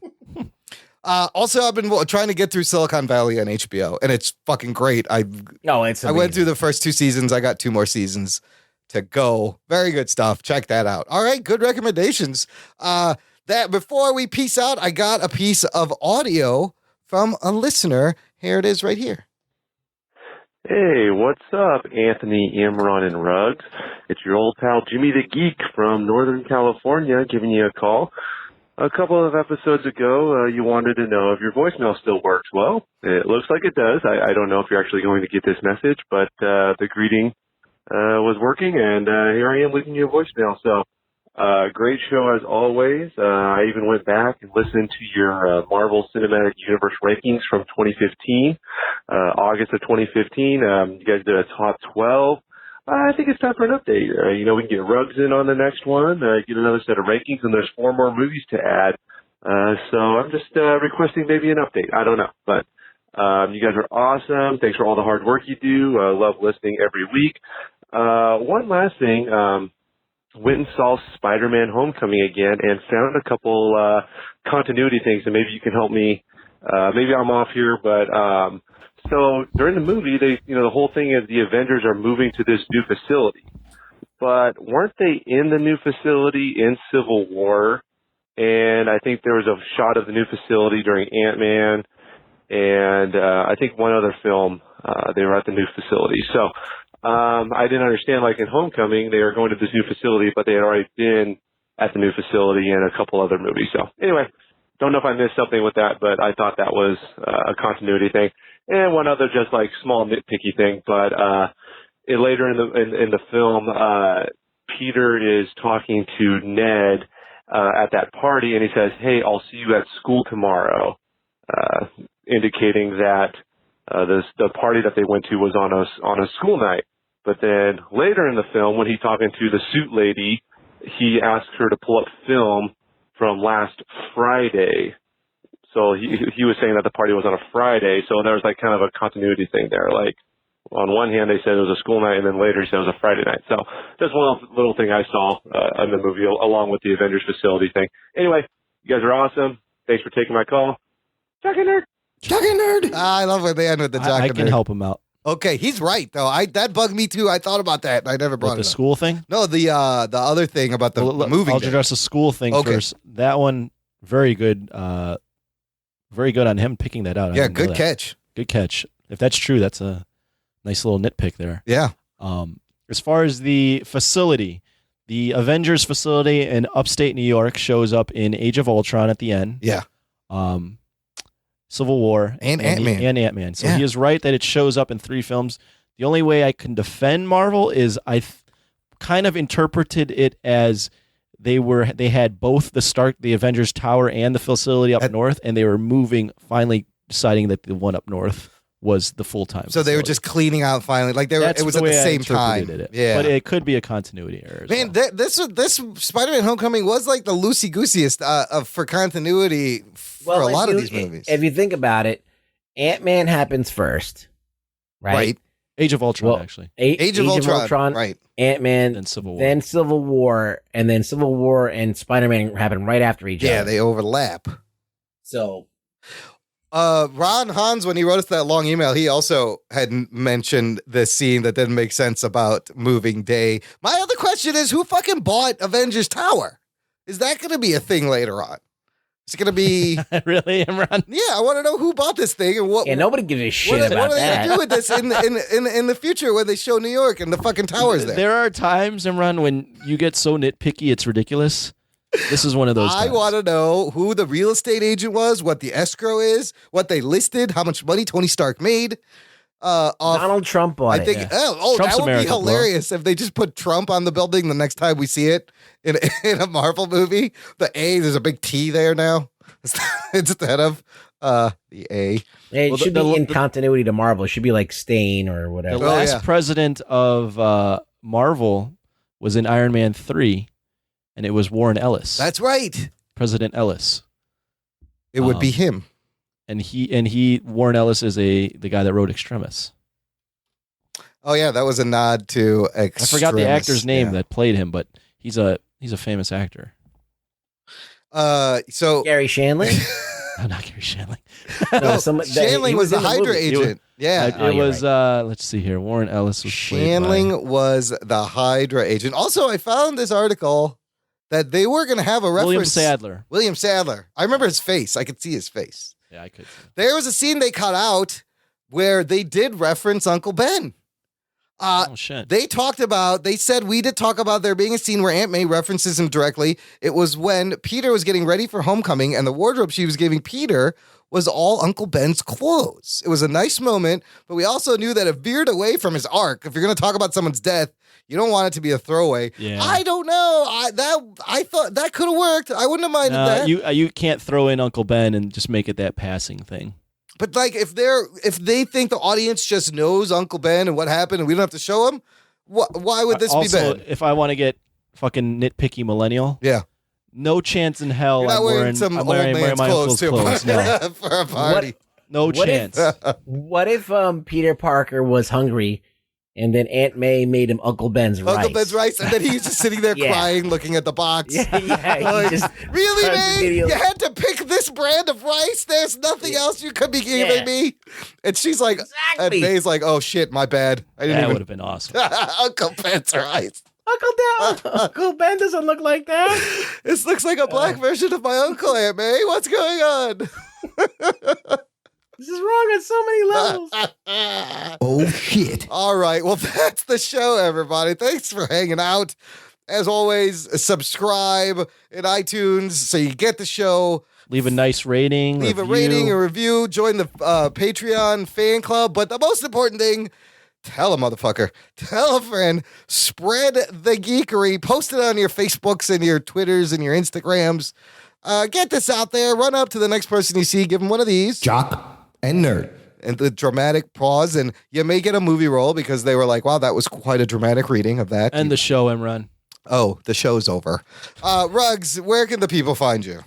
Also, I've been trying to get through Silicon Valley on HBO, and it's fucking great. I went through the first 2 seasons. I got 2 more seasons to go. Very good stuff. Check that out. All right, good recommendations. That before we peace out, I got a piece of audio from a listener. Here it is right here. Hey, what's up, Anthony, Imran, and Ruggs? It's your old pal Jimmy the Geek from Northern California giving you a call. A couple of episodes ago, you wanted to know if your voicemail still works. Well, it looks like it does. I don't know if you're actually going to get this message, but the greeting was working, and here I am leaving you a voicemail. So, great show as always. I even went back and listened to your Marvel Cinematic Universe rankings from 2015, August of 2015. You guys did a top 12. I think it's time for an update. We can get Ruggs in on the next one, get another set of rankings, and there's 4 more movies to add. So I'm just requesting maybe an update. I don't know. But you guys are awesome. Thanks for all the hard work you do. I love listening every week. One last thing. Went and saw Spider-Man Homecoming again and found a couple continuity things, and maybe you can help me. Maybe I'm off here, but so during the movie, the whole thing is the Avengers are moving to this new facility. But weren't they in the new facility in Civil War? And I think there was a shot of the new facility during Ant-Man, and I think one other film, they were at the new facility. So I didn't understand, like in Homecoming, they were going to this new facility, but they had already been at the new facility in a couple other movies. So anyway, don't know if I missed something with that, but I thought that was a continuity thing. And one other just like small nitpicky thing, but later in the film, Peter is talking to Ned at that party, and he says, "Hey, I'll see you at school tomorrow," indicating that the party that they went to was on a school night. But then later in the film, when he's talking to the suit lady, he asks her to pull up film from last Friday. So he was saying that the party was on a Friday, so there was like kind of a continuity thing there. Like on one hand, they said it was a school night, and then later he said it was a Friday night. So just one little thing I saw in the movie, along with the Avengers facility thing. Anyway, you guys are awesome. Thanks for taking my call. Jock and Nerd. Jock and Nerd. I love when they end with the Jock and Nerd. I can help him out. Okay, he's right though. That bugged me too. I thought about that, and I never brought the it up. school thing. No, the other thing about the movie. I'll address the school thing first. That one, very good. Very good on him picking that out. Yeah, good catch. Good catch. If that's true, that's a nice little nitpick there. Yeah. As far as the facility, the Avengers facility in upstate New York shows up in Age of Ultron at the end. Yeah. Civil War and Ant-Man. And Ant-Man. So he is right that it shows up in 3 films. The only way I can defend Marvel is I kind of interpreted it as they had both the Avengers Tower and the facility up north, and they were finally deciding that the one up north was the full-time. So they were just cleaning out finally, like it was at the same time. Yeah, but it could be a continuity error. Man, this Spider-Man: Homecoming was like the loosey-gooseyest for continuity for a lot of these movies. If you think about it, Ant-Man happens first, right? Age of Ultron, actually. Age of Ultron, right? Ant-Man, then Civil War, and then Civil War and Spider-Man happen right after each other. Yeah, they overlap. So, Ron Hans, when he wrote us that long email, he also had mentioned the scene that didn't make sense about moving day. My other question is, who fucking bought Avengers Tower? Is that going to be a thing later on? It's going to be... Really, Imran? Yeah, I want to know who bought this thing and what... Yeah, nobody gives a shit about what are they that. going to do with this in the future when they show New York and the fucking towers there? There are times, Imran, when you get so nitpicky, it's ridiculous. This is one of those times. I want to know who the real estate agent was, what the escrow is, what they listed, how much money Tony Stark made. Donald Trump bought I think. it. That would be hilarious if they just put Trump on the building the next time we see it in a Marvel movie. The A, there's a big T there now instead of the A. Yeah, it should be in continuity to Marvel. It should be like Stain or whatever. The last president of Marvel was in Iron Man 3, and it was Warren Ellis. That's right. President Ellis. It would be him. And Warren Ellis is the guy that wrote Extremis. Oh yeah, that was a nod to Extremis. I forgot the actor's name that played him, but he's a famous actor. So Gary Shandling? No, not Gary Shandling. Shandling was the Hydra agent. It was. Right. Let's see here. Warren Ellis was. Shandling was the Hydra agent. Also, I found this article that they were going to have a reference. William Sadler. I remember his face. I could see his face. Yeah, I could. There was a scene they cut out where they did reference Uncle Ben. Oh shit! They said we did talk about there being a scene where Aunt May references him directly. It was when Peter was getting ready for homecoming, and the wardrobe she was giving Peter was all Uncle Ben's clothes. It was a nice moment, but we also knew that it veered away from his arc. If you're going to talk about someone's death, you don't want it to be a throwaway. Yeah. I don't know. I thought that could have worked. I wouldn't have minded that. You can't throw in Uncle Ben and just make it that passing thing. But like, if they think the audience just knows Uncle Ben and what happened, and we don't have to show them, why would this be bad? If I want to get fucking nitpicky millennial, no chance in hell. You're not wearing some old man's clothes too no. for a party. No chance. What if Peter Parker was hungry? And then Aunt May made him Uncle Ben's rice. Uncle Ben's rice, and then he's just sitting there crying, looking at the box. Yeah. Really, May? You had to pick this brand of rice? There's nothing else you could be giving me? And she's like, and May's like, oh shit, my bad. That would have been awesome. Uncle Ben's rice. Uncle Ben doesn't look like that. This looks like a black version of my uncle, Aunt May. What's going on? This is wrong on so many levels. Oh, shit. All right. Well, that's the show, everybody. Thanks for hanging out. As always, subscribe in iTunes so you get the show. Leave a nice rating. Leave a rating, a review. Join the Patreon fan club. But the most important thing, tell a motherfucker. Tell a friend. Spread the geekery. Post it on your Facebooks and your Twitters and your Instagrams. Get this out there. Run up to the next person you see. Give them one of these. Jock and nerd. And the dramatic pause. And you may get a movie role because they were like, wow, that was quite a dramatic reading of that. And the show, Imran. Oh, the show's over. Ruggs, where can the people find you?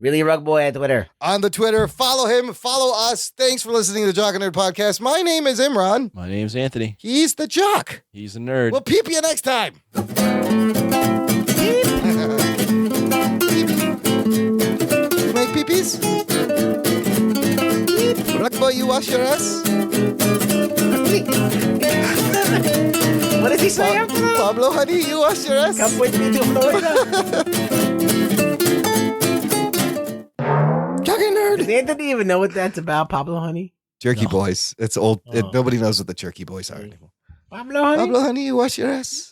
Really, Rugboy at Twitter. On the Twitter. Follow him. Follow us. Thanks for listening to the Jock and Nerd Podcast. My name is Imran. My name's Anthony. He's the Jock. He's the nerd. We'll peep you next time. Make peepees? Rugboy, you wash your ass? What did he say after that? Pablo, honey, you wash your ass? Come with me to Florida. Jogging nerd. Does Anthony even know what that's about, Pablo Honey? Jerky boys. It's old. Nobody knows what the Jerky boys are anymore. Pablo Honey? Pablo, honey, you wash your ass?